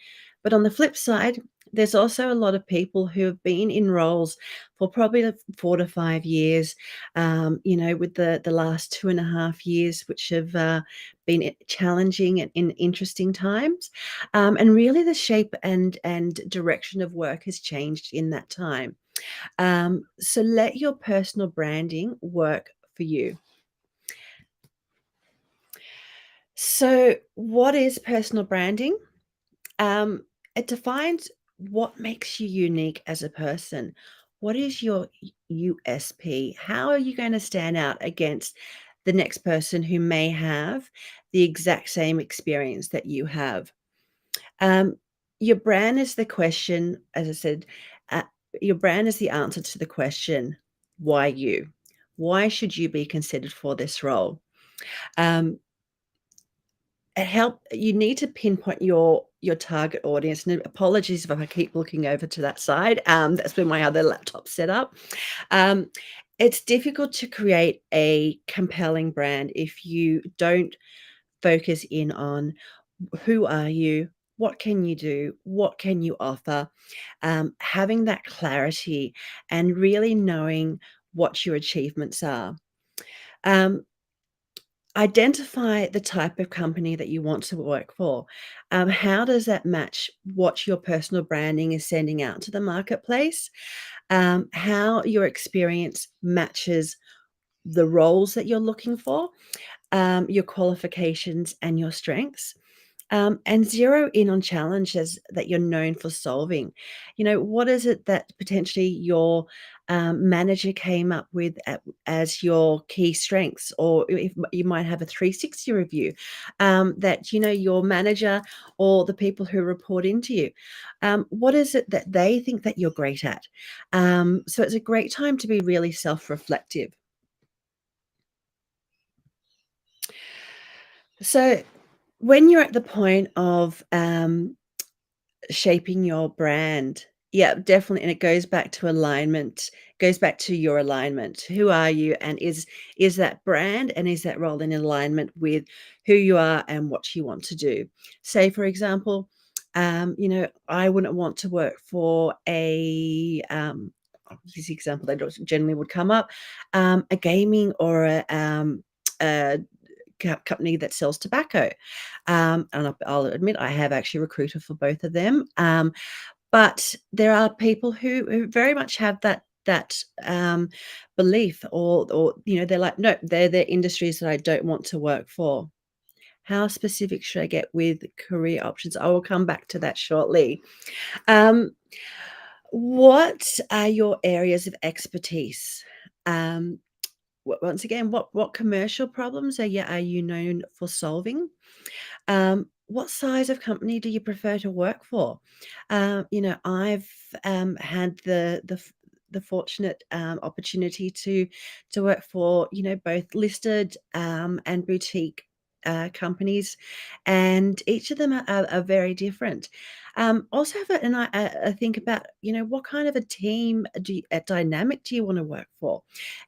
But on the flip side, there's also a lot of people who have been in roles for probably 4 to 5 years, with the last 2.5 years, which have been challenging and in interesting times. And really the shape and direction of work has changed in that time. So let your personal branding work for you. So what is personal branding? It defines what makes you unique as a person. What is your USP? How are you going to stand out against the next person who may have the exact same experience that you have? Your brand is the question, as I said, your brand is the answer to the question, why you? Why should you be considered for this role? You need to pinpoint your target audience, and apologies if I keep looking over to that side. That's been my other laptop set up. It's difficult to create a compelling brand if you don't focus in on who are you, what can you do, what can you offer, having that clarity and really knowing what your achievements are. Identify the type of company that you want to work for. How does that match what your personal branding is sending out to the marketplace? How your experience matches the roles that you're looking for, your qualifications and your strengths. And zero in on challenges that you're known for solving. What is it that potentially your manager came up with as your key strengths, or if you might have a 360 review that your manager or the people who report into you, what is it that they think that you're great at? So it's a great time to be really self-reflective. So when you're at the point of shaping your brand, yeah, definitely, and it goes back to alignment, goes back to your alignment. Who are you, and is that brand and is that role in alignment with who you are and what you want to do? Say, for example, I wouldn't want to work for a this example that generally would come up, a gaming or a company that sells tobacco. And I'll admit I have actually recruited for both of them. But there are people who very much have that belief, or they're like, no, they're industries that I don't want to work for. How specific should I get with career options? I will come back to that shortly. What are your areas of expertise? Once again, what commercial problems are you known for solving? What size of company do you prefer to work for? I've had the fortunate opportunity to work for both listed and boutique companies, and each of them are very different. Also have a think about, what kind of a team a dynamic do you want to work for?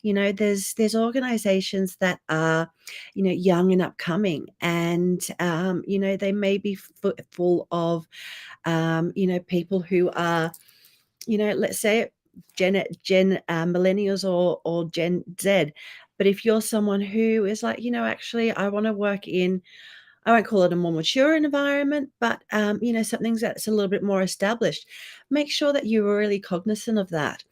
There's organizations that are, young and upcoming, and they may be full of people who are, let's say Gen millennials or Gen Z. But if you're someone who is like, actually, I want to work in, I won't call it a more mature environment, but something that's a little bit more established, make sure that you are really cognizant of that.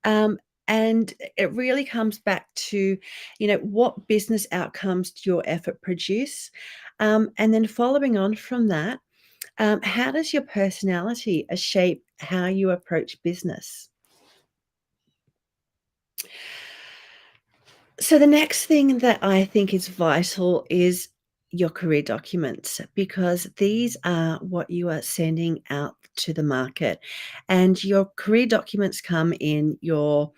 And it really comes back to, what business outcomes do your effort produce? And then following on from that, how does your personality shape how you approach business? So the next thing that I think is vital is your career documents, because these are what you are sending out to the market. And your career documents come in your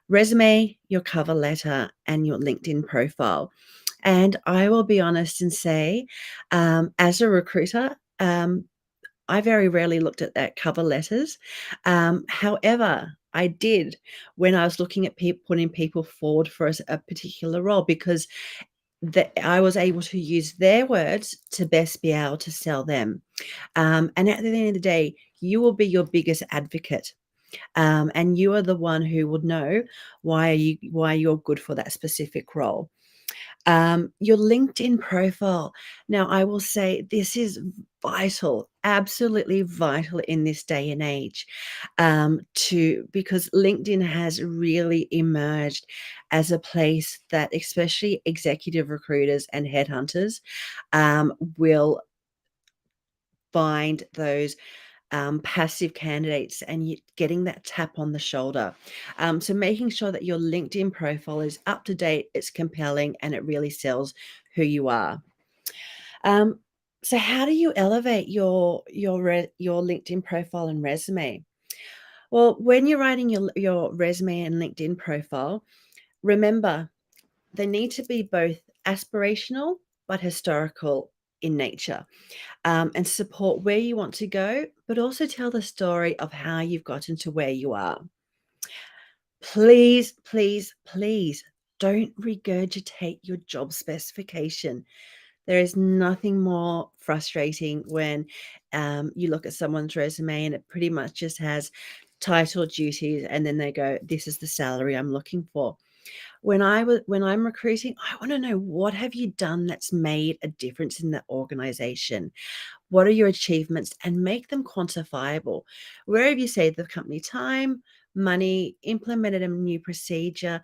resume, your cover letter, and your LinkedIn profile. And I will be honest and say, as a recruiter, I very rarely looked at that cover letters. However, I did when I was looking at putting people forward for a particular role, because I was able to use their words to best be able to sell them. And at the end of the day, you will be your biggest advocate. And you are the one who would know why you're good for that specific role. Your LinkedIn profile. Now, I will say this is vital, absolutely vital in this day and age, because LinkedIn has really emerged as a place that especially executive recruiters and headhunters will find those passive candidates, and you getting that tap on the shoulder. So making sure that your LinkedIn profile is up to date, it's compelling, and it really sells who you are. So how do you elevate your LinkedIn profile and resume? Well, when you're writing your resume and LinkedIn profile, remember they need to be both aspirational but historical in nature, and support where you want to go, but also tell the story of how you've gotten to where you are. Please, please, please don't regurgitate your job specification. There is nothing more frustrating when you look at someone's resume and it pretty much just has title, duties, and then they go, "This is the salary I'm looking for." When I'm recruiting, I want to know, what have you done that's made a difference in that organization? What are your achievements? And make them quantifiable. Where have you saved the company time, money, implemented a new procedure,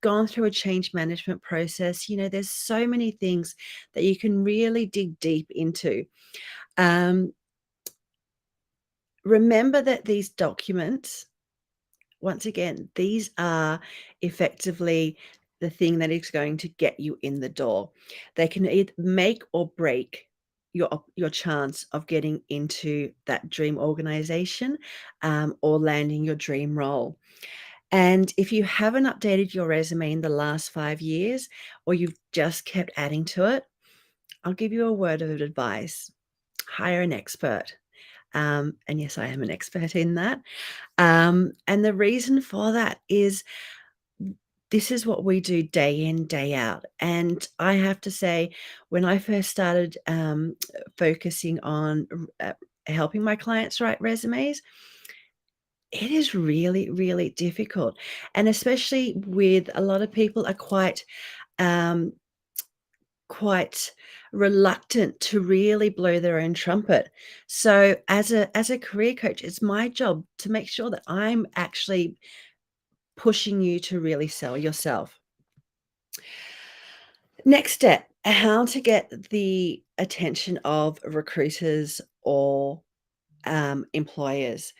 gone through a change management process? There's so many things that you can really dig deep into. Remember that these documents, once again, these are effectively the thing that is going to get you in the door. They can either make or break your chance of getting into that dream organization, or landing your dream role. And if you haven't updated your resume in the last 5 years, or you've just kept adding to it, I'll give you a word of advice. Hire an expert. And yes, I am an expert in that. And the reason for that is this is what we do day in, day out. And I have to say, when I first started focusing on helping my clients write resumes, it is really, really difficult. And especially with a lot of people are quite reluctant to really blow their own trumpet. So as a career coach, it's my job to make sure that I'm actually pushing you to really sell yourself. Next step, how to get the attention of recruiters or employers.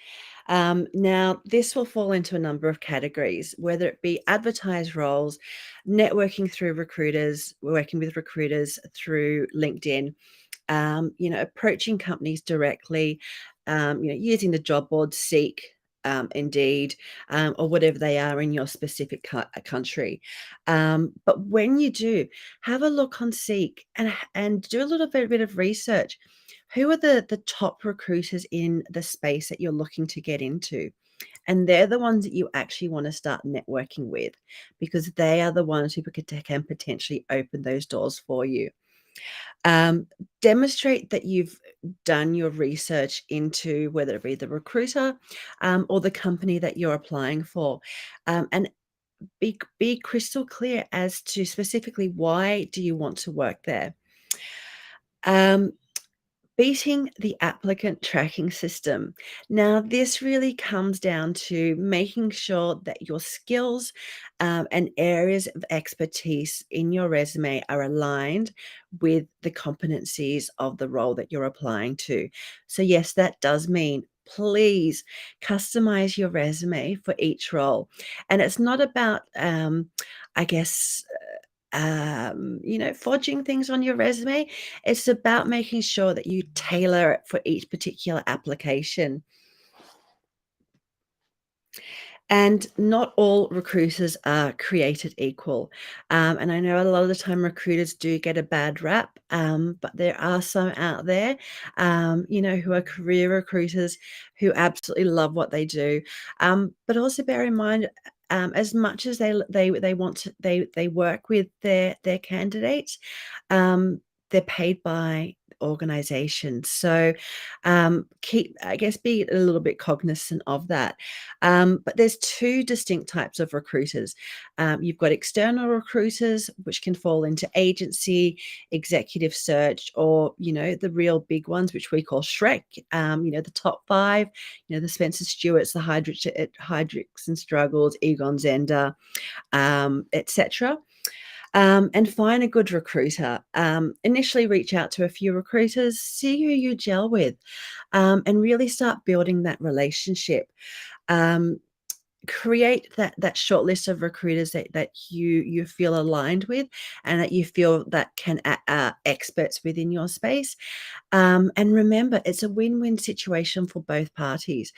Now, this will fall into a number of categories, whether it be advertised roles, networking through recruiters, working with recruiters through LinkedIn, approaching companies directly, using the job board Seek, Indeed, or whatever they are in your specific country. But when you do, have a look on Seek and do a little bit of research. Who are the top recruiters in the space that you're looking to get into? And they're the ones that you actually want to start networking with, because they are the ones who can potentially open those doors for you. Demonstrate that you've done your research into whether it be the recruiter or the company that you're applying for, and be crystal clear as to specifically why do you want to work there. Beating the applicant tracking system. Now, this really comes down to making sure that your skills and areas of expertise in your resume are aligned with the competencies of the role that you're applying to. So yes, that does mean please customize your resume for each role. And it's not about, I guess, fudging things on your resume. It's about making sure that you tailor it for each particular application. And not all recruiters are created equal. And I know a lot of the time recruiters do get a bad rap, but there are some out there, who are career recruiters who absolutely love what they do. But also bear in mind, as much as they want to, they work with their candidates, they're paid by organizations. So be a little bit cognizant of that. But there's two distinct types of recruiters. You've got external recruiters, which can fall into agency, executive search, or the real big ones, which we call Shrek. The top five, the Spencer Stewarts, the Heidricks and Struggles, Egon Zehnder, etc. And find a good recruiter. Initially reach out to a few recruiters, see who you gel with, and really start building that relationship. Create that short list of recruiters that you feel aligned with and that you feel that can experts within your space. And remember, it's a win-win situation for both parties.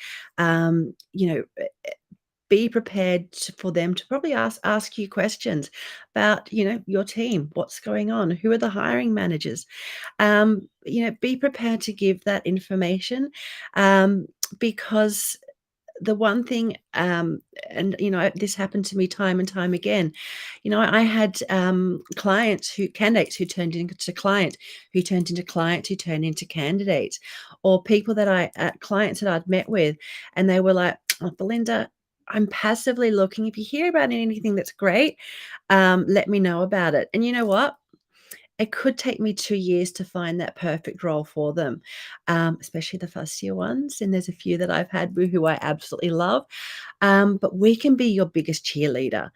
Be prepared for them to probably ask you questions about, your team, what's going on, who are the hiring managers. Be prepared to give that information, because the one thing, this happened to me time and time again. I had candidates who turned into clients, who turned into candidates, or people clients that I'd met with, and they were like, "Oh, Belinda, I'm passively looking. If you hear about anything that's great, let me know about it." And you know what? It could take me 2 years to find that perfect role for them, especially the fussier ones. And there's a few that I've had who I absolutely love. But we can be your biggest cheerleader.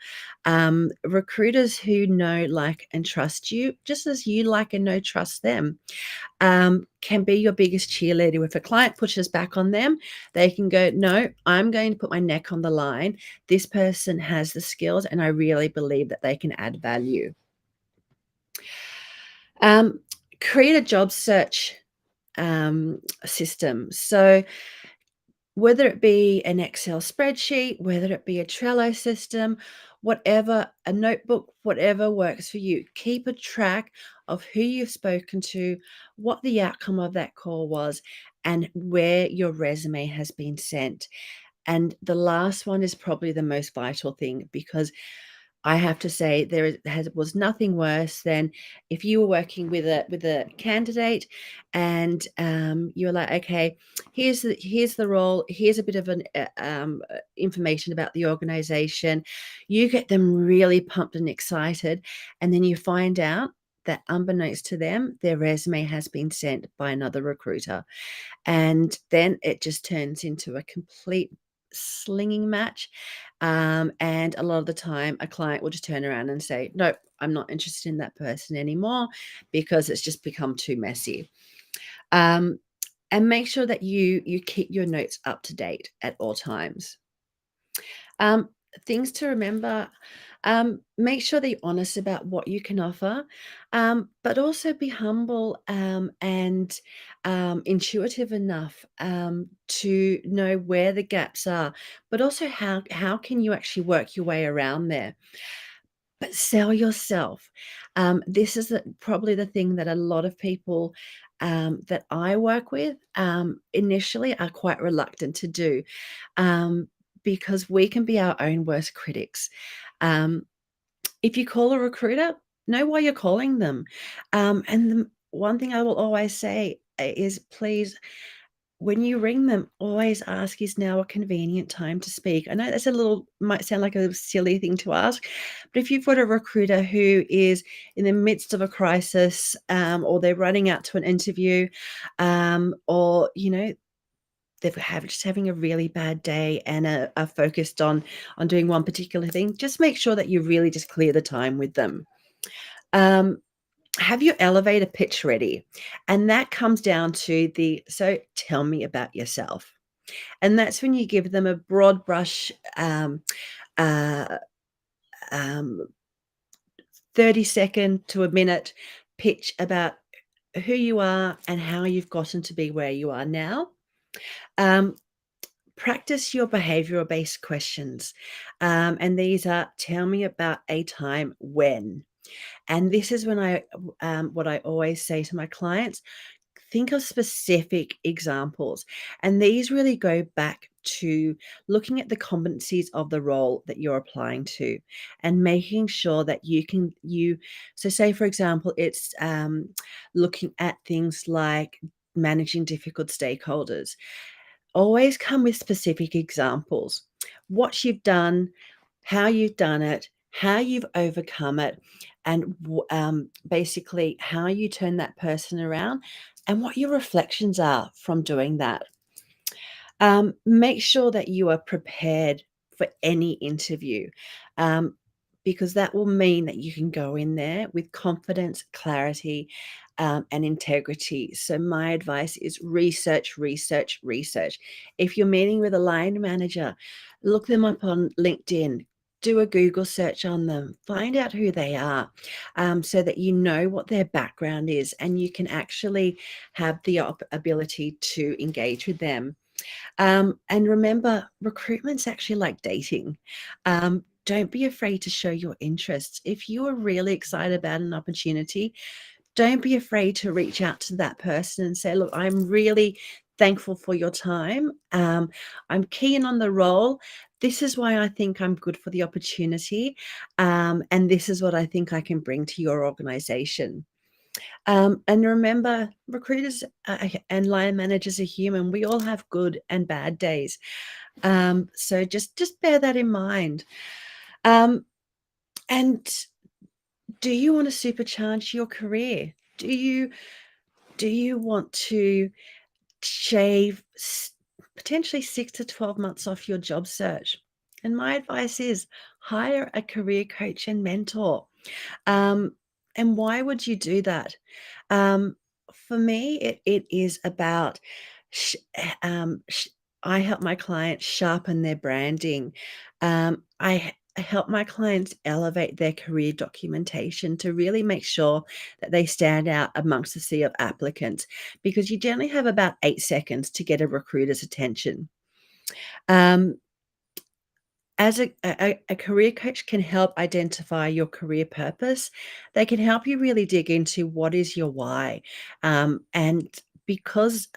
Recruiters who know, like, and trust you, just as you like and know, trust them, can be your biggest cheerleader. If a client pushes back on them, they can go, "No, I'm going to put my neck on the line. This person has the skills, and I really believe that they can add value." Create a job search system. So whether it be an Excel spreadsheet, whether it be a Trello system, whatever, a notebook, whatever works for you, keep a track of who you've spoken to, what the outcome of that call was, and where your resume has been sent. And the last one is probably the most vital thing, because I have to say was nothing worse than if you were working with a candidate and you were like, "Okay, here's the role, here's a bit of an information about the organization." You get them really pumped and excited, and then you find out that unbeknownst to them, their resume has been sent by another recruiter, and then it just turns into a complete slinging match. And a lot of the time a client will just turn around and say, "No, I'm not interested in that person anymore," because it's just become too messy. And make sure that you keep your notes up to date at all times. things to remember. Make sure that you're honest about what you can offer, but also be humble and intuitive enough to know where the gaps are, but also how can you actually work your way around there. But sell yourself. This is probably the thing that a lot of people that I work with initially are quite reluctant to do, because we can be our own worst critics. If you call a recruiter, know why you're calling them. And the one thing I will always say is, please, when you ring them, always ask, is now a convenient time to speak? I know that's might sound like a silly thing to ask, but if you've got a recruiter who is in the midst of a crisis, or they're running out to an interview, or, they're just having a really bad day and are focused on doing one particular thing, just make sure that you really just clear the time with them. Have your elevator pitch ready, and that comes down to so tell me about yourself, and that's when you give them a broad brush 30-second to a minute pitch about who you are and how you've gotten to be where you are now. Practice your behavioral-based questions, and these are, tell me about a time when. And this is when what I always say to my clients, think of specific examples. And these really go back to looking at the competencies of the role that you're applying to and making sure that so say, for example, it's looking at things like managing difficult stakeholders. Always come with specific examples, what you've done, how you've done it, how you've overcome it, and basically how you turn that person around and what your reflections are from doing that. Make sure that you are prepared for any interview, because that will mean that you can go in there with confidence, clarity, and integrity. So my advice is research, research, research. If you're meeting with a line manager, look them up on LinkedIn, do a Google search on them, find out who they are, so that you know what their background is and you can actually have the ability to engage with them. And remember, recruitment's actually like dating. Don't be afraid to show your interests. If you are really excited about an opportunity, don't be afraid to reach out to that person and say, look, I'm really thankful for your time. I'm keen on the role. This is why I think I'm good for the opportunity. And this is what I think I can bring to your organization. And remember, recruiters and line managers are human. We all have good and bad days. So just bear that in mind. And do you want to supercharge your career? Do you want to shave potentially 6 to 12 months off your job search? And my advice is hire a career coach and mentor. And why would you do that? For me, it is about I help my clients sharpen their branding. I help my clients elevate their career documentation to really make sure that they stand out amongst the sea of applicants, because you generally have about 8 seconds to get a recruiter's attention. As a career coach can help identify your career purpose. They can help you really dig into what is your why. And because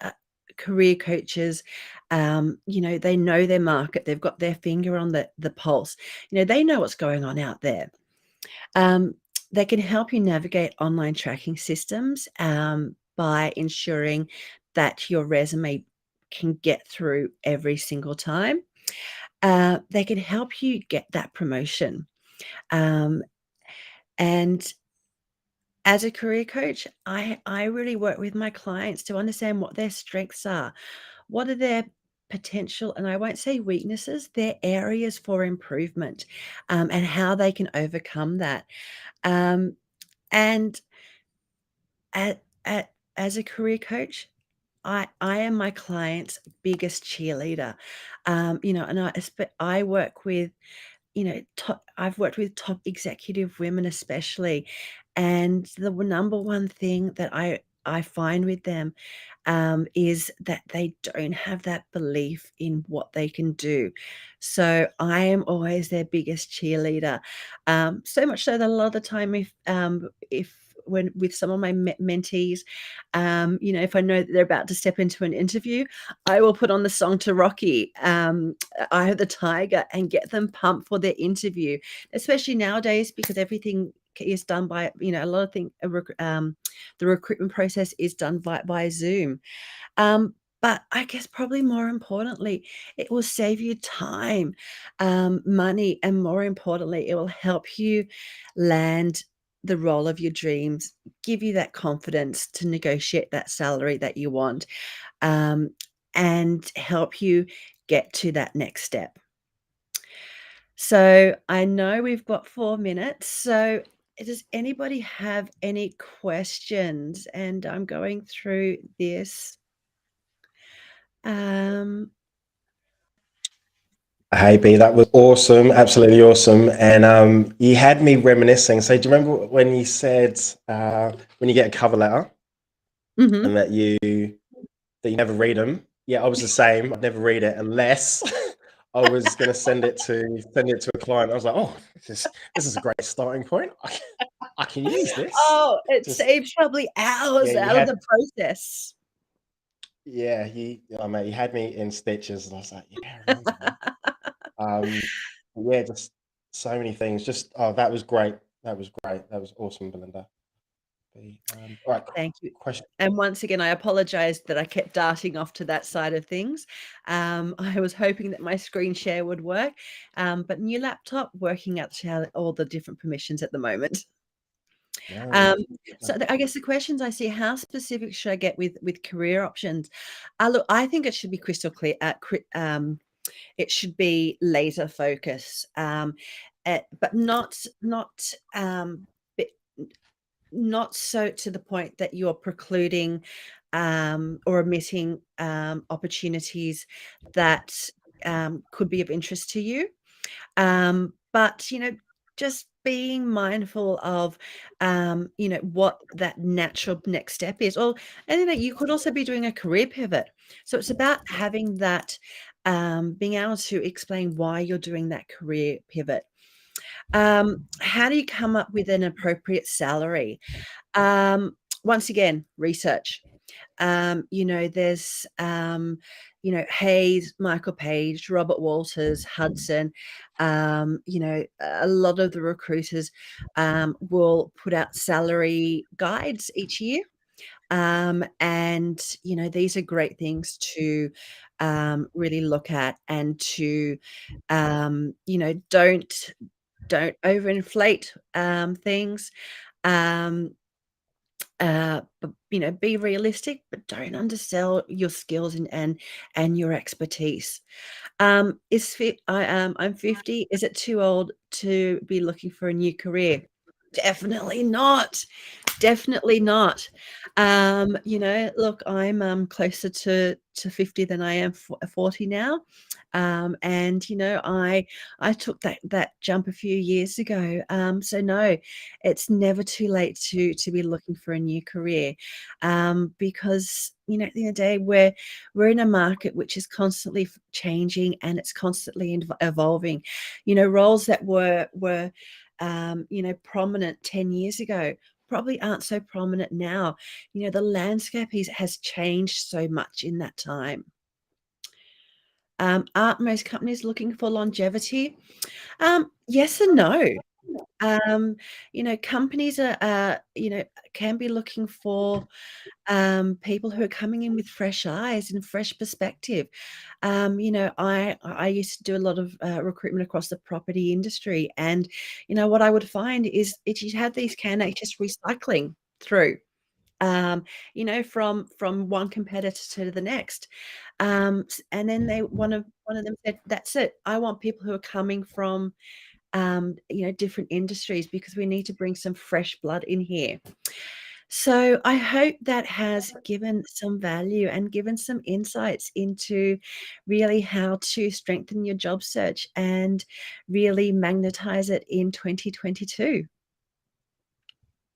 career coaches, they know their market, they've got their finger on the pulse, they know what's going on out there. They can help you navigate online tracking systems by ensuring that your resume can get through every single time. They can help you get that promotion. And as a career coach, I really work with my clients to understand what their strengths are, what are their potential, and I won't say weaknesses, their areas for improvement, and how they can overcome that. And as a career coach, I am my client's biggest cheerleader. And I work with you know, I've worked with top executive women especially, and the number one thing that I find with them is that they don't have that belief in what they can do. So I am always their biggest cheerleader. So much so that a lot of the time, if when with some of my mentees, you know, if I know that they're about to step into an interview, I will put on the song to Rocky, Eye of the Tiger, and get them pumped for their interview, especially nowadays because everything is done by, you know, a lot of things, the recruitment process is done via Zoom. But I guess probably more importantly, it will save you time, money, and more importantly, it will help you land the role of your dreams, give you that confidence to negotiate that salary that you want, and help you get to that next step. So I know we've got 4 minutes. So does anybody have any questions? And I'm going through this. Hey B, that was awesome, absolutely awesome, and you had me reminiscing. So do you remember when you said when you get a cover letter and that you never read them? Yeah, I was the same. I'd never read it unless I was going to send it to a client. I was like, oh, this is a great starting point. I can use this. Oh, it saves probably hours out of the process. Yeah, mate, you had me in stitches, and I was like, yeah, yeah, just so many things. Just that was great. That was great. That was awesome, Belinda. All right, thank you. Question. And once again, I apologize that I kept darting off to that side of things. I was hoping that my screen share would work, but new laptop working out all the different permissions at the moment. So I guess the questions I see, how specific should I get with career options? Look, I think it should be crystal clear. It should be laser focus, but not so to the point that you're precluding or omitting opportunities that could be of interest to you. But, you know, just being mindful of, you know, what that natural next step is. Or, and then you could also be doing a career pivot. So it's about having that, being able to explain why you're doing that career pivot. How do you come up with an appropriate salary? Once again, research. You know, there's, you know, Hayes, Michael Page, Robert Walters, Hudson, you know, a lot of the recruiters will put out salary guides each year. And, you know, these are great things to really look at and to, you know, don't overinflate things. But, you know, be realistic, but don't undersell your skills and your expertise. I'm 50. Is it too old to be looking for a new career? Definitely not. Definitely not. You know, look, I'm closer to 50 than I am 40 now. And you know, I took that jump a few years ago. So no, it's never too late to be looking for a new career, because you know, at the end of the day, we're in a market which is constantly changing and it's constantly evolving. You know, roles that were you know, prominent 10 years ago probably aren't so prominent now. You know, the landscape has changed so much in that time. Aren't most companies looking for longevity? Yes and no. You know, companies are, you know, can be looking for people who are coming in with fresh eyes and fresh perspective. You know, I used to do a lot of recruitment across the property industry, and you know what I would find is you have these candidates just recycling through. You know, from one competitor to the next, and then one of them said, "That's it. I want people who are coming from, you know, different industries because we need to bring some fresh blood in here." So I hope that has given some value and given some insights into really how to strengthen your job search and really magnetize it in 2022.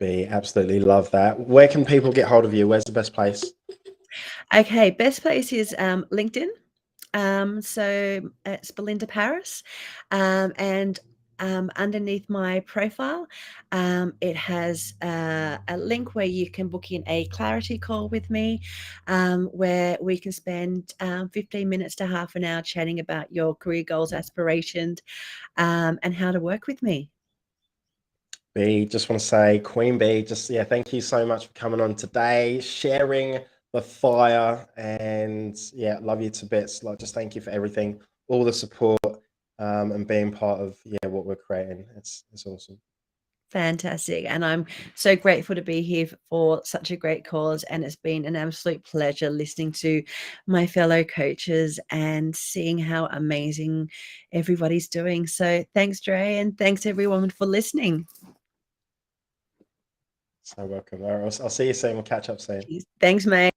We absolutely love that. Where can people get hold of you? Where's the best place? Okay, best place is LinkedIn. So it's Belinda Paris, and underneath my profile, it has a link where you can book in a clarity call with me, where we can spend 15 minutes to half an hour chatting about your career goals, aspirations, and how to work with me. B, just want to say, Queen B, thank you so much for coming on today, sharing the fire, and love you to bits. Like, just thank you for everything, all the support, and being part of what we're creating. It's awesome. Fantastic. And I'm so grateful to be here for such a great cause. And it's been an absolute pleasure listening to my fellow coaches and seeing how amazing everybody's doing. So thanks, Dre, and thanks everyone for listening. So welcome. I'll see you soon. We'll catch up soon. Thanks, mate.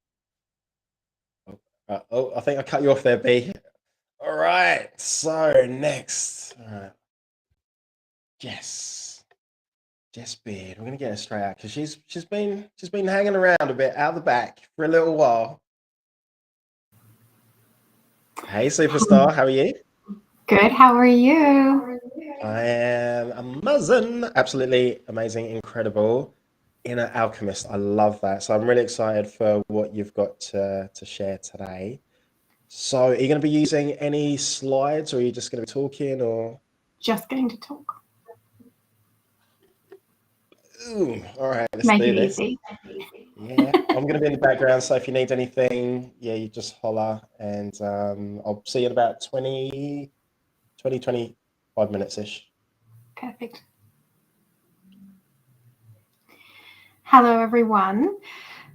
I think I cut you off there, B. All right. So next, Jess Beard. We're gonna get her straight out because she's been hanging around a bit out the back for a little while. Hey, superstar. How are you? Good. How are you? I am amazing. Absolutely amazing, incredible. Inner alchemist. I love that. So I'm really excited for what you've got to share today. So are you going to be using any slides, or are you just going to be talking, or? Just going to talk. Ooh, all right, let's Make do it this. easy. Yeah, I'm going to be in the background, so if you need anything, you just holler, and I'll see you in about 25 minutes-ish. Perfect. Hello, everyone.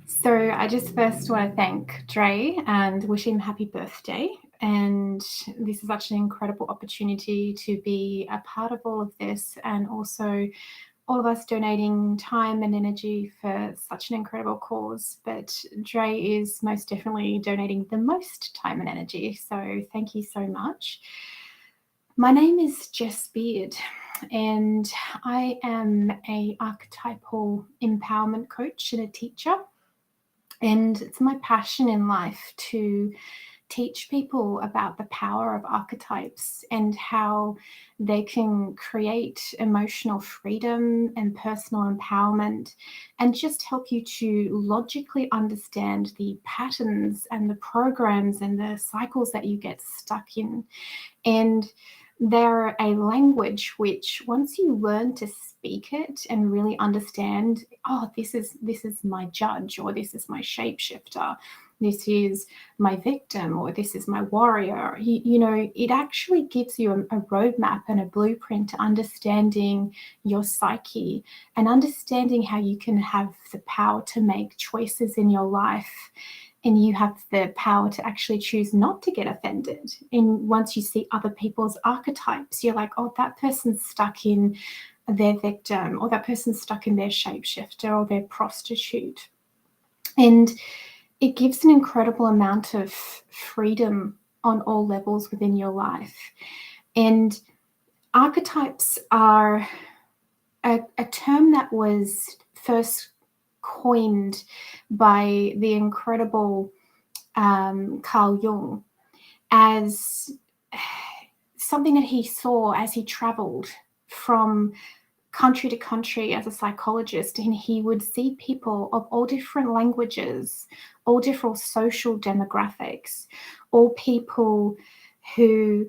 So I just first want to thank Dre and wish him happy birthday. And this is such an incredible opportunity to be a part of all of this, and also all of us donating time and energy for such an incredible cause. But Dre is most definitely donating the most time and energy. So thank you so much. My name is Jess Beard, and I am an archetypal empowerment coach and a teacher. And it's my passion in life to teach people about the power of archetypes and how they can create emotional freedom and personal empowerment, and just help you to logically understand the patterns and the programs and the cycles that you get stuck in. And they're a language which, once you learn to speak it and really understand, this is my judge, or this is my shapeshifter, this is my victim, or this is my warrior, it actually gives you a roadmap and a blueprint to understanding your psyche and understanding how you can have the power to make choices in your life. And you have the power to actually choose not to get offended. And once you see other people's archetypes, you're like, that person's stuck in their victim, or that person's stuck in their shapeshifter or their prostitute. And it gives an incredible amount of freedom on all levels within your life. And archetypes are a term that was first coined by the incredible Carl Jung as something that he saw as he traveled from country to country as a psychologist, and he would see people of all different languages, all different social demographics, all people who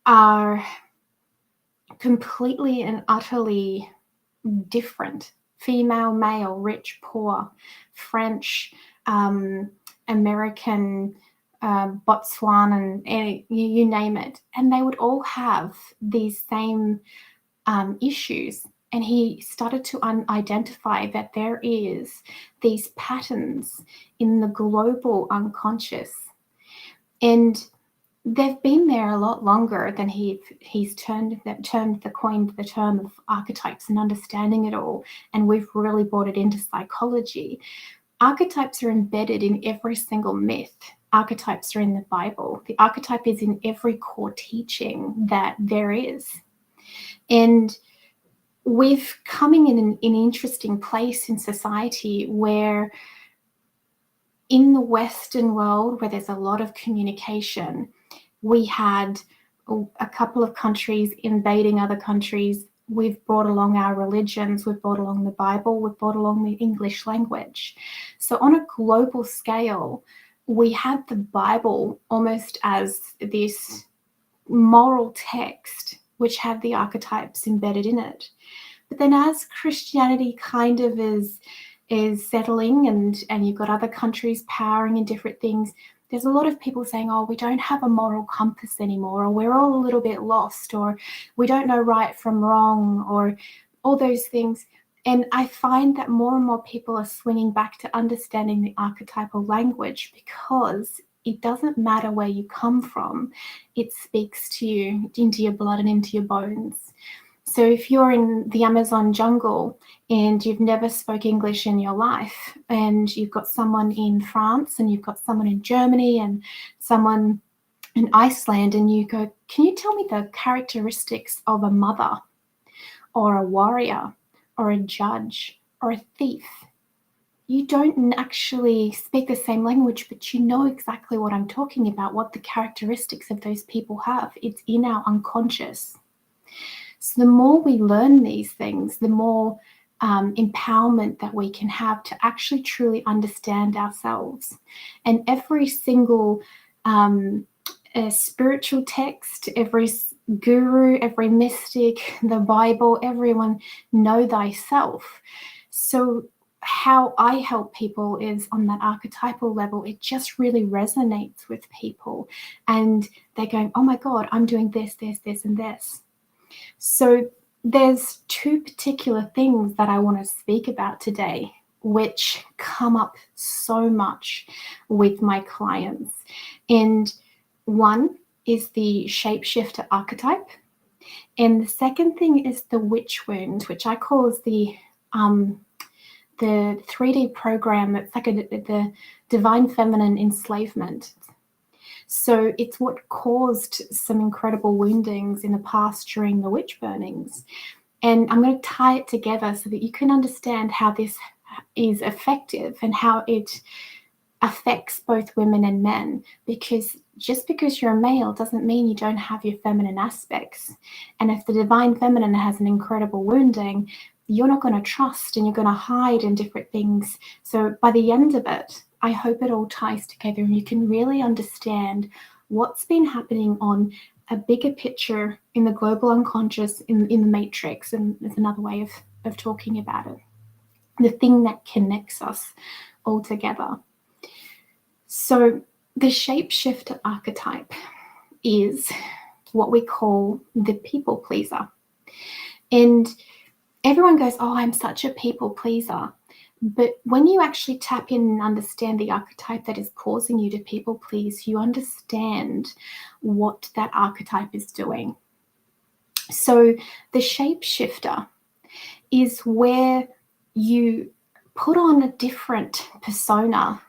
are completely and utterly different. Female, male, rich, poor, French, American, Botswanan, you name it. And they would all have these same issues. And he started to identify that there is these patterns in the global unconscious. And they've been there a lot longer than he's coined the term of archetypes and understanding it all, and we've really brought it into psychology. Archetypes are embedded in every single myth. Archetypes are in the Bible. The archetype is in every core teaching that there is. And we're coming in an interesting place in society where in the Western world, where there's a lot of communication, we had a couple of countries invading other countries. We've brought along our religions, we've brought along the Bible, we've brought along the English language. So on a global scale, we had the Bible almost as this moral text which had the archetypes embedded in it. But then as Christianity kind of is settling and you've got other countries powering in different things, there's a lot of people saying, oh, we don't have a moral compass anymore, or we're all a little bit lost, or we don't know right from wrong, or all those things. And I find that more and more people are swinging back to understanding the archetypal language, because it doesn't matter where you come from. It speaks to you, into your blood and into your bones. So if you're in the Amazon jungle and you've never spoke English in your life, and you've got someone in France and you've got someone in Germany and someone in Iceland, and you go, can you tell me the characteristics of a mother or a warrior or a judge or a thief? You don't actually speak the same language, but you know exactly what I'm talking about, what the characteristics of those people have. It's in our unconscious. So the more we learn these things, the more empowerment that we can have to actually truly understand ourselves. And every single spiritual text, every guru, every mystic, the Bible, everyone, know thyself. So how I help people is on that archetypal level. It just really resonates with people, and they're going, oh my God, I'm doing this, this, this, and this. So there's two particular things that I want to speak about today, which come up so much with my clients. And one is the shapeshifter archetype. And the second thing is the witch wound, which I call as the 3D program. It's like the divine feminine enslavement. So it's what caused some incredible woundings in the past during the witch burnings. And I'm going to tie it together so that you can understand how this is effective and how it affects both women and men. Because just because you're a male doesn't mean you don't have your feminine aspects. And if the divine feminine has an incredible wounding, you're not going to trust and you're going to hide in different things. So by the end of it, I hope it all ties together and you can really understand what's been happening on a bigger picture in the global unconscious, in the matrix. And there's another way of talking about it. The thing that connects us all together. So the shapeshifter archetype is what we call the people pleaser. And everyone goes, oh, I'm such a people pleaser. But when you actually tap in and understand the archetype that is causing you to people please, you understand what that archetype is doing. So the shapeshifter is where you put on a different persona.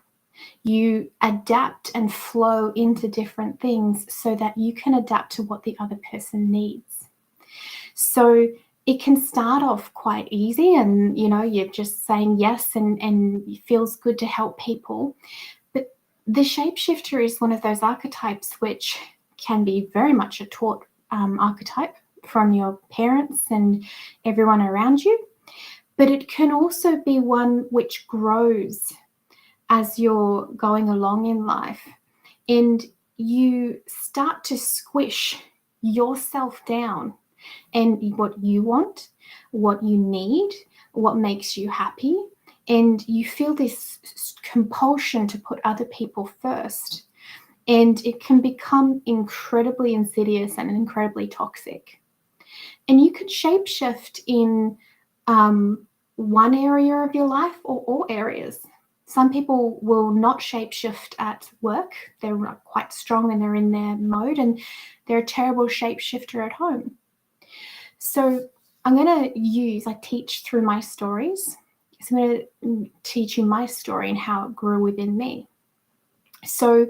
You adapt and flow into different things so that you can adapt to what the other person needs. So it can start off quite easy and, you know, you're just saying yes and it feels good to help people. But the shapeshifter is one of those archetypes which can be very much a taught archetype from your parents and everyone around you. But it can also be one which grows as you're going along in life. And you start to squish yourself down. And what you want, what you need, what makes you happy. And you feel this compulsion to put other people first. And it can become incredibly insidious and incredibly toxic. And you can shapeshift in one area of your life or all areas. some people will not shapeshift at work. They're quite strong and they're in their mode, and they're a terrible shapeshifter at home. So I'm going to teach through my stories. So I'm going to teach you my story and how it grew within me. So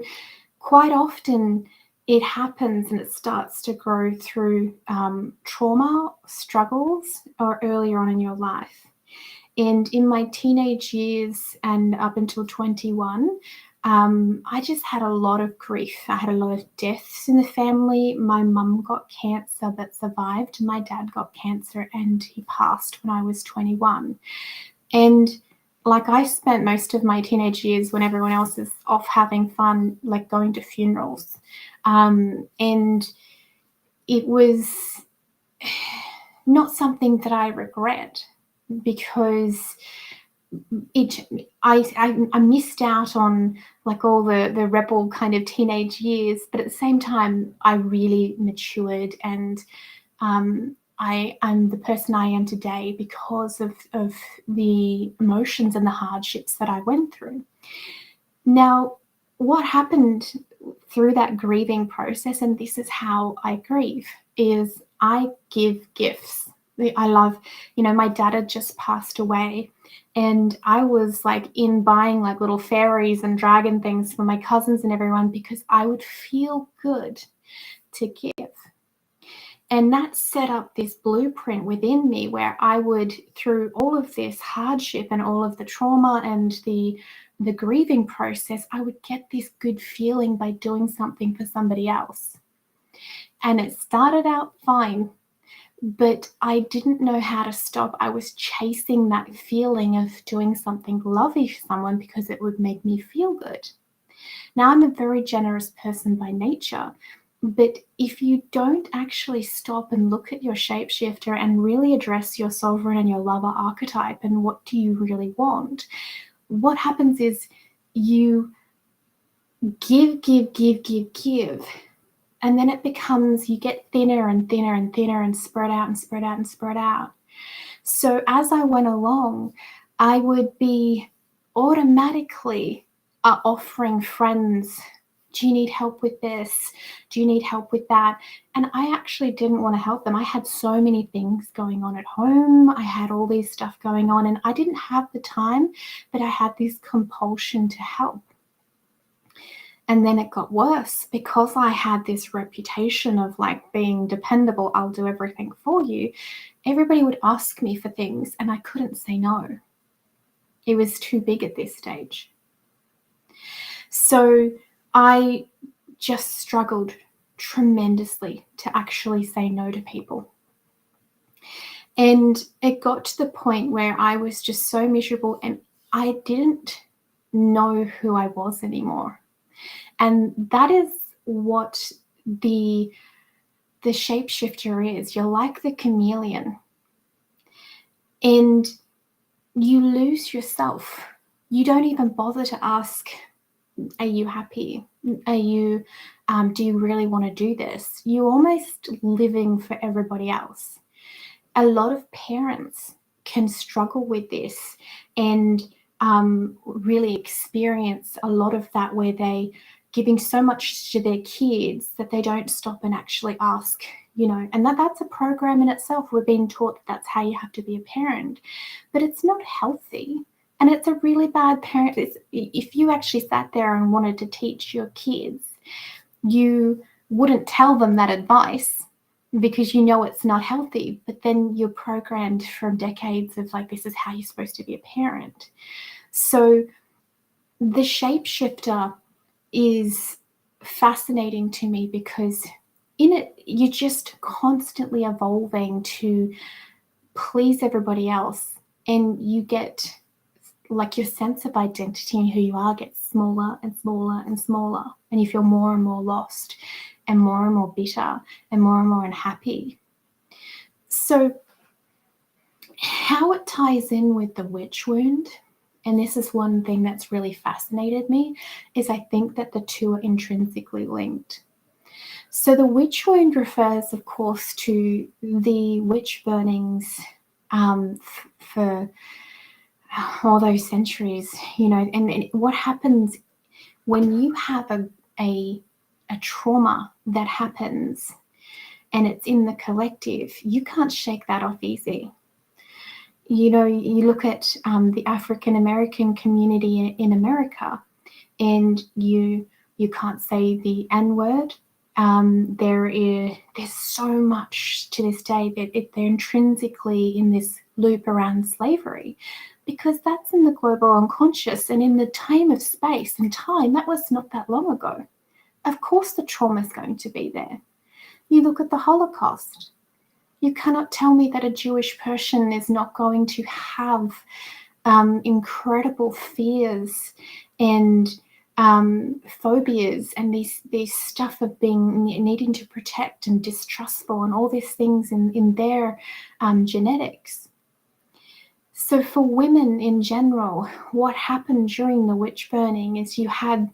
quite often it happens and it starts to grow through trauma, struggles, or earlier on in your life. And in my teenage years and up until 21, I just had a lot of grief. I had a lot of deaths in the family. My mum got cancer but survived. My dad got cancer and he passed when I was 21. And like, I spent most of my teenage years when everyone else is off having fun, like going to funerals. And it was not something that I regret, because I missed out on like all the rebel kind of teenage years, but at the same time I really matured, and I'm the person I am today because of the emotions and the hardships that I went through. Now, what happened through that grieving process, and this is how I grieve, is I give gifts. I love, my dad had just passed away, and I was like in buying like little fairies and dragon things for my cousins and everyone, because I would feel good to give. And that set up this blueprint within me where I would, through all of this hardship and all of the trauma and the grieving process, I would get this good feeling by doing something for somebody else. And it started out fine, but I didn't know how to stop. I was chasing that feeling of doing something lovely for someone because it would make me feel good. Now, I'm a very generous person by nature, but if you don't actually stop and look at your shapeshifter and really address your sovereign and your lover archetype and what do you really want, what happens is you give, and then it becomes, you get thinner and thinner and thinner and spread out and spread out and spread out. So as I went along, I would be automatically offering friends, do you need help with this? Do you need help with that? And I actually didn't want to help them. I had so many things going on at home. I had all these stuff going on and I didn't have the time, but I had this compulsion to help. And then it got worse because I had this reputation of like being dependable. I'll do everything for you. Everybody would ask me for things and I couldn't say no. It was too big at this stage. So I just struggled tremendously to actually say no to people. And it got to the point where I was just so miserable and I didn't know who I was anymore. And that is what the shapeshifter is. You're like the chameleon. And you lose yourself. You don't even bother to ask, are you happy? Are you, do you really want to do this? You're almost living for everybody else. A lot of parents can struggle with this and really experience a lot of that where they giving so much to their kids that they don't stop and actually ask, and that's a program in itself. We're being taught that that's how you have to be a parent, but it's not healthy. And it's a really bad parent. If you actually sat there and wanted to teach your kids, you wouldn't tell them that advice because it's not healthy, but then you're programmed from decades of like, this is how you're supposed to be a parent. So the shapeshifter is fascinating to me because in it, you're just constantly evolving to please everybody else, and you get like your sense of identity and who you are gets smaller and smaller and smaller, and you feel more and more lost and more bitter and more unhappy. So how it ties in with the witch wound, and this is one thing that's really fascinated me, is I think that the two are intrinsically linked. So the witch wound refers, of course, to the witch burnings for all those centuries, you know. And what happens when you have a trauma that happens and it's in the collective, you can't shake that off easy. You know, you look at the African American community in America, and you can't say the N word. There's so much to this day that they're intrinsically in this loop around slavery, because that's in the global unconscious, and in the time of space and time, that was not that long ago. Of course the trauma is going to be there. You look at the Holocaust. You cannot tell me that a Jewish person is not going to have incredible fears and phobias and these stuff of needing to protect and distrustful and all these things in their genetics. So for women in general, what happened during the witch burning is you had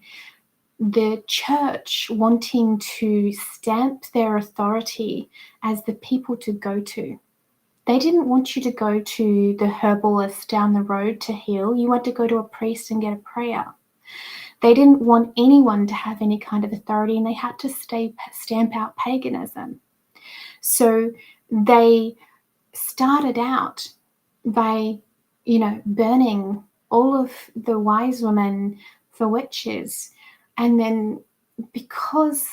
the church wanting to stamp their authority as the people to go to. They didn't want you to go to the herbalist down the road to heal. You want to go to a priest and get a prayer. They didn't want anyone to have any kind of authority, and they had to stamp out paganism. So they started out by, you know, burning all of the wise women for witches. And then because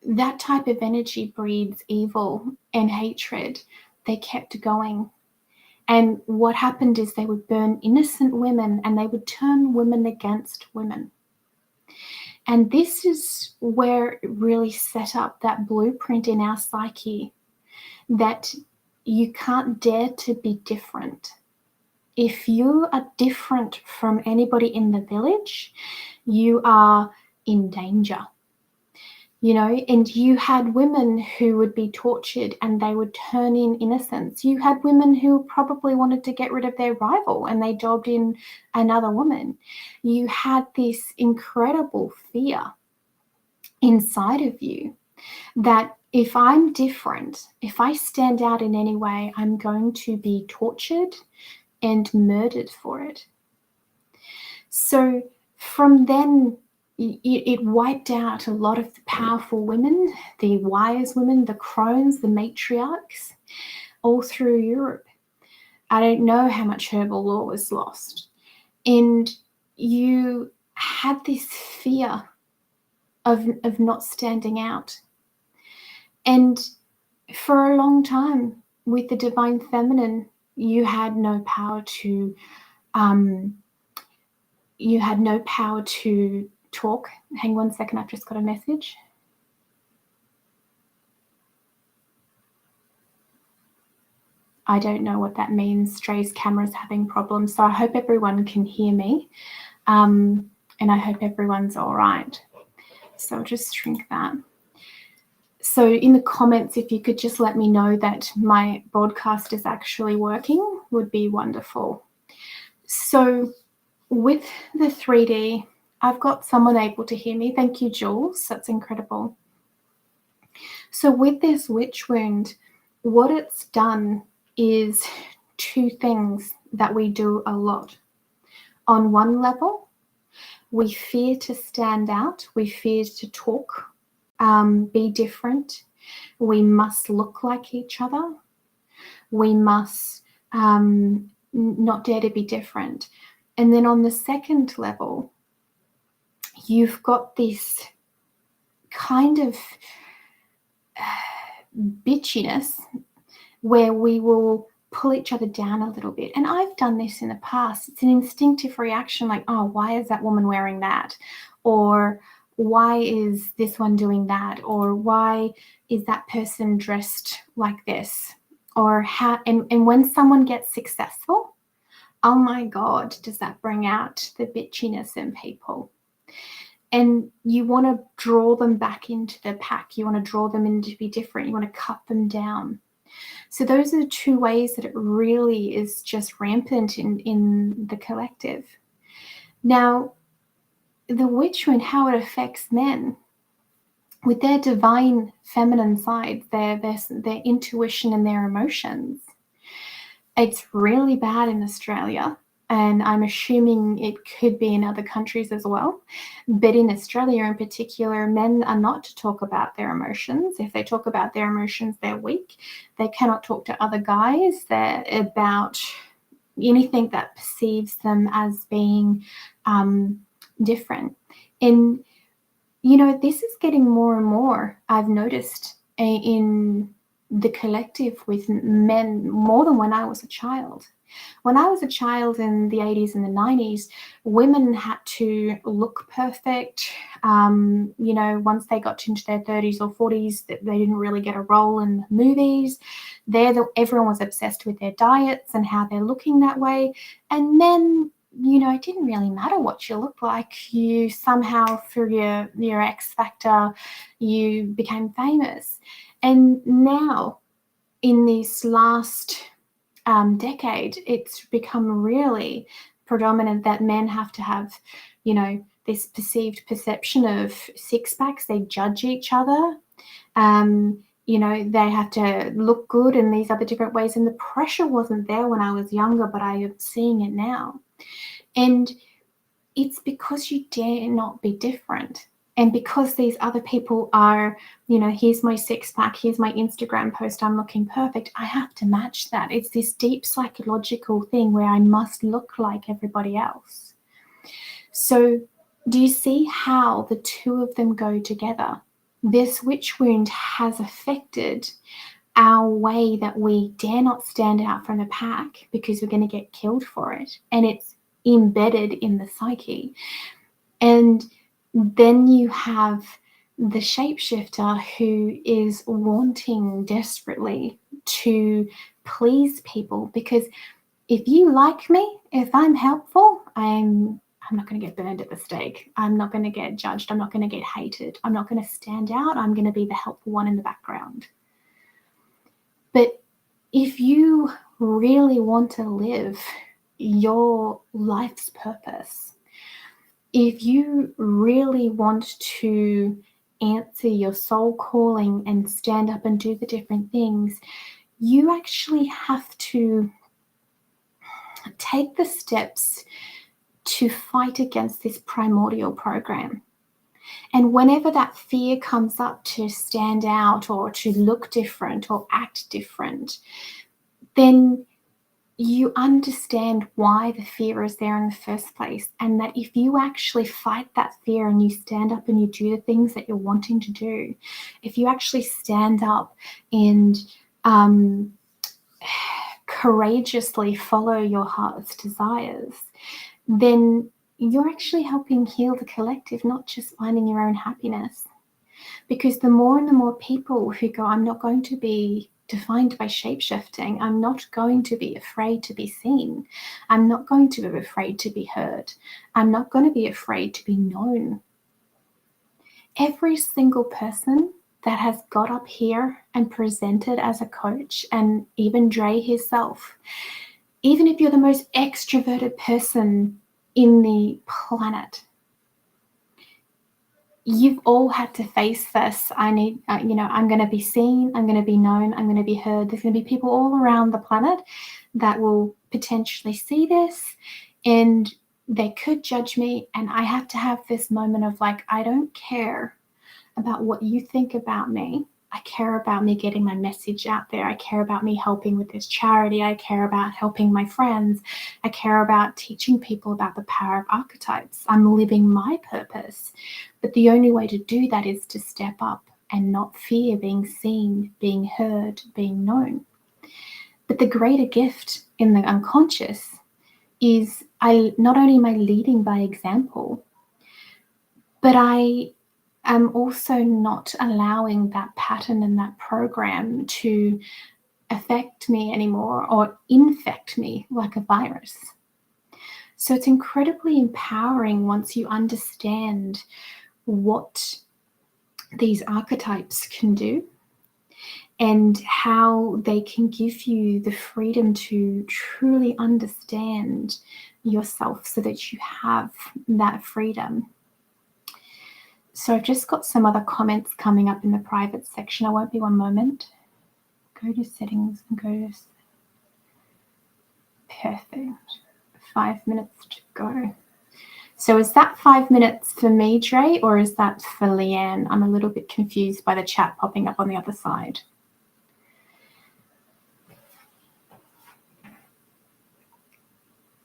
that type of energy breeds evil and hatred, they kept going. And what happened is they would burn innocent women, and they would turn women against women. And this is where it really set up that blueprint in our psyche that you can't dare to be different. If you are different from anybody in the village, you are in danger. You know, and you had women who would be tortured and they would turn in innocents. You had women who probably wanted to get rid of their rival and they jobbed in another woman. You had this incredible fear inside of you that if I'm different, if I stand out in any way, I'm going to be tortured and murdered for it. So from then, it wiped out a lot of the powerful women, the wise women, the crones, the matriarchs, all through Europe. I don't know how much herbal law was lost. And you had this fear of not standing out. And for a long time, with the divine feminine, you had no power to talk. Hang one second, I've just got a message. I don't know what that means. Stray's camera's having problems, so I hope everyone can hear me, and I hope everyone's all right. So I'll just shrink that. So in the comments, if you could just let me know that my broadcast is actually working, would be wonderful. So with the 3D, I've got someone able to hear me. Thank you, Jules. That's incredible. So with this witch wound, what it's done is two things that we do a lot. On one level, we fear to stand out. We fear to talk, be different. We must look like each other. We must not dare to be different. And then on the second level, you've got this kind of bitchiness where we will pull each other down a little bit. And I've done this in the past. It's an instinctive reaction like, oh, why is that woman wearing that? Or why is this one doing that? Or why is that person dressed like this? Or how, and when someone gets successful, oh my God, does that bring out the bitchiness in people? And you want to draw them back into the pack. You want to draw them in to be different. You want to cut them down. So those are the two ways that it really is just rampant in the collective. Now, the witch and how it affects men with their divine feminine side, their intuition and their emotions. It's really bad in Australia, and I'm assuming it could be in other countries as well. But in Australia in particular, men are not to talk about their emotions. If they talk about their emotions, they're weak. They cannot talk to other guys about anything that perceives them as being different. And, you know, this is getting more and more, I've noticed, in the collective with men more than when I was a child. When I was a child in the 80s and the 90s, women had to look perfect. You know, once they got into their 30s or 40s, they didn't really get a role in movies. Everyone was obsessed with their diets and how they're looking that way. And men, you know, it didn't really matter what you looked like. You somehow, through your X factor, you became famous. And now, in this last decade, it's become really predominant that men have to have, you know, this perceived perception of six packs. They judge each other. You know, they have to look good in these other different ways. And the pressure wasn't there when I was younger, but I am seeing it now. And it's because you dare not be different. And because these other people are, you know, here's my six pack, here's my Instagram post, I'm looking perfect, I have to match that. It's this deep psychological thing where I must look like everybody else. So do you see how the two of them go together? This witch wound has affected our way that we dare not stand out from the pack because we're going to get killed for it. And it's embedded in the psyche. And then you have the shapeshifter who is wanting desperately to please people, because if you like me, if I'm helpful, I'm not going to get burned at the stake. I'm not going to get judged. I'm not going to get hated. I'm not going to stand out. I'm going to be the helpful one in the background. But if you really want to live your life's purpose, if you really want to answer your soul calling and stand up and do the different things, you actually have to take the steps to fight against this primordial program. And whenever that fear comes up to stand out or to look different or act different, then you understand why the fear is there in the first place, and that if you actually fight that fear and you stand up and you do the things that you're wanting to do, if you actually stand up and courageously follow your heart's desires, then you're actually helping heal the collective, not just finding your own happiness. Because the more and the more people who go, I'm not going to be defined by shapeshifting, I'm not going to be afraid to be seen, I'm not going to be afraid to be heard, I'm not going to be afraid to be known. Every single person that has got up here and presented as a coach, and even Dre himself, even if you're the most extroverted person in the planet, you've all had to face this. I need, you know, I'm going to be seen, I'm going to be known, I'm going to be heard. There's going to be people all around the planet that will potentially see this, and they could judge me. And I have to have this moment of like, I don't care about what you think about me. I care about me getting my message out there. I care about me helping with this charity. I care about helping my friends. I care about teaching people about the power of archetypes. I'm living my purpose. But the only way to do that is to step up and not fear being seen, being heard, being known. But the greater gift in the unconscious is not only am I leading by example, but I am also not allowing that pattern and that program to affect me anymore or infect me like a virus. So it's incredibly empowering once you understand what these archetypes can do and how they can give you the freedom to truly understand yourself so that you have that freedom. So I've just got some other comments coming up in the private section. I won't be one moment. Go to settings and go to... Perfect. 5 minutes to go. So is that 5 minutes for me, Dre, or is that for Leanne? I'm a little bit confused by the chat popping up on the other side.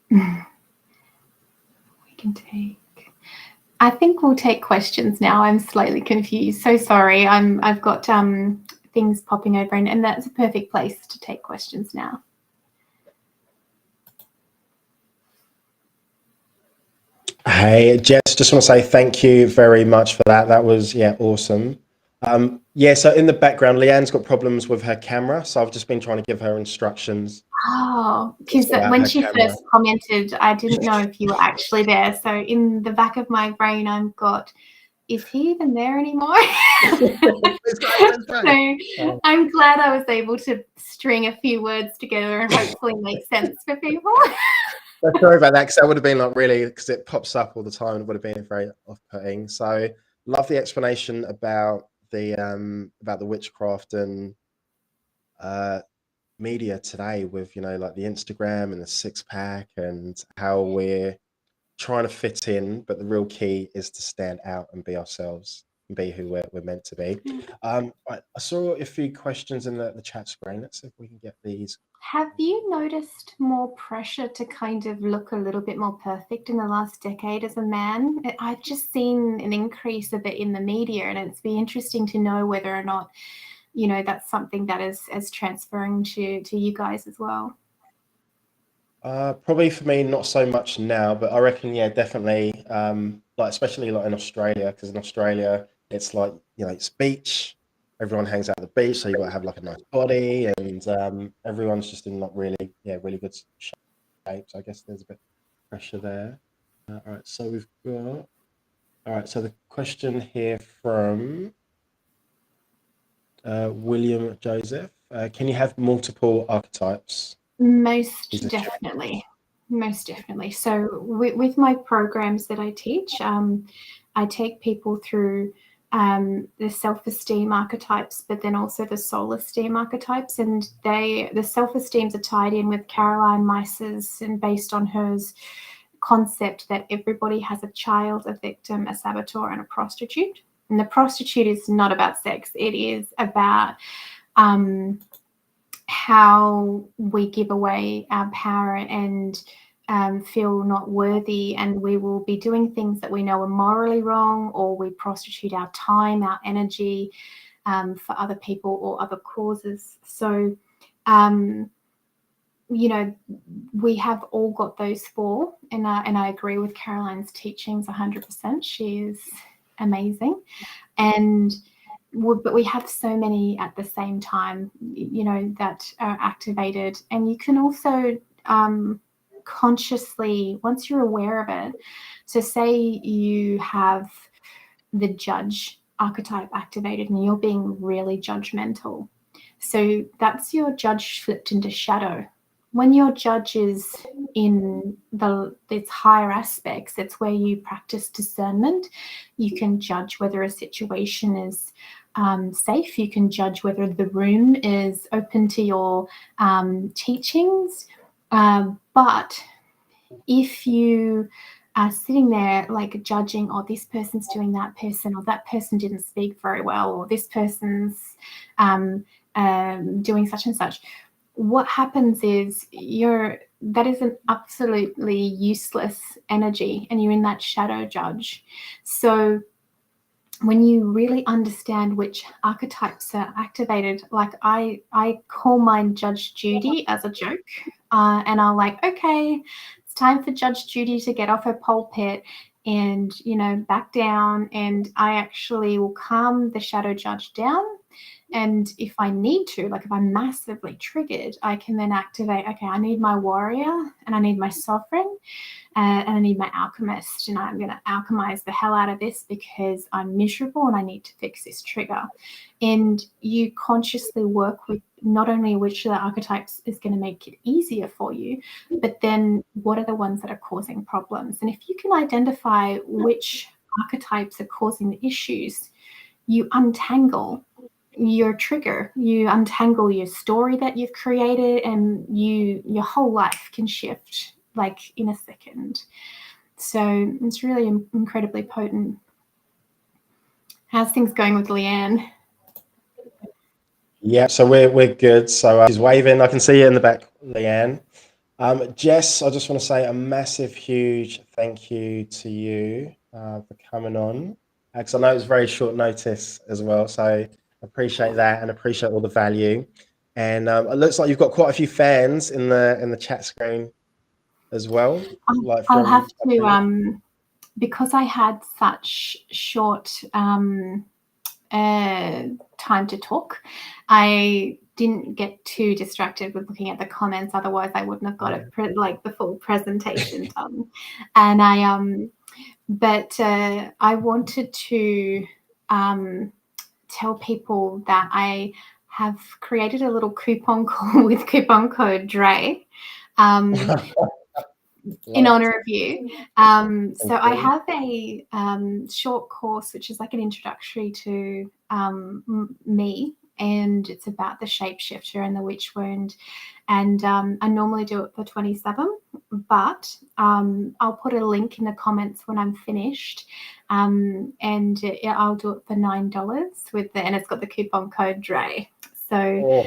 We can take. I think we'll take questions now. I'm slightly confused. So sorry. I've got things popping over, and that's a perfect place to take questions now. Hey, Jess, just want to say thank you very much for that. That was, yeah, awesome. Yeah, so in the background, Leanne's got problems with her camera, so I've just been trying to give her instructions. Oh, because when she first commented, I didn't know if you were actually there. So in the back of my brain, I've got, is he even there anymore? So I'm glad I was able to string a few words together and hopefully make sense for people. Sorry about that, because that would have been like really, because it pops up all the time. It would have been very off-putting. So love the explanation about the witchcraft and media today, with, you know, like the Instagram and the six-pack and how we're trying to fit in, but the real key is to stand out and be ourselves and be who we're meant to be. I saw a few questions in the chat screen. Let's see if we can get these. Have you noticed more pressure to kind of look a little bit more perfect in the last decade as a man? I've just seen an increase of it in the media, and it's be interesting to know whether or not, you know, that's something that is transferring to you guys as well. Probably for me, not so much now, but I reckon, yeah, definitely. Like especially like in Australia, because in Australia it's like, you know, it's beach. Everyone hangs out at the beach, so you got to have like a nice body, and everyone's just in like really good shape. So I guess there's a bit of pressure there. All right, so we've got. All right, so the question here from William Joseph: can you have multiple archetypes? Most definitely. So with my programs that I teach, I take people through the self-esteem archetypes, but then also the soul esteem archetypes, and the self-esteems are tied in with Caroline Myce's, and based on hers concept that everybody has a child, a victim, a saboteur, and a prostitute. And the prostitute is not about sex. It is about how we give away our power and feel not worthy, and we will be doing things that we know are morally wrong, or we prostitute our time, our energy for other people or other causes. So, you know, we have all got those four, and I agree with Caroline's teachings 100%. She is amazing, but we have so many at the same time, you know, that are activated. And you can also consciously, once you're aware of it, so say you have the judge archetype activated and you're being really judgmental. So that's your judge flipped into shadow. When your judge is in its higher aspects, it's where you practice discernment. You can judge whether a situation is safe. You can judge whether the room is open to your teachings. But if you are sitting there like judging, oh, this person's doing that person, or that person didn't speak very well, or this person's doing such and such, what happens is that is an absolutely useless energy, and you're in that shadow judge. So when you really understand which archetypes are activated, like I call mine Judge Judy as a joke, and I'm like, okay, it's time for Judge Judy to get off her pulpit and, you know, back down, and I actually will calm the shadow judge down. And if I need to, like if I'm massively triggered, I can then activate, okay, I need my warrior, and I need my sovereign, and I need my alchemist, and I'm going to alchemize the hell out of this because I'm miserable and I need to fix this trigger. And you consciously work with not only which of the archetypes is going to make it easier for you, but then what are the ones that are causing problems. And if you can identify which archetypes are causing the issues, you untangle your trigger. You untangle your story that you've created, and your whole life can shift like in a second. So it's really incredibly potent. How's things going with Leanne? Yeah, so we're good. So she's waving. I can see you in the back, Leanne. Jess, I just want to say a massive, huge thank you to you for coming on, because I know it was very short notice as well. So I appreciate that and appreciate all the value. And it looks like you've got quite a few fans in the chat screen as well. I'll have to, because I had such short time to talk, I didn't get too distracted with looking at the comments. Otherwise, I wouldn't have got it like the full presentation done. And but I wanted to tell people that I have created a little coupon code with coupon code DRE. In honor of you. So I have a short course, which is like an introductory to me, and it's about the shapeshifter and the witch wound. And I normally do it for $27, but I'll put a link in the comments when I'm finished, and I'll do it for $9 and it's got the coupon code DRE. So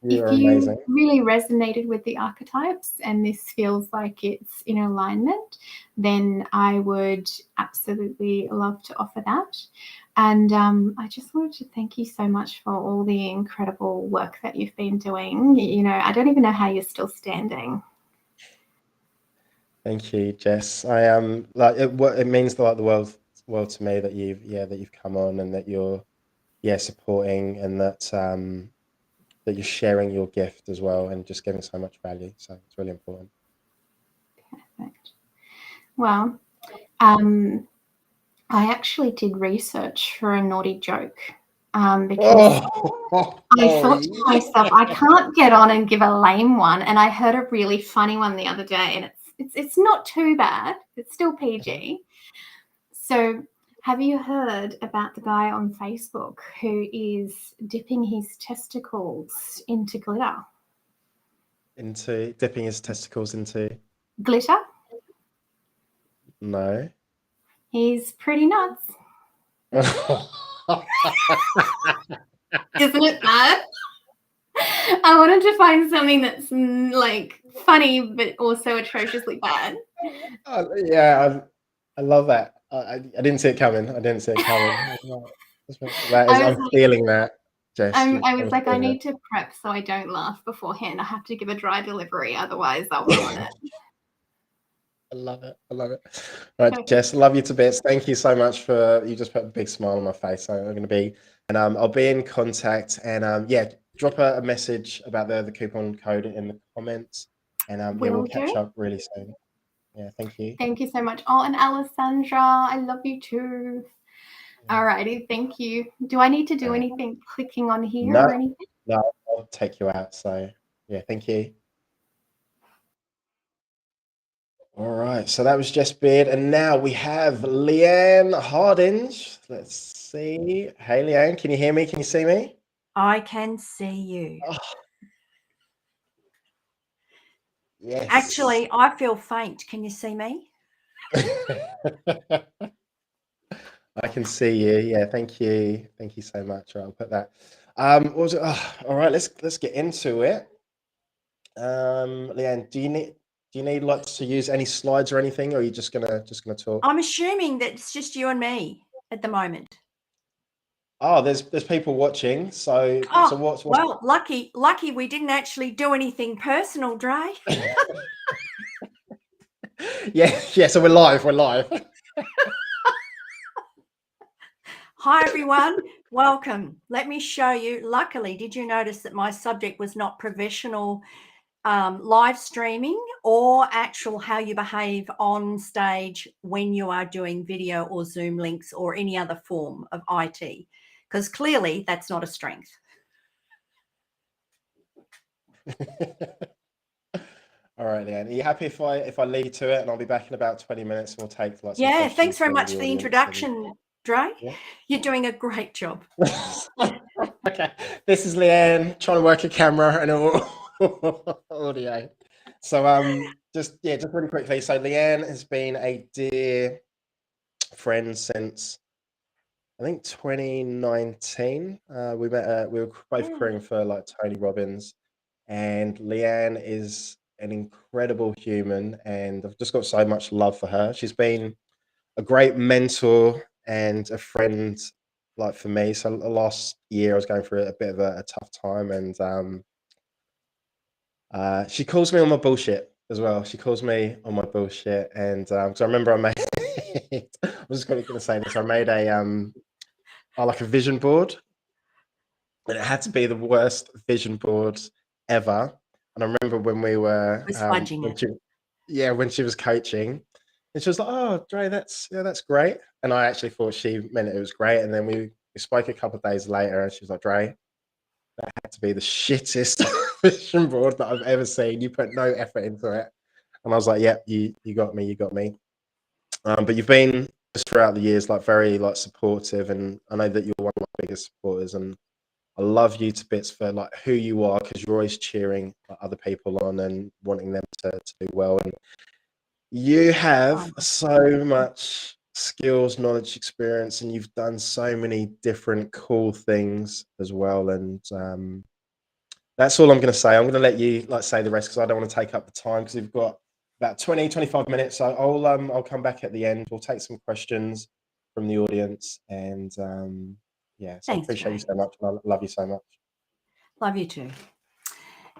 if you really resonated with the archetypes and this feels like it's in alignment, then I would absolutely love to offer that. And I just wanted to thank you so much for all the incredible work that you've been doing. You know, I don't even know how you're still standing. Thank you, Jess. I am like it means like the world to me that you've come on and that you're supporting, and that that you're sharing your gift as well and just giving so much value. So it's really important. Perfect. Well, I actually did research for a naughty joke because I thought to myself, I can't get on and give a lame one. And I heard a really funny one the other day, and it's not too bad. It's still PG. So have you heard about the guy on Facebook who is dipping his testicles into glitter? Into dipping his testicles into glitter? No. He's pretty nuts. Isn't it bad? I wanted to find something that's like funny but also atrociously bad. Yeah, I love that. I didn't see it coming. I'm feeling that, Jess. I was like, I need to prep so I don't laugh beforehand. I have to give a dry delivery, otherwise I'll ruin it. I love it. All right, Jess, love you to bits. Thank you so much you just put a big smile on my face. So I'm going to be, and I'll be in contact, and drop a message about the coupon code in the comments, and we'll catch up really soon. Yeah, thank you. Thank you so much. Oh, and Alessandra, I love you too. Alrighty, thank you. Do I need to do anything clicking on here or anything? No, I'll take you out. So yeah, thank you. All right, so that was Jess Beard, and now we have Leanne Hardinge. Let's see. Hey, Leanne, can you hear me? Can you see me? I can see you. Oh. Yes. Actually, I feel faint. Can you see me? I can see you. Yeah, thank you. Thank you so much. Right, I'll put that. What was it? All right, let's get into it. Leanne, do you need like to use any slides or anything, or are you just gonna talk? I'm assuming that it's just you and me at the moment. Oh, there's people watching. So what's well, lucky we didn't actually do anything personal, Dre. yeah. So we're live. Hi everyone, welcome. Let me show you. Luckily, did you notice that my subject was not professional live streaming or actual how you behave on stage when you are doing video or Zoom links or any other form of IT? Because clearly that's not a strength. All right, Leanne. Are you happy if I lead to it, and I'll be back in about 20 minutes, and we'll take like some thanks very much for the introduction, Dre. Yeah. You're doing a great job. Okay, this is Leanne trying to work a camera and audio. So just really quickly. So Leanne has been a dear friend since I think 2019. We met. We were both crewing for like Tony Robbins, and Leanne is an incredible human, and I've just got so much love for her. She's been a great mentor and a friend, like for me. So last year I was going through a bit of a tough time, and she calls me on my bullshit as well. She calls me on my bullshit, and so I remember I made. I was just going to say this. I made like a vision board, and it had to be the worst vision board ever. And I remember when we were when she was coaching, and she was like, "Oh, Dre, that's great." And I actually thought she meant it was great. And then we spoke a couple of days later, and she was like, "Dre, that had to be the shittest vision board that I've ever seen. You put no effort into it." And I was like, "Yep, you got me, you got me." But you've been just throughout the years like very like supportive, and I know that you're one of my biggest supporters, and I love you to bits for like who you are, because you're always cheering like, other people on and wanting them to do well. And you have so much skills, knowledge, experience, and you've done so many different cool things as well. And that's all I'm going to say. I'm going to let you like say the rest, because I don't want to take up the time, because we've got about 20-25 minutes. So I'll come back at the end. We'll take some questions from the audience, and yeah, so I appreciate you so much. I love you so much. Love you too.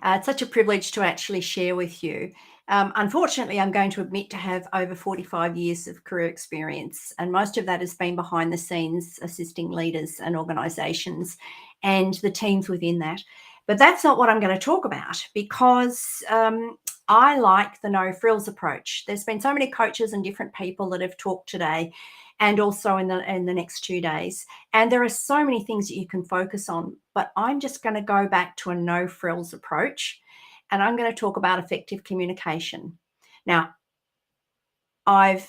It's such a privilege to actually share with you. Unfortunately, I'm going to admit to have over 45 years of career experience, and most of that has been behind the scenes assisting leaders and organisations and the teams within that. But that's not what I'm going to talk about, because I like the no frills approach. There's been so many coaches and different people that have talked today, and also in the next 2 days. And there are so many things that you can focus on, but I'm just going to go back to a no frills approach, and I'm going to talk about effective communication. Now, I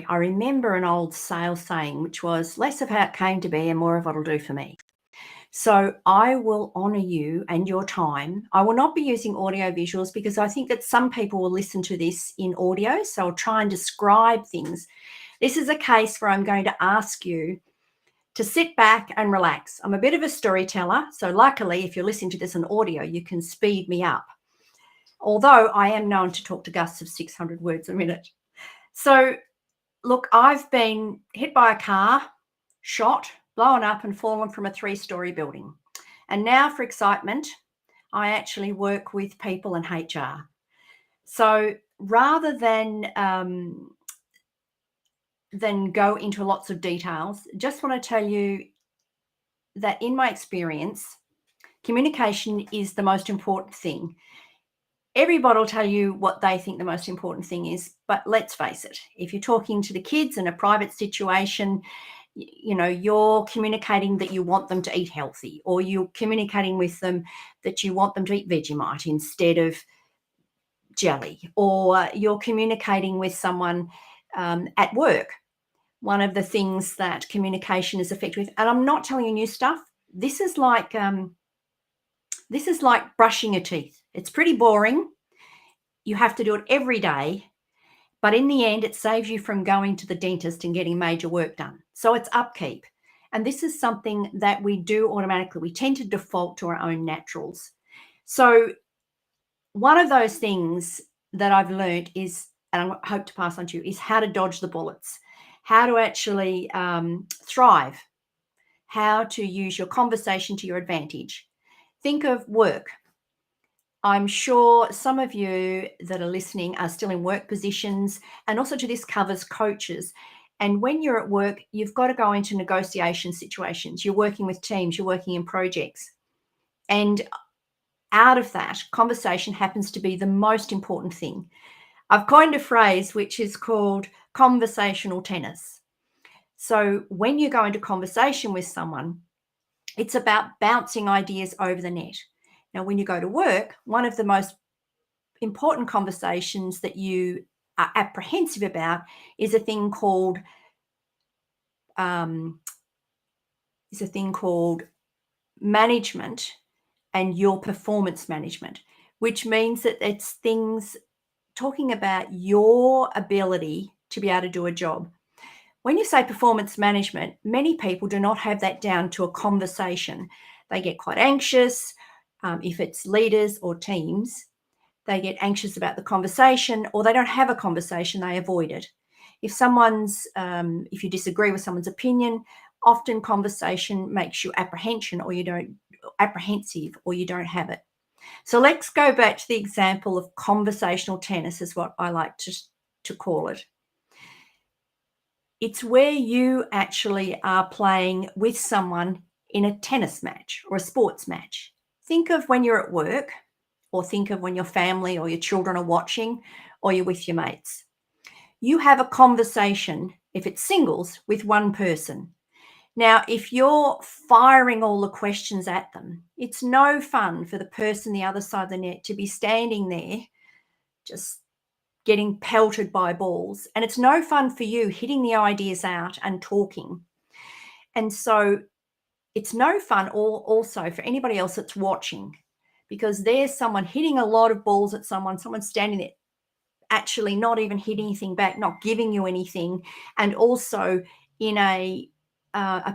remember an old sales saying, which was less of how it came to be and more of what it'll do for me. So I will honour you and your time. I will not be using audio visuals, because I think that some people will listen to this in audio. So I'll try and describe things. This is a case where I'm going to ask you to sit back and relax. I'm a bit of a storyteller. So luckily, if you're listening to this in audio, you can speed me up. Although I am known to talk to gusts of 600 words a minute. So look, I've been hit by a car, shot, blown up and fallen from a 3-story building. And now for excitement, I actually work with people in HR. So rather than go into lots of details, just want to tell you that in my experience, communication is the most important thing. Everybody will tell you what they think the most important thing is, but let's face it, if you're talking to the kids in a private situation, you know, you're communicating that you want them to eat healthy, or you're communicating with them that you want them to eat Vegemite instead of jelly, or you're communicating with someone at work. One of the things that communication is effective with, and I'm not telling you new stuff, this is like brushing your teeth. It's pretty boring. You have to do it every day. But in the end, it saves you from going to the dentist and getting major work done. So it's upkeep. And this is something that we do automatically. We tend to default to our own naturals. So one of those things that I've learned is, and I hope to pass on to you, is how to dodge the bullets, how to actually thrive, how to use your conversation to your advantage. Think of work. I'm sure some of you that are listening are still in work positions, and also to this covers coaches. And when you're at work, you've got to go into negotiation situations. You're working with teams, you're working in projects. And out of that, conversation happens to be the most important thing. I've coined a phrase which is called conversational tennis. So when you go into conversation with someone, it's about bouncing ideas over the net. Now, when you go to work, one of the most important conversations that you are apprehensive about is a thing called is a thing called management and your performance management, which means that it's things talking about your ability to be able to do a job. When you say performance management, many people do not have that down to a conversation. They get quite anxious. If it's leaders or teams, they get anxious about the conversation, or they don't have a conversation, they avoid it. If if you disagree with someone's opinion, often conversation makes you apprehensive, or you don't have it. So let's go back to the example of conversational tennis, is what I like to call it. It's where you actually are playing with someone in a tennis match or a sports match. Think of when you're at work, or think of when your family or your children are watching, or you're with your mates. You have a conversation, if it's singles, with one person. Now, if you're firing all the questions at them, it's no fun for the person the other side of the net to be standing there just getting pelted by balls. And it's no fun for you hitting the ideas out and talking. And so it's no fun also for anybody else that's watching, because there's someone hitting a lot of balls at someone's standing there actually not even hitting anything back, not giving you anything, and also in a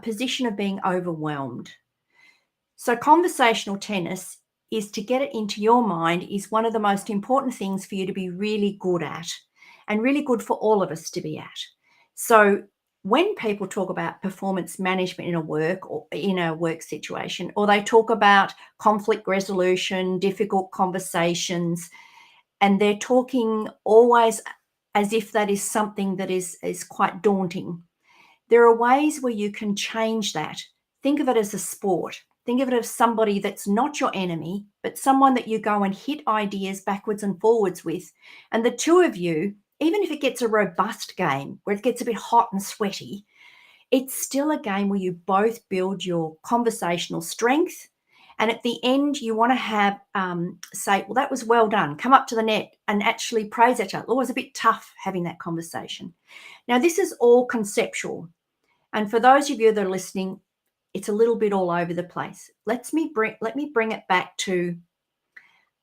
position of being overwhelmed. So conversational tennis is, to get it into your mind, is one of the most important things for you to be really good at, and really good for all of us to be at. So when people talk about performance management in a work or in a work situation, or they talk about conflict resolution, difficult conversations, and they're talking always as if that is something that is quite daunting, there are ways where you can change that. Think of it as a sport. Think of it as somebody that's not your enemy, but someone that you go and hit ideas backwards and forwards with. And the two of you, even if it gets a robust game where it gets a bit hot and sweaty, it's still a game where you both build your conversational strength. And at the end, you want to have, say, well, that was well done. Come up to the net and actually praise each other. Oh, it was a bit tough having that conversation. Now, this is all conceptual. And for those of you that are listening, it's a little bit all over the place. Let me bring it back to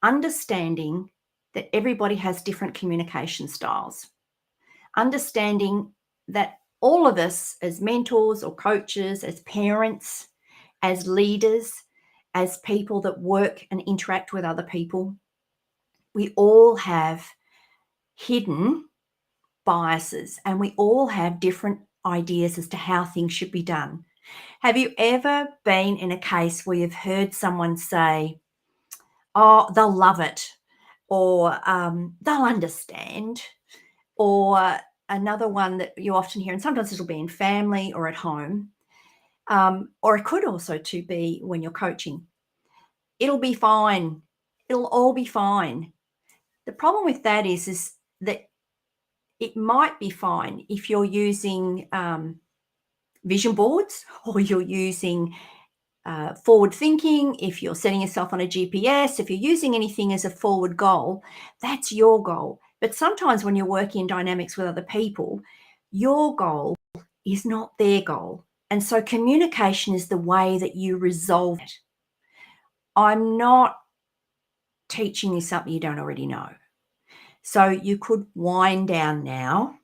understanding that everybody has different communication styles. Understanding that all of us as mentors or coaches, as parents, as leaders, as people that work and interact with other people, we all have hidden biases, and we all have different ideas as to how things should be done. Have you ever been in a case where you've heard someone say, oh, they'll love it, or they'll understand, or another one that you often hear, and sometimes it'll be in family or at home, or it could also to be when you're coaching. It'll be fine. It'll all be fine. The problem with that is that it might be fine if you're using vision boards, or you're using forward thinking, if you're setting yourself on a GPS, if you're using anything as a forward goal, that's your goal. But sometimes when you're working in dynamics with other people, your goal is not their goal. And so communication is the way that you resolve it. I'm not teaching you something you don't already know. So you could wind down now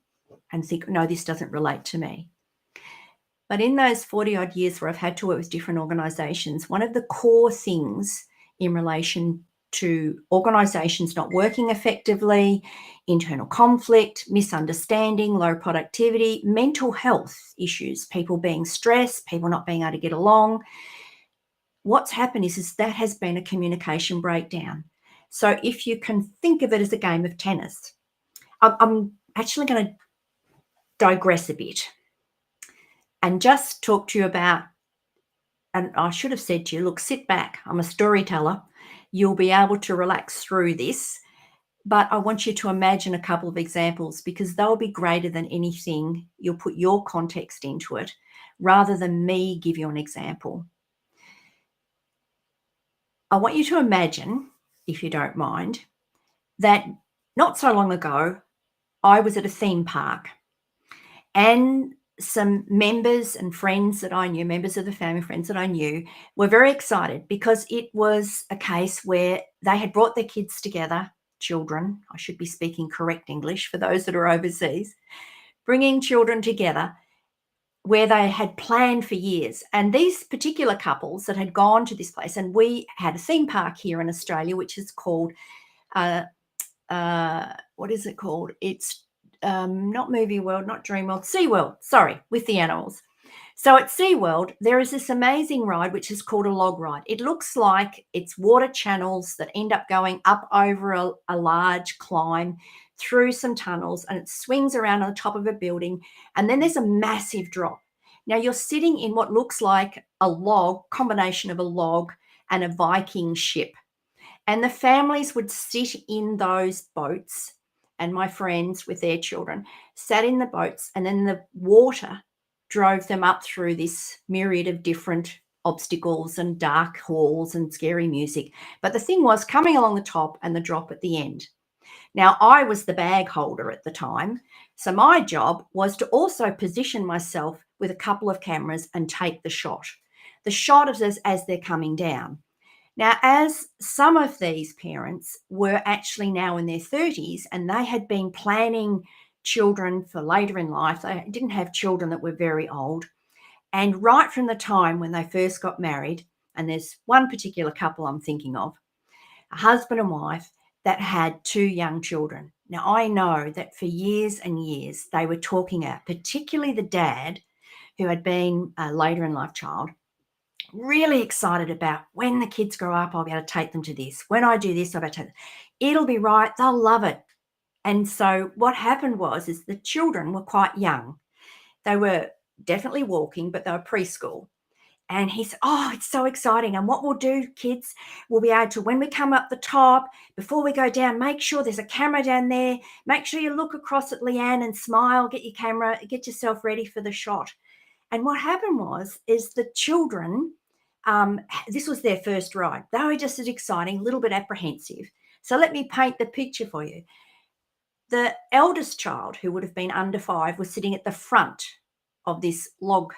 and think, no, this doesn't relate to me. But in those 40 odd years where I've had to work with different organizations, one of the core things in relation to organizations not working effectively, internal conflict, misunderstanding, low productivity, mental health issues, people being stressed, people not being able to get along, what's happened is that has been a communication breakdown. So if you can think of it as a game of tennis, I'm actually going to digress a bit and just talk to you about, and I should have said to you, look, sit back. I'm a storyteller. You'll be able to relax through this, but I want you to imagine a couple of examples, because they'll be greater than anything. You'll put your context into it rather than me give you an example. I want you to imagine, if you don't mind, that not so long ago, I was at a theme park, and some members and friends that I knew, members of the family, friends that I knew, were very excited because it was a case where they had brought their kids together, children, I should be speaking correct English for those that are overseas, bringing children together where they had planned for years. And these particular couples that had gone to this place, and we had a theme park here in Australia, which is called, what is it called? It's not Movie World, not Dream World, SeaWorld, sorry, with the animals. So at SeaWorld, there is this amazing ride, which is called a log ride. It looks like it's water channels that end up going up over a large climb through some tunnels, and it swings around on the top of a building. And then there's a massive drop. Now you're sitting in what looks like a log, combination of a log and a Viking ship. And the families would sit in those boats, and my friends with their children sat in the boats, and then the water drove them up through this myriad of different obstacles and dark halls and scary music. But the thing was coming along the top and the drop at the end. Now, I was the bag holder at the time, so my job was to also position myself with a couple of cameras and take the shot of us as they're coming down. Now, as some of these parents were actually now in their 30s and they had been planning children for later in life, they didn't have children that were very old. And right from the time when they first got married, and there's one particular couple I'm thinking of, a husband and wife that had 2 young children. Now, I know that for years and years they were talking about, particularly the dad who had been a later in life child, really excited about when the kids grow up, I'll be able to take them to this. When I do this, I'll be able to take them. It'll be right. They'll love it. And so what happened is the children were quite young. They were definitely walking, but they were preschool. And he said, oh, it's so exciting. And what we'll do, kids, we'll be able to, when we come up the top, before we go down, make sure there's a camera down there. Make sure you look across at Leanne and smile, get your camera, get yourself ready for the shot. And what happened is the children, this was their first ride. They were just as exciting, a little bit apprehensive. So let me paint the picture for you. The eldest child, who would have been under 5, was sitting at the front of this log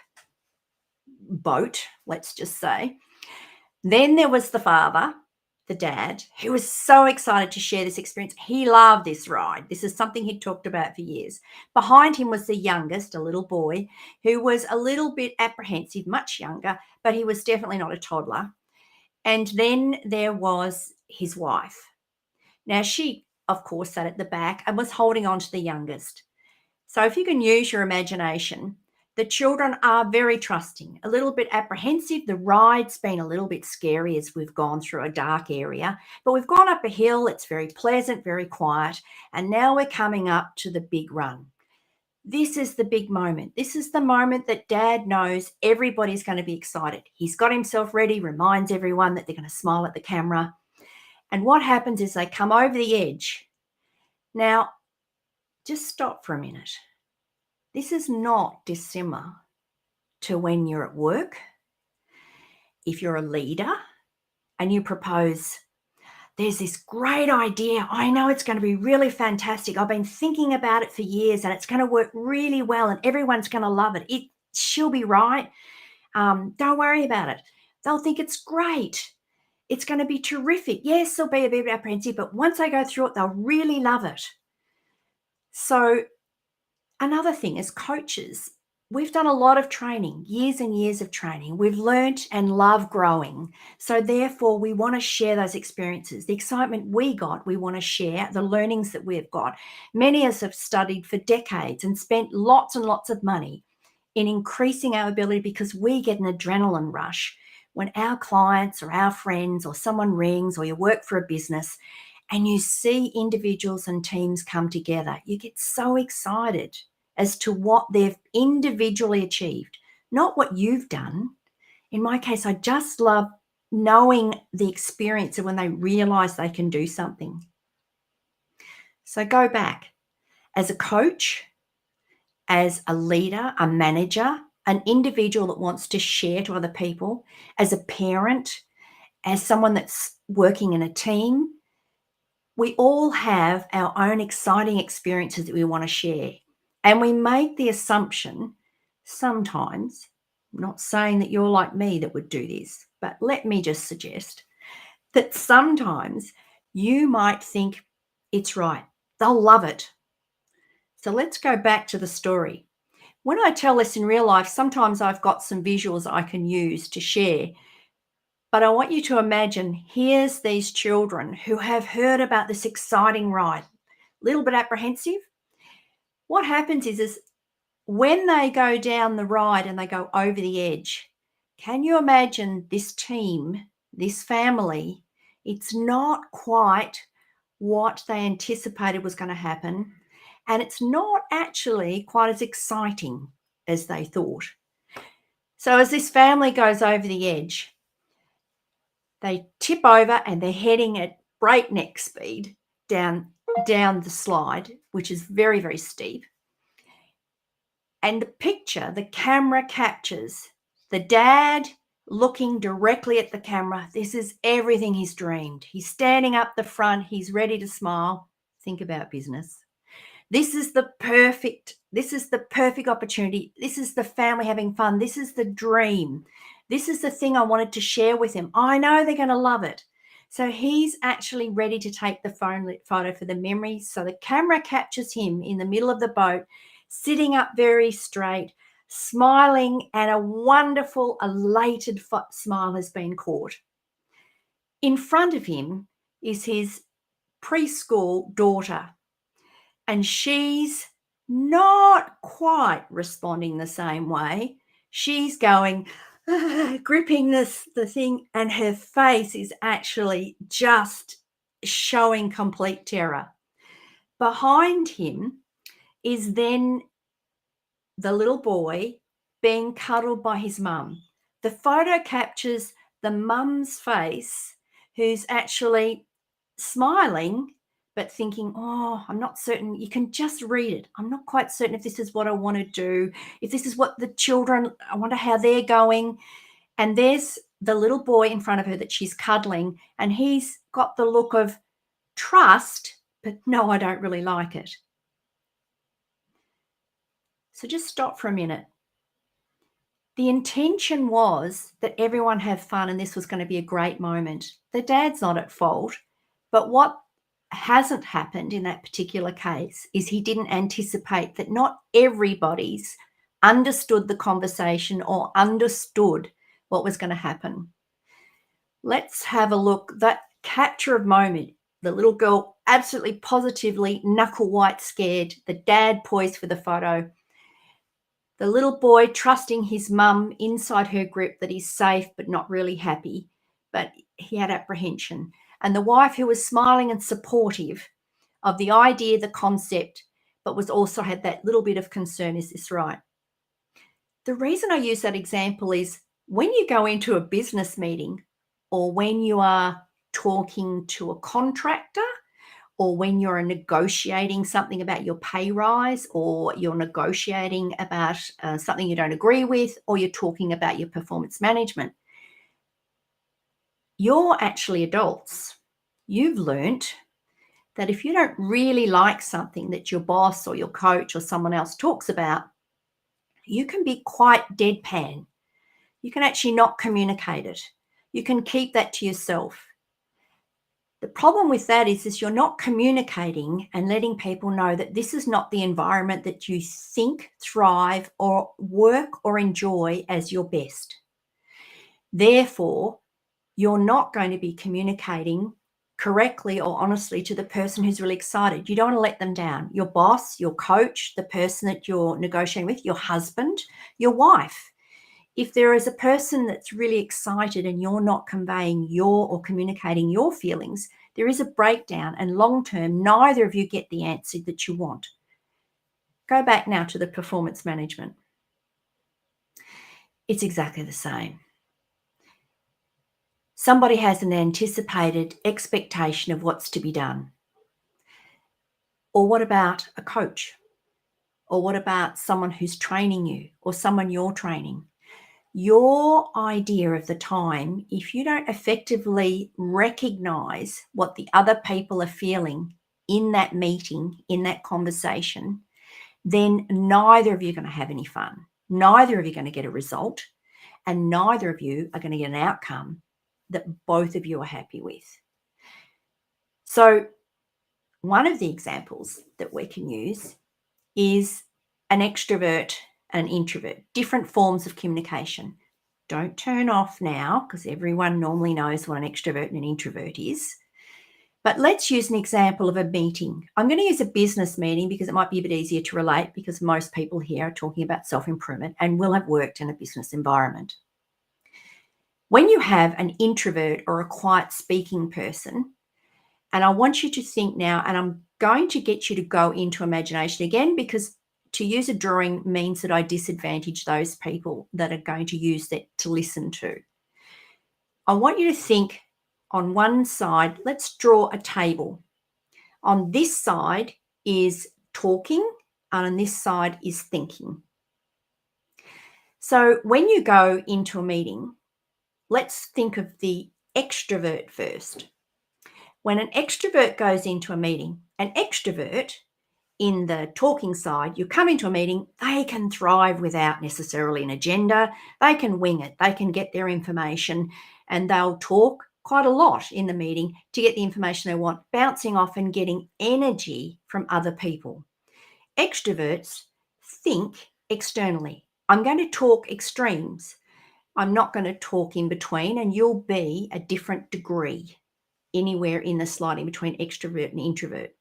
boat, let's just say. Then there was the father, the dad, who was so excited to share this experience. He loved this ride. This is something he'd talked about for years. Behind him was the youngest, a little boy, who was a little bit apprehensive, much younger, but he was definitely not a toddler. And then there was his wife. Now, she, of course, sat at the back and was holding on to the youngest. So if you can use your imagination, the children are very trusting, a little bit apprehensive. The ride's been a little bit scary as we've gone through a dark area, but we've gone up a hill. It's very pleasant, very quiet. And now we're coming up to the big run. This is the big moment. This is the moment that Dad knows everybody's going to be excited. He's got himself ready, reminds everyone that they're going to smile at the camera. And what happens is they come over the edge. Now, just stop for a minute. This is not dissimilar to when you're at work. If you're a leader and you propose, there's this great idea. I know it's going to be really fantastic. I've been thinking about it for years and it's going to work really well and everyone's going to love it. She'll be right. Don't worry about it. They'll think it's great. It's going to be terrific. Yes, they'll be a bit apprehensive, but once they go through it, they'll really love it. So another thing, as coaches, we've done a lot of training, years and years of training. We've learnt and love growing. So therefore, we want to share those experiences. The excitement we got, we want to share. The learnings that we've got. Many of us have studied for decades and spent lots and lots of money in increasing our ability because we get an adrenaline rush when our clients or our friends or someone rings or you work for a business and you see individuals and teams come together. You get so excited as to what they've individually achieved, not what you've done. In my case, I just love knowing the experience of when they realize they can do something. So go back. As a coach, as a leader, a manager, an individual that wants to share to other people, as a parent, as someone that's working in a team, we all have our own exciting experiences that we want to share. And we make the assumption sometimes, I'm not saying that you're like me that would do this, but let me just suggest that sometimes you might think it's right. They'll love it. So let's go back to the story. When I tell this in real life, sometimes I've got some visuals I can use to share. But I want you to imagine, here's these children who have heard about this exciting ride, a little bit apprehensive. What happens is when they go down the ride and they go over the edge, can you imagine this team, this family? It's not quite what they anticipated was going to happen. And it's not actually quite as exciting as they thought. So as this family goes over the edge, they tip over and they're heading at breakneck speed down the slide, which is very, very steep. And the picture, the camera captures the dad looking directly at the camera. This is everything he's dreamed. He's standing up the front. He's ready to smile. Think about business. This is the perfect opportunity. This is the family having fun. This is the dream. This is the thing I wanted to share with him. I know they're going to love it. So he's actually ready to take the photo for the memory. So the camera captures him in the middle of the boat, sitting up very straight, smiling, and a wonderful, elated smile has been caught. In front of him is his preschool daughter, and she's not quite responding the same way. She's going, gripping the thing, and her face is actually just showing complete terror. Behind him is then the little boy being cuddled by his mum. The photo captures the mum's face, who's actually smiling, but thinking, oh, I'm not certain. You can just read it. I'm not quite certain if this is what I want to do, if this is what the children, I wonder how they're going. And there's the little boy in front of her that she's cuddling, and he's got the look of trust, but no, I don't really like it. So just stop for a minute. The intention was that everyone have fun and this was going to be a great moment. The dad's not at fault, but what hasn't happened in that particular case is he didn't anticipate that not everybody's understood the conversation or understood what was going to happen. Let's have a look. That capture of moment, the little girl absolutely positively knuckle white scared, the dad poised for the photo, the little boy trusting his mum inside her grip that he's safe but not really happy, but he had apprehension. And the wife who was smiling and supportive of the idea, the concept, but was also had that little bit of concern, is this right? The reason I use that example is when you go into a business meeting, or when you are talking to a contractor, or when you're negotiating something about your pay rise, or you're negotiating about something you don't agree with, or you're talking about your performance management, you're actually adults. You've learnt that if you don't really like something that your boss or your coach or someone else talks about, you can be quite deadpan. You can actually not communicate it. You can keep that to yourself. The problem with that is you're not communicating and letting people know that this is not the environment that you think, thrive, or work or enjoy as your best. Therefore, you're not going to be communicating correctly or honestly to the person who's really excited. You don't want to let them down. Your boss, your coach, the person that you're negotiating with, your husband, your wife. If there is a person that's really excited and you're not conveying or communicating your feelings, there is a breakdown, and long term, neither of you get the answer that you want. Go back now to the performance management. It's exactly the same. Somebody has an anticipated expectation of what's to be done. Or what about a coach? Or what about someone who's training you, or someone you're training? Your idea of the time, if you don't effectively recognize what the other people are feeling in that meeting, in that conversation, then neither of you are going to have any fun. Neither of you are going to get a result, and neither of you are going to get an outcome that both of you are happy with. So one of the examples that we can use is an extrovert and an introvert, different forms of communication. Don't turn off now, because everyone normally knows what an extrovert and an introvert is. But let's use an example of a meeting. I'm going to use a business meeting because it might be a bit easier to relate, because most people here are talking about self-improvement and will have worked in a business environment. When you have an introvert or a quiet speaking person, and I want you to think now, and I'm going to get you to go into imagination again, because to use a drawing means that I disadvantage those people that are going to use that to listen to. I want you to think on one side, let's draw a table. On this side is talking, and on this side is thinking. So when you go into a meeting, let's think of the extrovert first. When an extrovert goes into a meeting, an extrovert in the talking side, you come into a meeting, they can thrive without necessarily an agenda. They can wing it. They can get their information, and they'll talk quite a lot in the meeting to get the information they want, bouncing off and getting energy from other people. Extroverts think externally. I'm going to talk extremes. I'm not going to talk in between, and you'll be a different degree anywhere in the sliding between extrovert and introvert.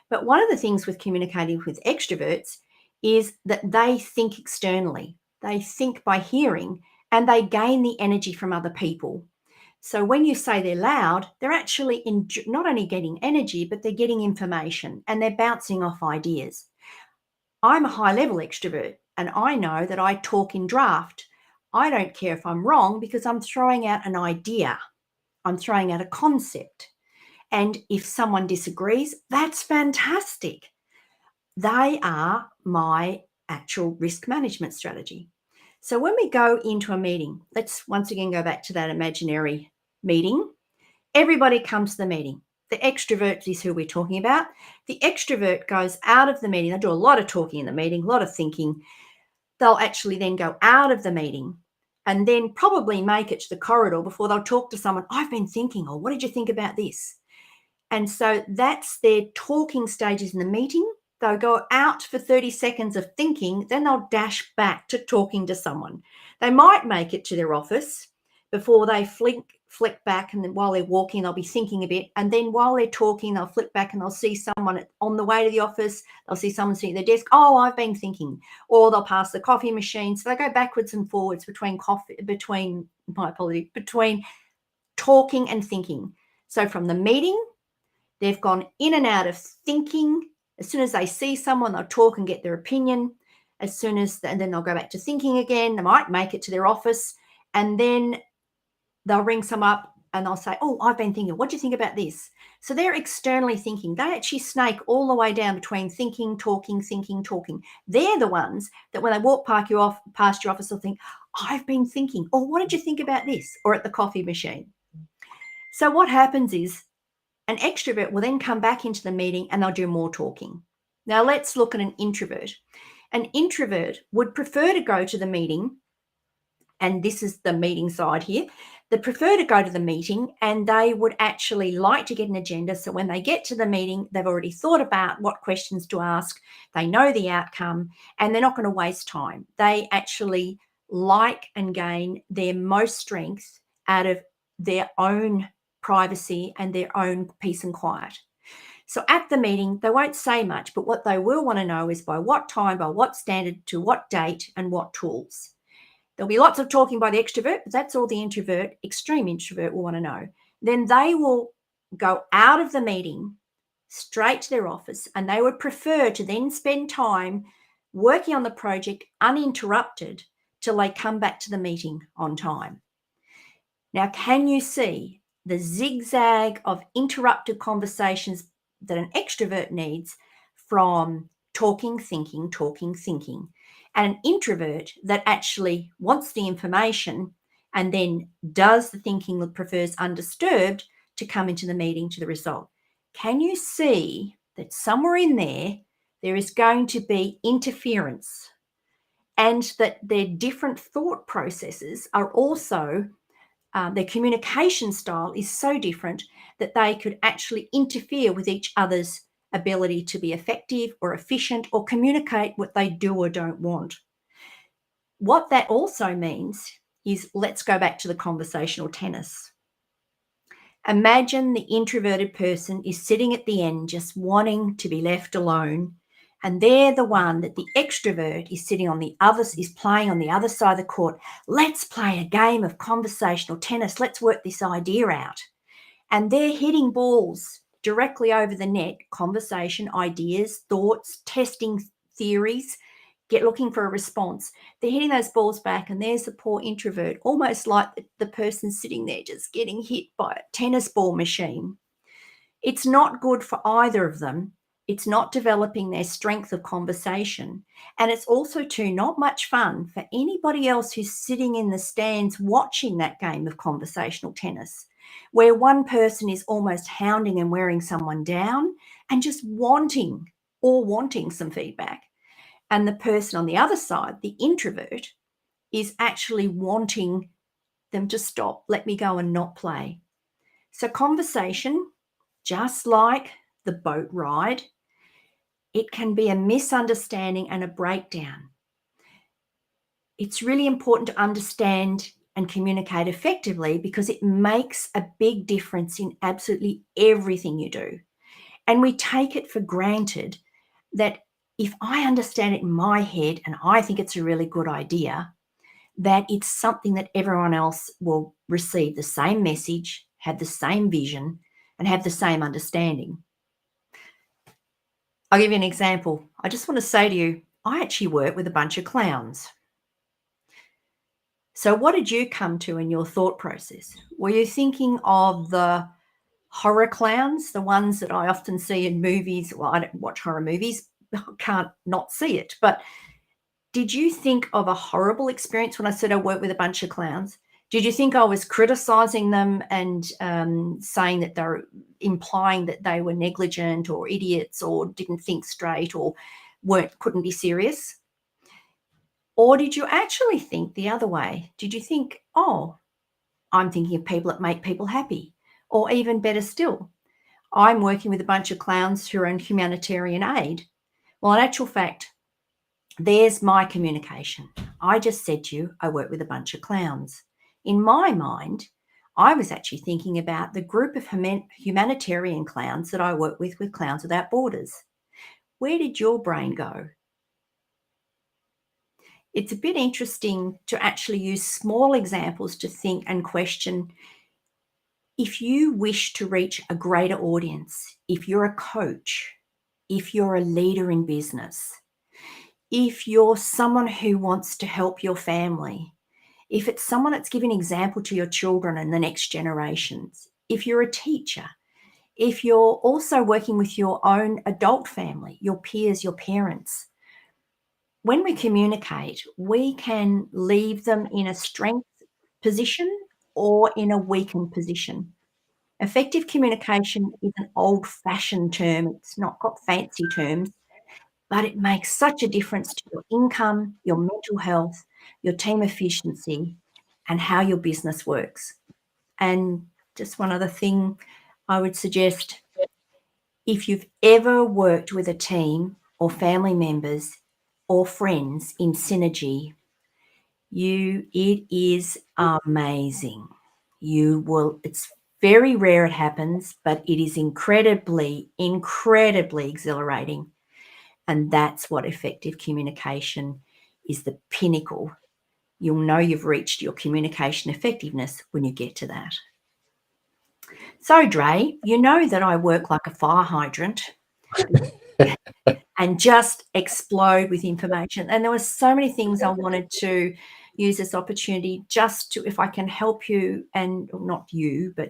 But one of the things with communicating with extroverts is that they think externally. They think by hearing, and they gain the energy from other people. So when you say they're loud, they're actually not only getting energy, but they're getting information, and they're bouncing off ideas. I'm a high-level extrovert, and I know that I talk in draft. I don't care if I'm wrong, because I'm throwing out an idea. I'm throwing out a concept. And if someone disagrees, that's fantastic. They are my actual risk management strategy. So when we go into a meeting, let's once again go back to that imaginary meeting. Everybody comes to the meeting. The extrovert is who we're talking about. The extrovert goes out of the meeting. They do a lot of talking in the meeting, a lot of thinking. They'll actually then go out of the meeting and then probably make it to the corridor before they'll talk to someone. I've been thinking, or what did you think about this? And so that's their talking stages in the meeting. They'll go out for 30 seconds of thinking, then they'll dash back to talking to someone. They might make it to their office before they flick back, and then while they're walking, they'll be thinking a bit. And then while they're talking, they'll flick back and they'll see someone on the way to the office. They'll see someone sitting at their desk. Oh, I've been thinking. Or they'll pass the coffee machine. So they go backwards and forwards between talking and thinking. So from the meeting, they've gone in and out of thinking. As soon as they see someone, they'll talk and get their opinion. And then they'll go back to thinking again. They might make it to their office, and then they'll ring someone up and they'll say, oh, I've been thinking, what do you think about this? So they're externally thinking. They actually snake all the way down between thinking, talking, thinking, talking. They're the ones that when they walk past your office, they'll think, I've been thinking, or what did you think about this? Or at the coffee machine. So what happens is an extrovert will then come back into the meeting and they'll do more talking. Now let's look at an introvert. An introvert would prefer to go to the meeting, and this is the meeting side here. They prefer to go to the meeting, and they would actually like to get an agenda. So when they get to the meeting, they've already thought about what questions to ask. They know the outcome, and they're not going to waste time. They actually like and gain their most strength out of their own privacy and their own peace and quiet. So at the meeting, they won't say much, but what they will want to know is by what time, by what standard, to what date, and what tools. There'll be lots of talking by the extrovert, but that's all the extreme introvert will want to know. Then they will go out of the meeting straight to their office, and they would prefer to then spend time working on the project uninterrupted till they come back to the meeting on time. Now, can you see the zigzag of interrupted conversations that an extrovert needs from talking, thinking, and an introvert that actually wants the information and then does the thinking that prefers undisturbed to come into the meeting to the result? Can you see that somewhere in there is going to be interference? and that their different thought processes are also, their communication style is so different that they could actually interfere with each other's ability to be effective or efficient or communicate what they do or don't want. What that also means is, let's go back to the conversational tennis. Imagine the introverted person is sitting at the end just wanting to be left alone, and they're the one that the extrovert is sitting on the other, is playing on the other side of the court. Let's play a game of conversational tennis. Let's work this idea out. And they're hitting balls directly over the net, conversation, ideas, thoughts, testing theories, looking for a response. They're hitting those balls back, and there's the poor introvert, almost like the person sitting there just getting hit by a tennis ball machine. It's not good for either of them. It's not developing their strength of conversation. And it's also, too, not much fun for anybody else who's sitting in the stands watching that game of conversational tennis, where one person is almost hounding and wearing someone down and just wanting some feedback. And the person on the other side, the introvert, is actually wanting them to stop, let me go and not play. So conversation, just like the boat ride, it can be a misunderstanding and a breakdown. It's really important to understand and communicate effectively, because it makes a big difference in absolutely everything you do. And we take it for granted that if I understand it in my head and I think it's a really good idea, that it's something that everyone else will receive the same message, have the same vision, and have the same understanding. I'll give you an example. I just want to say to you, I actually work with a bunch of clowns. So what did you come to in your thought process? Were you thinking of the horror clowns, the ones that I often see in movies? Well, I don't watch horror movies, I can't not see it. But did you think of a horrible experience when I said I work with a bunch of clowns? Did you think I was criticizing them and saying that they're implying that they were negligent or idiots or didn't think straight or couldn't be serious? Or did you actually think the other way? Did you think, oh, I'm thinking of people that make people happy? Or even better still, I'm working with a bunch of clowns who are in humanitarian aid. Well, in actual fact, there's my communication. I just said to you, I work with a bunch of clowns. In my mind, I was actually thinking about the group of humanitarian clowns that I work with Clowns Without Borders. Where did your brain go? It's a bit interesting to actually use small examples to think and question. If you wish to reach a greater audience, if you're a coach, if you're a leader in business, if you're someone who wants to help your family, if it's someone that's giving example to your children and the next generations, if you're a teacher, if you're also working with your own adult family, your peers, your parents, when we communicate, we can leave them in a strength position or in a weakened position. Effective communication is an old-fashioned term. It's not got fancy terms, but it makes such a difference to your income, your mental health, your team efficiency, and how your business works. And just one other thing I would suggest, if you've ever worked with a team or family members or friends in synergy, it is amazing. It's very rare it happens, but it is incredibly, incredibly exhilarating. And that's what effective communication is, the pinnacle. You'll know you've reached your communication effectiveness when you get to that. So, Dre, you know that I work like a fire hydrant and just explode with information. And there were so many things I wanted to use this opportunity just to, if I can help you, and not you, but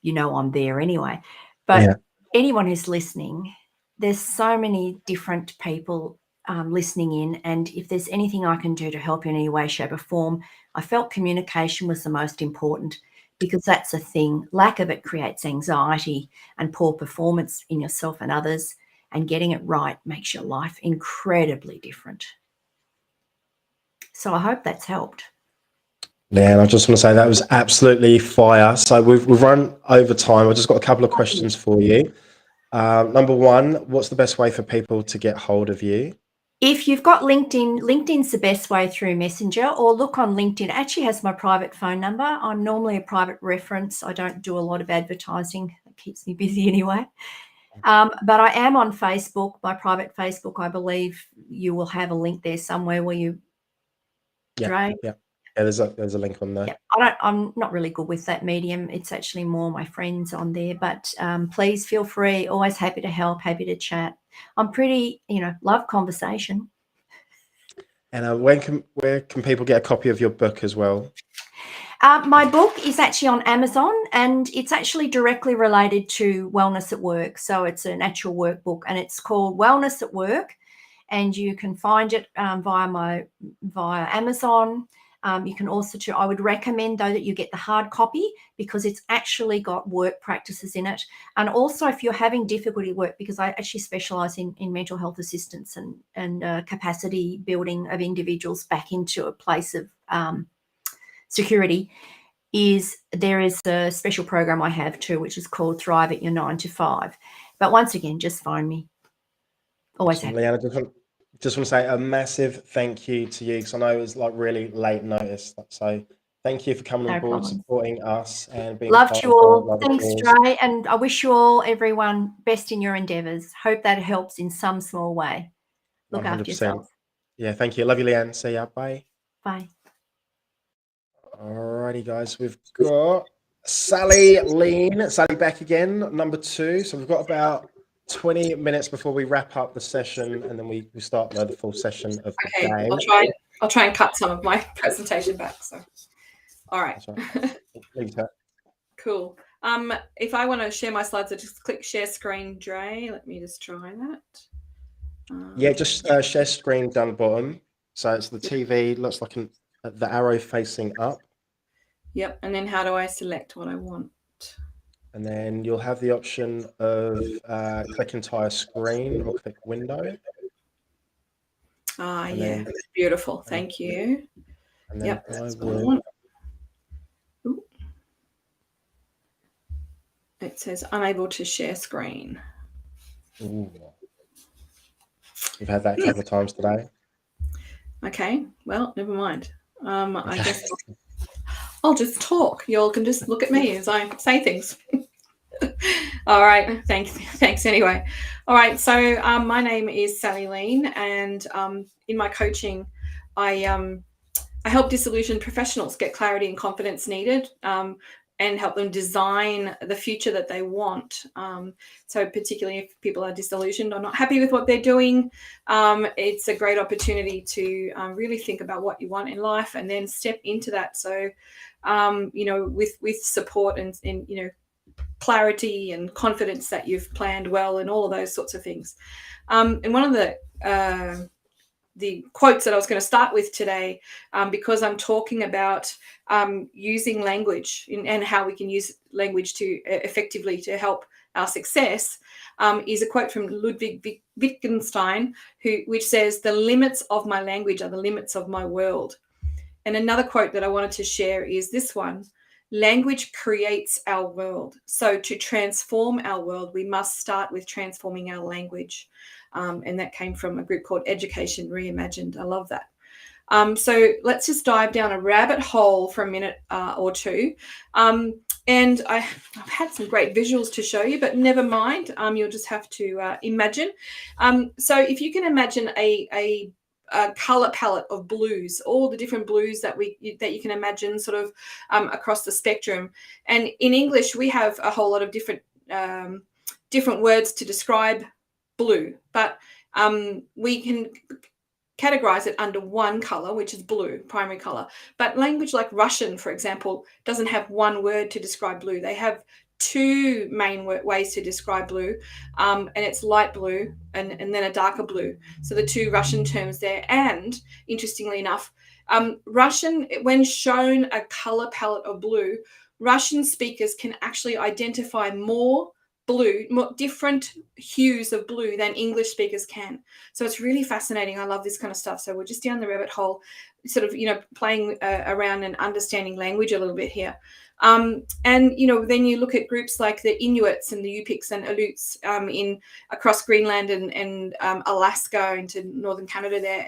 you know I'm there anyway. But anyone who's listening, there's so many different people listening in, and if there's anything I can do to help you in any way, shape or form, I felt communication was the most important, because that's the thing. Lack of it creates anxiety and poor performance in yourself and others, and getting it right makes your life incredibly different. So I hope that's helped. Leanne, I just want to say that was absolutely fire. So we've run over time. I've just got a couple of questions for you. Number one, what's the best way for people to get hold of you? If you've got LinkedIn, LinkedIn's the best way through Messenger, or look on LinkedIn. It actually has my private phone number. I'm normally a private reference. I don't do a lot of advertising. It keeps me busy anyway. But I am on Facebook, my private Facebook. I believe you will have a link there somewhere where you, Dre? Yeah, there's a link on there. Yeah, I'm not really good with that medium. It's actually more my friends on there, but please feel free. Always happy to help, happy to chat. I'm pretty, love conversation. And where can people get a copy of your book as well? My book is actually on Amazon, and it's actually directly related to wellness at work. So it's an actual workbook, and it's called Wellness at Work, and you can find it via Amazon. You can also, I would recommend though that you get the hard copy, because it's actually got work practices in it. And also if you're having difficulty at work, because I actually specialize in mental health assistance and capacity building of individuals back into a place of security, there is a special program I have too, which is called Thrive at Your 9 to 5. But once again, just phone me. Always happy. Leanne, just want to say a massive thank you to you, because I know it's like really late notice. So thank you for coming on board, supporting us, and being Loved part you of all. the Thanks, Dre, and I wish you all, everyone, best in your endeavours. Hope that helps in some small way. Look 100%. after yourselves. Yeah, thank you. Love you, Leanne. See ya. Bye. Bye. Alrighty, guys. We've got Sally back again, number 2. So we've got about 20 minutes before we wrap up the session, and then we start the full session of the day. I'll try and cut some of my presentation back. So, all right. Cool. If I want to share my slides, I just click share screen, Dre. Let me just try that. Yeah, just share screen down the bottom. So it's the TV, looks like the arrow facing up. Yep. And then how do I select what I want? And then you'll have the option of click entire screen or click window. Ah, yeah, that's beautiful. Thank you. And then yep, that's what I want. Ooh. It says unable to share screen. Ooh. You've had that a couple of times today. Okay, well, never mind. I guess I'll just talk. You all can just look at me as I say things. All right, thanks anyway. All right, so my name is Sally Lean, and in my coaching, I help disillusioned professionals get clarity and confidence needed, and help them design the future that they want. So particularly if people are disillusioned or not happy with what they're doing, it's a great opportunity to really think about what you want in life and then step into that. So, with support and clarity and confidence that you've planned well and all of those sorts of things. And one of the quotes that I was going to start with today, because I'm talking about using language and how we can use language to effectively to help our success, is a quote from Ludwig Wittgenstein, which says, "The limits of my language are the limits of my world." And another quote that I wanted to share is this one: "Language creates our world. So to transform our world, we must start with transforming our language." And that came from a group called Education Reimagined. I love that. So let's just dive down a rabbit hole for a minute or two. And I've had some great visuals to show you, but never mind. You'll just have to imagine. So if you can imagine a color palette of blues, all the different blues that you can imagine sort of across the spectrum. And in English, we have a whole lot of different words to describe blue, but we can categorize it under one color, which is blue, primary color. But language like Russian, for example, doesn't have one word to describe blue. They have two main ways to describe blue, and it's light blue and then a darker blue. So the two Russian terms there. And interestingly enough, Russian, when shown a color palette of blue, Russian speakers can actually identify more blue, different hues of blue than English speakers can. So it's really fascinating. I love this kind of stuff. So we're just down the rabbit hole, sort of, playing around and understanding language a little bit here. And, then you look at groups like the Inuits and the Yupiks and Aleuts across Greenland and Alaska into northern Canada there.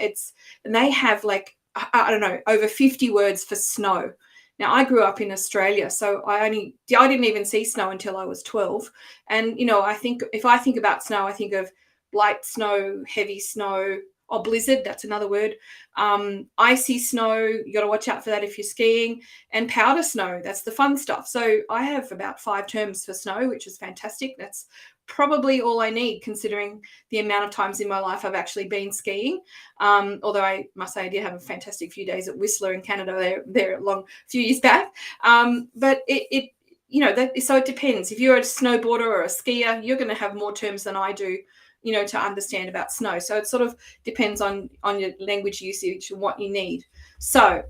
And they have like, I don't know, over 50 words for snow. Now, I grew up in Australia, so I didn't even see snow until I was 12. And, if I think about snow, I think of light snow, heavy snow, or blizzard, that's another word. Icy snow, you got to watch out for that if you're skiing. And powder snow, that's the fun stuff. So I have about 5 terms for snow, which is fantastic. That's probably all I need, considering the amount of times in my life I've actually been skiing. Although I must say I did have a fantastic few days at Whistler in Canada there a few years back. But so it depends. If you're a snowboarder or a skier, you're going to have more terms than I do, to understand about snow. So it sort of depends on your language usage and what you need. So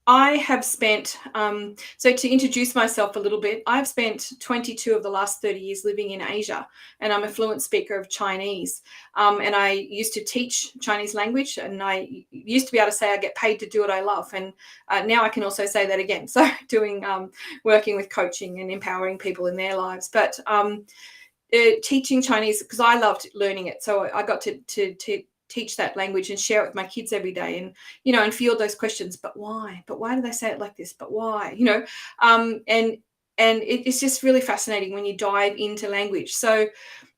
I have spent, so to introduce myself a little bit, I've spent 22 of the last 30 years living in Asia, and I'm a fluent speaker of Chinese. And I used to teach Chinese language, and I used to be able to say I get paid to do what I love. And now I can also say that again. So doing, working with coaching and empowering people in their lives. But teaching Chinese, because I loved learning it. So I got to teach that language and share it with my kids every day, and and field those questions. But why do they say it like this? But why? And it's just really fascinating when you dive into language. So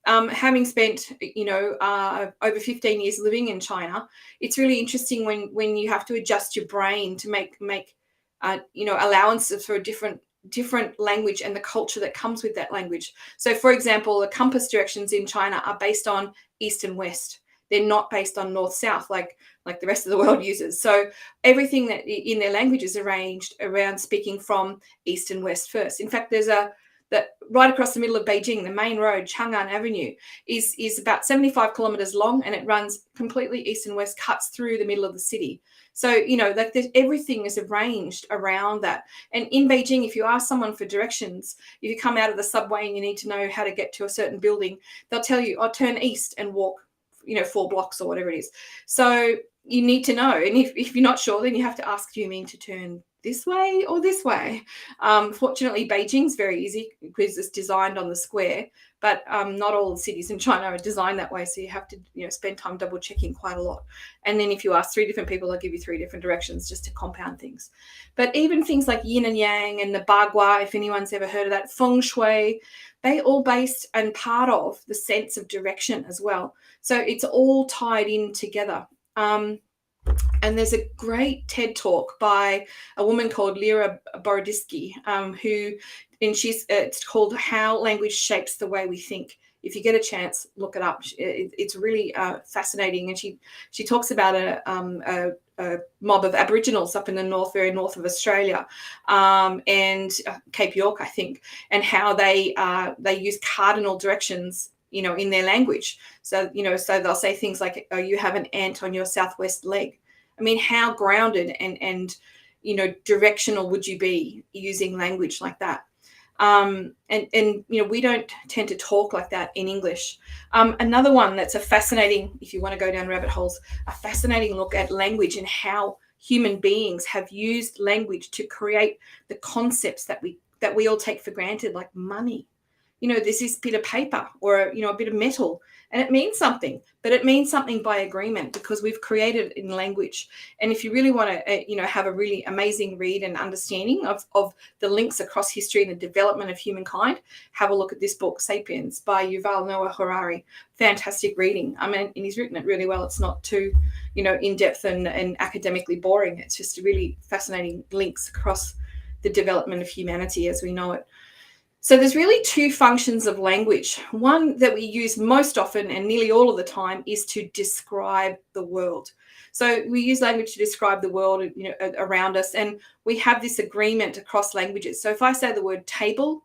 having spent over 15 years living in China, it's really interesting when you have to adjust your brain to make allowances for a different language and the culture that comes with that language. So for example, the compass directions in China are based on east and west. They're not based on north-south like the rest of the world uses. So everything that in their language is arranged around speaking from east and west first. In fact, there's that right across the middle of Beijing, the main road, Chang'an Avenue, is about 75 kilometers long, and it runs completely east and west, cuts through the middle of the city. So, everything is arranged around that. And in Beijing, if you ask someone for directions, if you come out of the subway and you need to know how to get to a certain building, they'll tell you, turn east and walk 4 blocks or whatever it is. So you need to know. And if you're not sure, then you have to ask, do you mean to turn this way or this way? Fortunately, Beijing's very easy because it's designed on the square, but not all the cities in China are designed that way. So you have to spend time double checking quite a lot. And then if you ask 3 different people, they'll give you 3 different directions just to compound things. But even things like yin and yang and the bagua, if anyone's ever heard of that, feng shui, they all based and part of the sense of direction as well. So it's all tied in together. And there's a great TED talk by a woman called Lera Boroditsky, it's called How Language Shapes the Way We Think. If you get a chance, look it up. It's really fascinating. And she talks about a mob of Aboriginals up in the very north of Australia, and Cape York, I think, and how they use cardinal directions, in their language. So, so they'll say things like, oh, you have an ant on your southwest leg. I mean, how grounded and directional would you be using language like that? And we don't tend to talk like that in English. Another one that's a fascinating, if you want to go down rabbit holes, a fascinating look at language and how human beings have used language to create the concepts that we all take for granted, like money. There's this bit of paper or a bit of metal, and it means something, but it means something by agreement because we've created it in language. And if you really want to, have a really amazing read and understanding of the links across history and the development of humankind, have a look at this book, Sapiens, by Yuval Noah Harari. Fantastic reading. I mean, and he's written it really well. It's not too, in-depth and academically boring. It's just really fascinating links across the development of humanity as we know it. So there's really 2 functions of language. One that we use most often and nearly all of the time is to describe the world. So we use language to describe the world, around us, and we have this agreement across languages. So if I say the word table,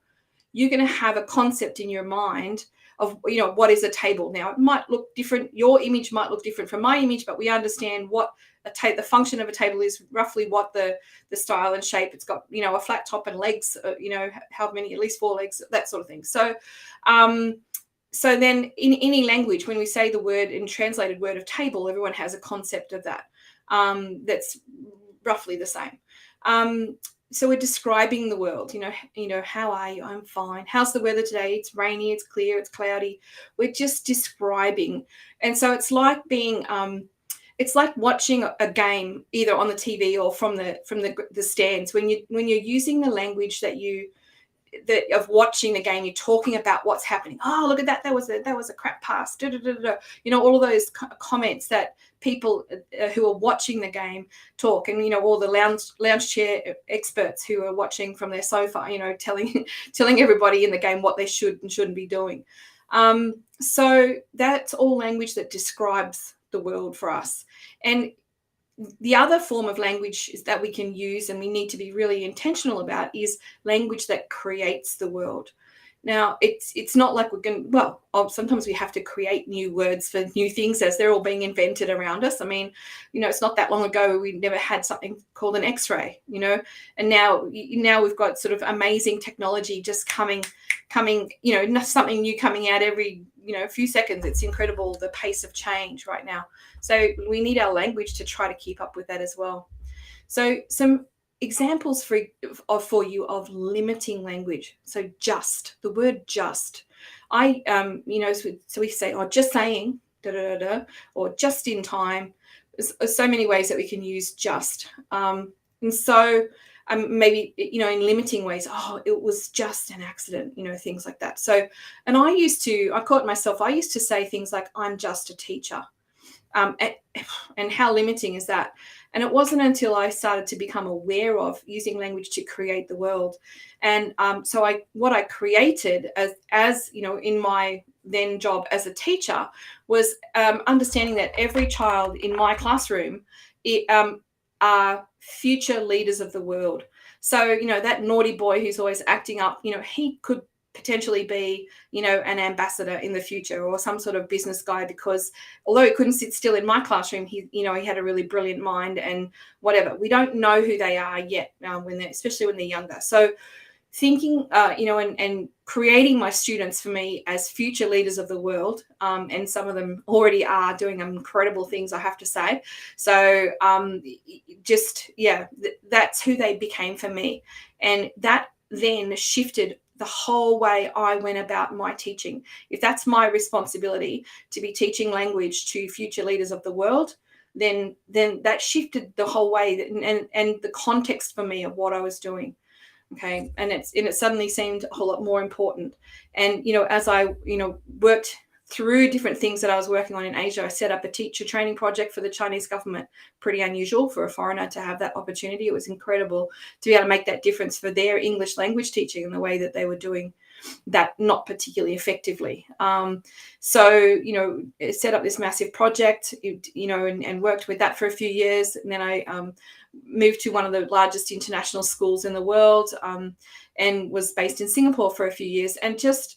you're going to have a concept in your mind of, what is a table. Now, it might look different. Your image might look different from my image, but we understand what the function of a table is roughly what the style and shape. It's got, you know, a flat top and legs, you know, how many, at least 4 legs, that sort of thing. So so then in any language, when we say the word in translated word of table, everyone has a concept of that that's roughly the same. So we're describing the world, you know, how are you? I'm fine. How's the weather today? It's rainy, it's clear, it's cloudy. We're just describing. And so it's like being, it's like watching a game either on the TV or from the stands. When you're using the language of watching the game, you're talking about what's happening. Oh, look at that! That was a crap pass. Da, da, da, da. You know, all of those comments that people who are watching the game talk, and you know, all the lounge chair experts who are watching from their sofa, you know, telling everybody in the game what they should and shouldn't be doing. So that's all language that describes the world for us. And the other form of language is that we can use, and we need to be really intentional about, is language that creates the world. Now, it's not like we're going, well, sometimes we have to create new words for new things as they're all being invented around us. I mean, you know, it's not that long ago we never had something called an X-ray, you know, and now we've got sort of amazing technology just coming, you know, something new coming out every, you know, few seconds. It's incredible, the pace of change right now. So we need our language to try to keep up with that as well. So some examples for you of limiting language. So just, the word just. You know, so we say, oh, just saying, da, da, da, da, or just in time. There's so many ways that we can use just. And so maybe, you know, in limiting ways, oh, it was just an accident, you know, things like that. So, and I used to say things like, I'm just a teacher. And how limiting is that? And it wasn't until I started to become aware of using language to create the world. And so what I created as you know, in my then job as a teacher was understanding that every child in my classroom are future leaders of the world. So, you know, that naughty boy who's always acting up, you know, he could potentially be, you know, an ambassador in the future or some sort of business guy, because although he couldn't sit still in my classroom, he had a really brilliant mind and whatever. We don't know who they are yet, especially when they're younger. So thinking, you know, and creating my students for me as future leaders of the world, and some of them already are doing incredible things, I have to say. So that's who they became for me. And that then shifted the whole way I went about my teaching. If that's my responsibility to be teaching language to future leaders of the world, then that shifted the whole way and the context for me of what I was doing. Okay. And it suddenly seemed a whole lot more important. And, you know, as I, you know, worked through different things that I was working on in Asia, I set up a teacher training project for the Chinese government. Pretty unusual for a foreigner to have that opportunity. It was incredible to be able to make that difference for their English language teaching and the way that they were doing that not particularly effectively. So, you know, set up this massive project, you know, and worked with that for a few years. And then I moved to one of the largest international schools in the world, and was based in Singapore for a few years. And just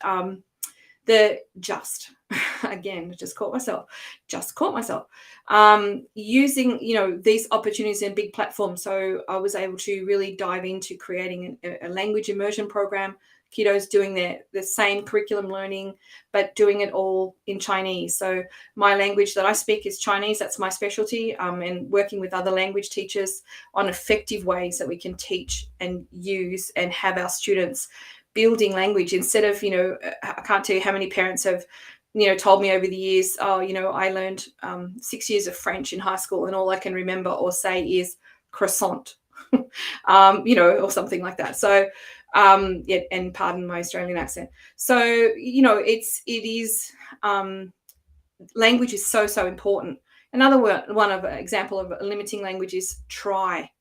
again, just caught myself using, you know, these opportunities in big platforms. So I was able to really dive into creating a language immersion program. Kiddos doing the same curriculum learning, but doing it all in Chinese. So my language that I speak is Chinese. That's my specialty. And working with other language teachers on effective ways that we can teach and use and have our students building language instead of, you know, I can't tell you how many parents have, you know, told me over the years, oh, you know, I learned 6 years of French in high school and all I can remember or say is croissant, you know, or something like that. So, and pardon my Australian accent. So, you know, language is so important. Another example of a limiting language is try.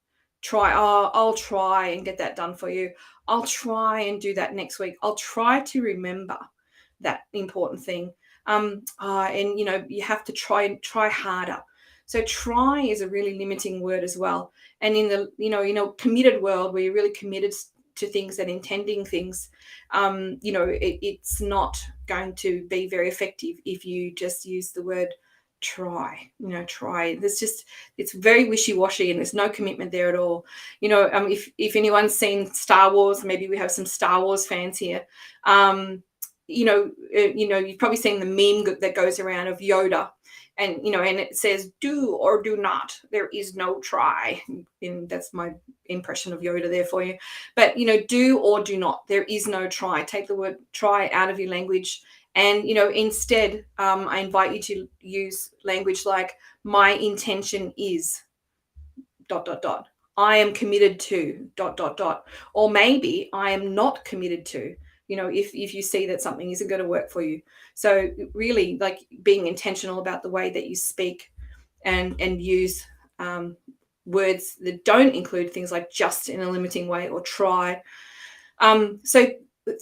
Oh, I'll try and get that done for you. I'll try and do that next week. I'll try to remember that important thing. And you know, you have to try harder. So try is a really limiting word as well. And in the, you know, committed world where you're really committed to things and intending things, you know, it's not going to be very effective if you just use the word try, try. It's very wishy-washy, and there's no commitment there at all. If anyone's seen Star Wars, maybe we have some Star Wars fans here. You've probably seen the meme that goes around of Yoda, and and it says do or do not. There is no try. And that's my impression of Yoda there for you. But do or do not. There is no try. Take the word try out of your language. And, instead, I invite you to use language like my intention is ... I am committed to ... or maybe I am not committed to, if you see that something isn't going to work for you. So really, like, being intentional about the way that you speak and use words that don't include things like just in a limiting way or try. So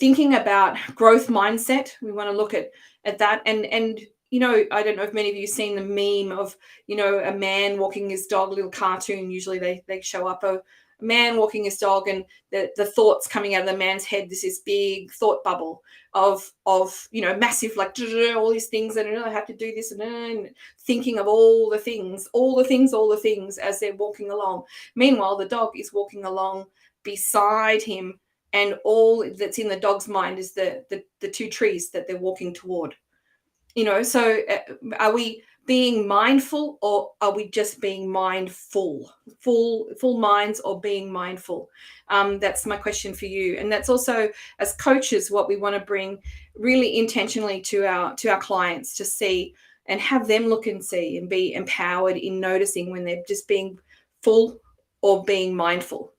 thinking about growth mindset, we want to look at that. And I don't know if many of you have seen the meme of, a man walking his dog, a little cartoon. Usually they show up a man walking his dog, and the thoughts coming out of the man's head, this big thought bubble of massive, like, all these things, and I have to do this, and thinking of all the things as they're walking along. Meanwhile, the dog is walking along beside him, and all that's in the dog's mind is the two trees that they're walking toward. So are we being mindful, or are we just being mindful? Full minds, or being mindful? That's my question for you. And that's also, as coaches, what we want to bring really intentionally to our clients, to see and have them look and see and be empowered in noticing when they're just being full or being mindful.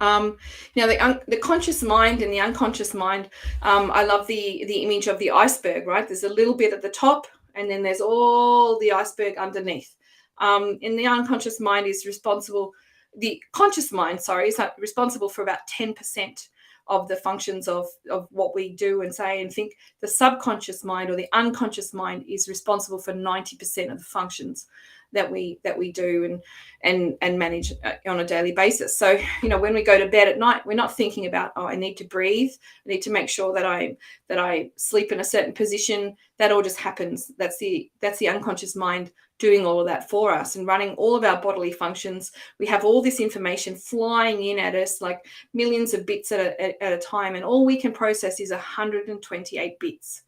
The conscious mind and the unconscious mind, I love the image of the iceberg, right? There's a little bit at the top, and then there's all the iceberg underneath. And the unconscious mind is responsible, the conscious mind, is responsible for about 10% of the functions of what we do and say and think. The subconscious mind, or the unconscious mind, is responsible for 90% of the functions that we do and manage on a daily basis. So when we go to bed at night, we're not thinking about, I need to breathe, I need to make sure that I sleep in a certain position. That all just happens. That's the unconscious mind doing all of that for us and running all of our bodily functions. We have all this information flying in at us, like millions of bits at a time, and all we can process is 128 bits.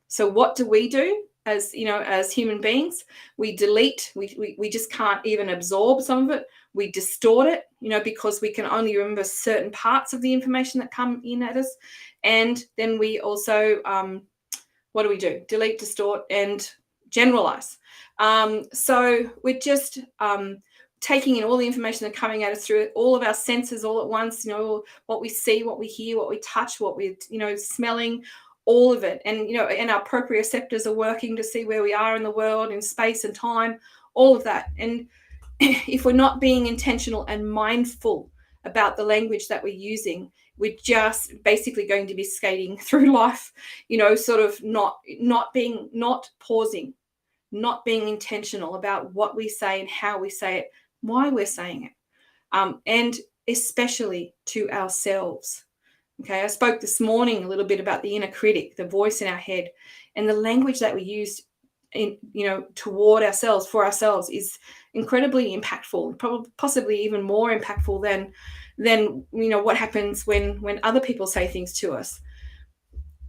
So what do? As human beings, we delete, we just can't even absorb some of it. We distort it, because we can only remember certain parts of the information that come in at us. And then we also, what do? Delete, distort, and generalize. So we're just taking in all the information that's coming at us through all of our senses all at once, what we see, what we hear, what we touch, what we're, smelling, all of it. And, and our proprioceptors are working to see where we are in the world, in space and time, all of that. And if we're not being intentional and mindful about the language that we're using, we're just basically going to be skating through life, sort of not pausing, not being intentional about what we say and how we say it, why we're saying it, and especially to ourselves. Okay, I spoke this morning a little bit about the inner critic, the voice in our head, and the language that we use toward ourselves, for ourselves, is incredibly impactful, probably possibly even more impactful than what happens when other people say things to us.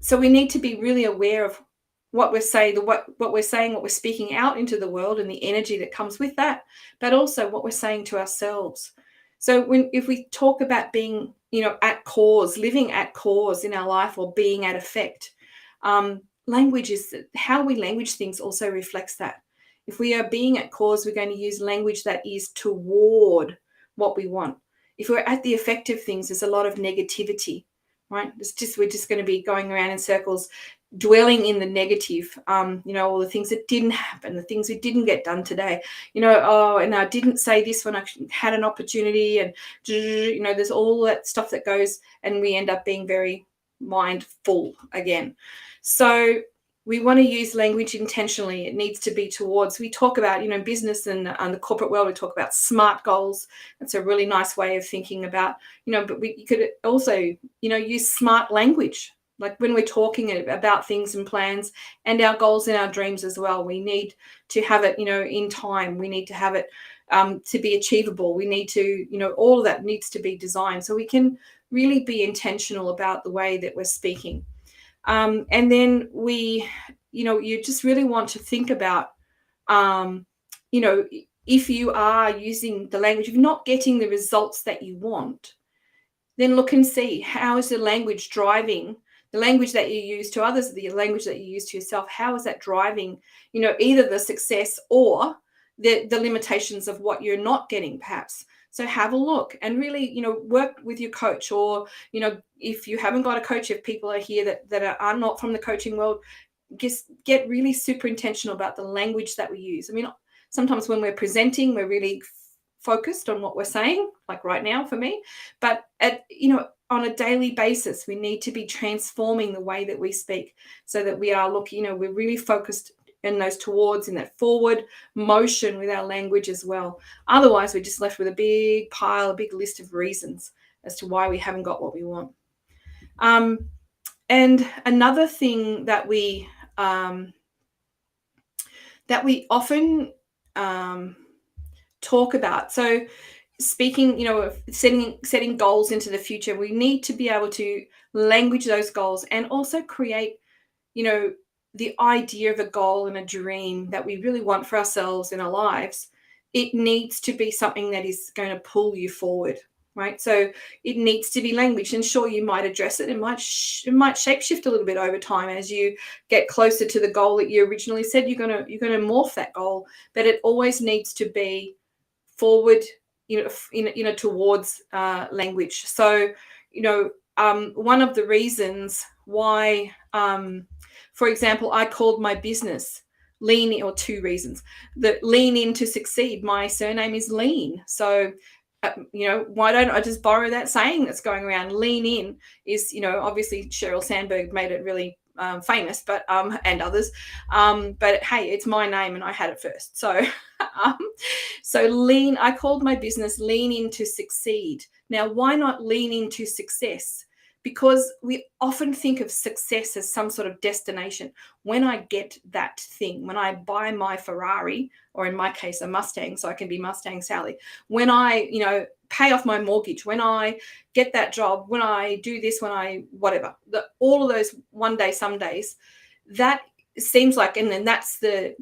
So we need to be really aware of what we're saying, what we're saying, what we're speaking out into the world, and the energy that comes with that, but also what we're saying to ourselves. So if we talk about being, at cause, living at cause in our life, or being at effect, language is how we language things also reflects that. If we are being at cause, we're going to use language that is toward what we want. If we're at the effect of things, there's a lot of negativity, right? We're just going to be going around in circles, dwelling in the negative, all the things that didn't happen, the things we didn't get done today, and I didn't say this when I had an opportunity, and there's all that stuff that goes, and we end up being very mindful again. So we want to use language intentionally. It needs to be towards, we talk about, business and the corporate world, we talk about SMART goals. That's a really nice way of thinking about, but you could also, use smart language. Like when we're talking about things and plans and our goals and our dreams as well, we need to have it, in time. We need to have it to be achievable. We need to, all of that needs to be designed so we can really be intentional about the way that we're speaking. And then you just really want to think about, if you are using the language, if you're not getting the results that you want, then look and see, how is the language driving the language that you use to others, the language that you use to yourself? How is that driving, either the success or the limitations of what you're not getting, perhaps? So have a look and really, work with your coach, or, if you haven't got a coach, if people are here that are not from the coaching world, just get really super intentional about the language that we use. I mean, sometimes when we're presenting, we're really focused on what we're saying, like right now for me, but on a daily basis, we need to be transforming the way that we speak so that we are looking, we're really focused in that forward motion with our language as well. Otherwise, we're just left with a big list of reasons as to why we haven't got what we want. And another thing that we often talk about, so speaking, of setting goals into the future, we need to be able to language those goals and also create, the idea of a goal and a dream that we really want for ourselves in our lives. It needs to be something that is going to pull you forward, right? So it needs to be language, and sure, you might address it. It might shapeshift a little bit over time as you get closer to the goal that you originally said. You're going to morph that goal, but it always needs to be forward, towards language. So, one of the reasons why, for example, I called my business Lean, or two reasons. That Lean In to Succeed. My surname is Lean. So, why don't I just borrow that saying that's going around? Lean In is, obviously Sheryl Sandberg made it really famous, but and others. But hey, it's my name and I had it first. So, Lean, I called my business Lean In to Succeed. Now, why not Lean Into Success? Because we often think of success as some sort of destination. When I get that thing, when I buy my Ferrari, or in my case, a Mustang, so I can be Mustang Sally, when I, pay off my mortgage, when I get that job, when I do this, when I, whatever, all of those one day, some days, that seems like, and then that's the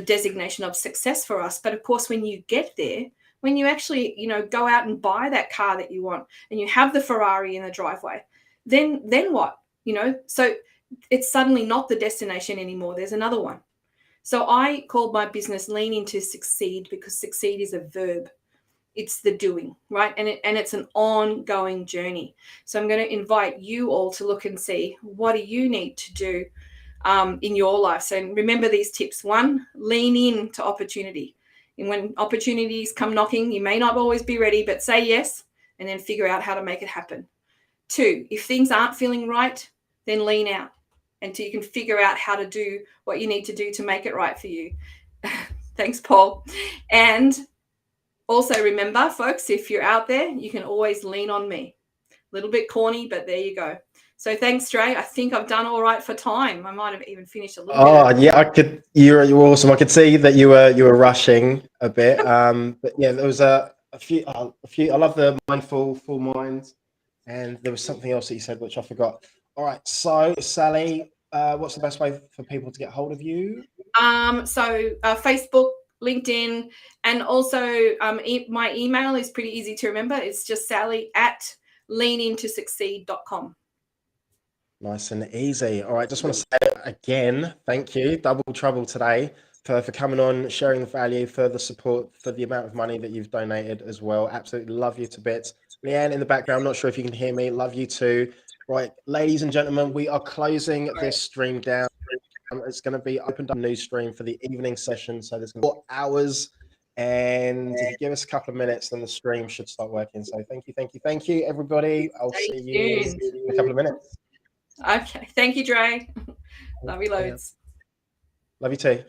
designation of success for us. But of course, when you get there, when you actually, go out and buy that car that you want, and you have the Ferrari in the driveway, then what? So it's suddenly not the destination anymore. There's another one. So I called my business Lean Into Succeed, because succeed is a verb. It's the doing, right? And it's an ongoing journey. So I'm going to invite you all to look and see, what do you need to do in your life? So remember these tips. 1, lean in to opportunity. And when opportunities come knocking, you may not always be ready, but say yes, and then figure out how to make it happen. 2, if things aren't feeling right, then lean out until you can figure out how to do what you need to do to make it right for you. Thanks, Paul. And also remember, folks, if you're out there, you can always lean on me. A little bit corny, but there you go. So thanks, Dre. I think I've done all right for time. I might have even finished a little bit. Oh yeah, I could. You're awesome. I could see that you were rushing a bit. But yeah, there was a few. I love the mindful, full mind, and there was something else that you said which I forgot. All right, so Sally, what's the best way for people to get hold of you? Facebook, LinkedIn, and also my email is pretty easy to remember. It's just sally@leanintosucceed.com. Nice and easy. All right, just want to say again, thank you, Double Trouble today, for coming on, sharing the value, for the support, for the amount of money that you've donated as well. Absolutely love you to bits. Leanne in the background, I'm not sure if you can hear me. Love you too. Right, ladies and gentlemen, we are closing this stream down. It's going to be opened up a new stream for the evening session. So there's 4 hours. And if you give us a couple of minutes, then the stream should start working. So thank you, everybody. I'll see you in a couple of minutes. Okay. Thank you, Dre. Love you loads. Love you too.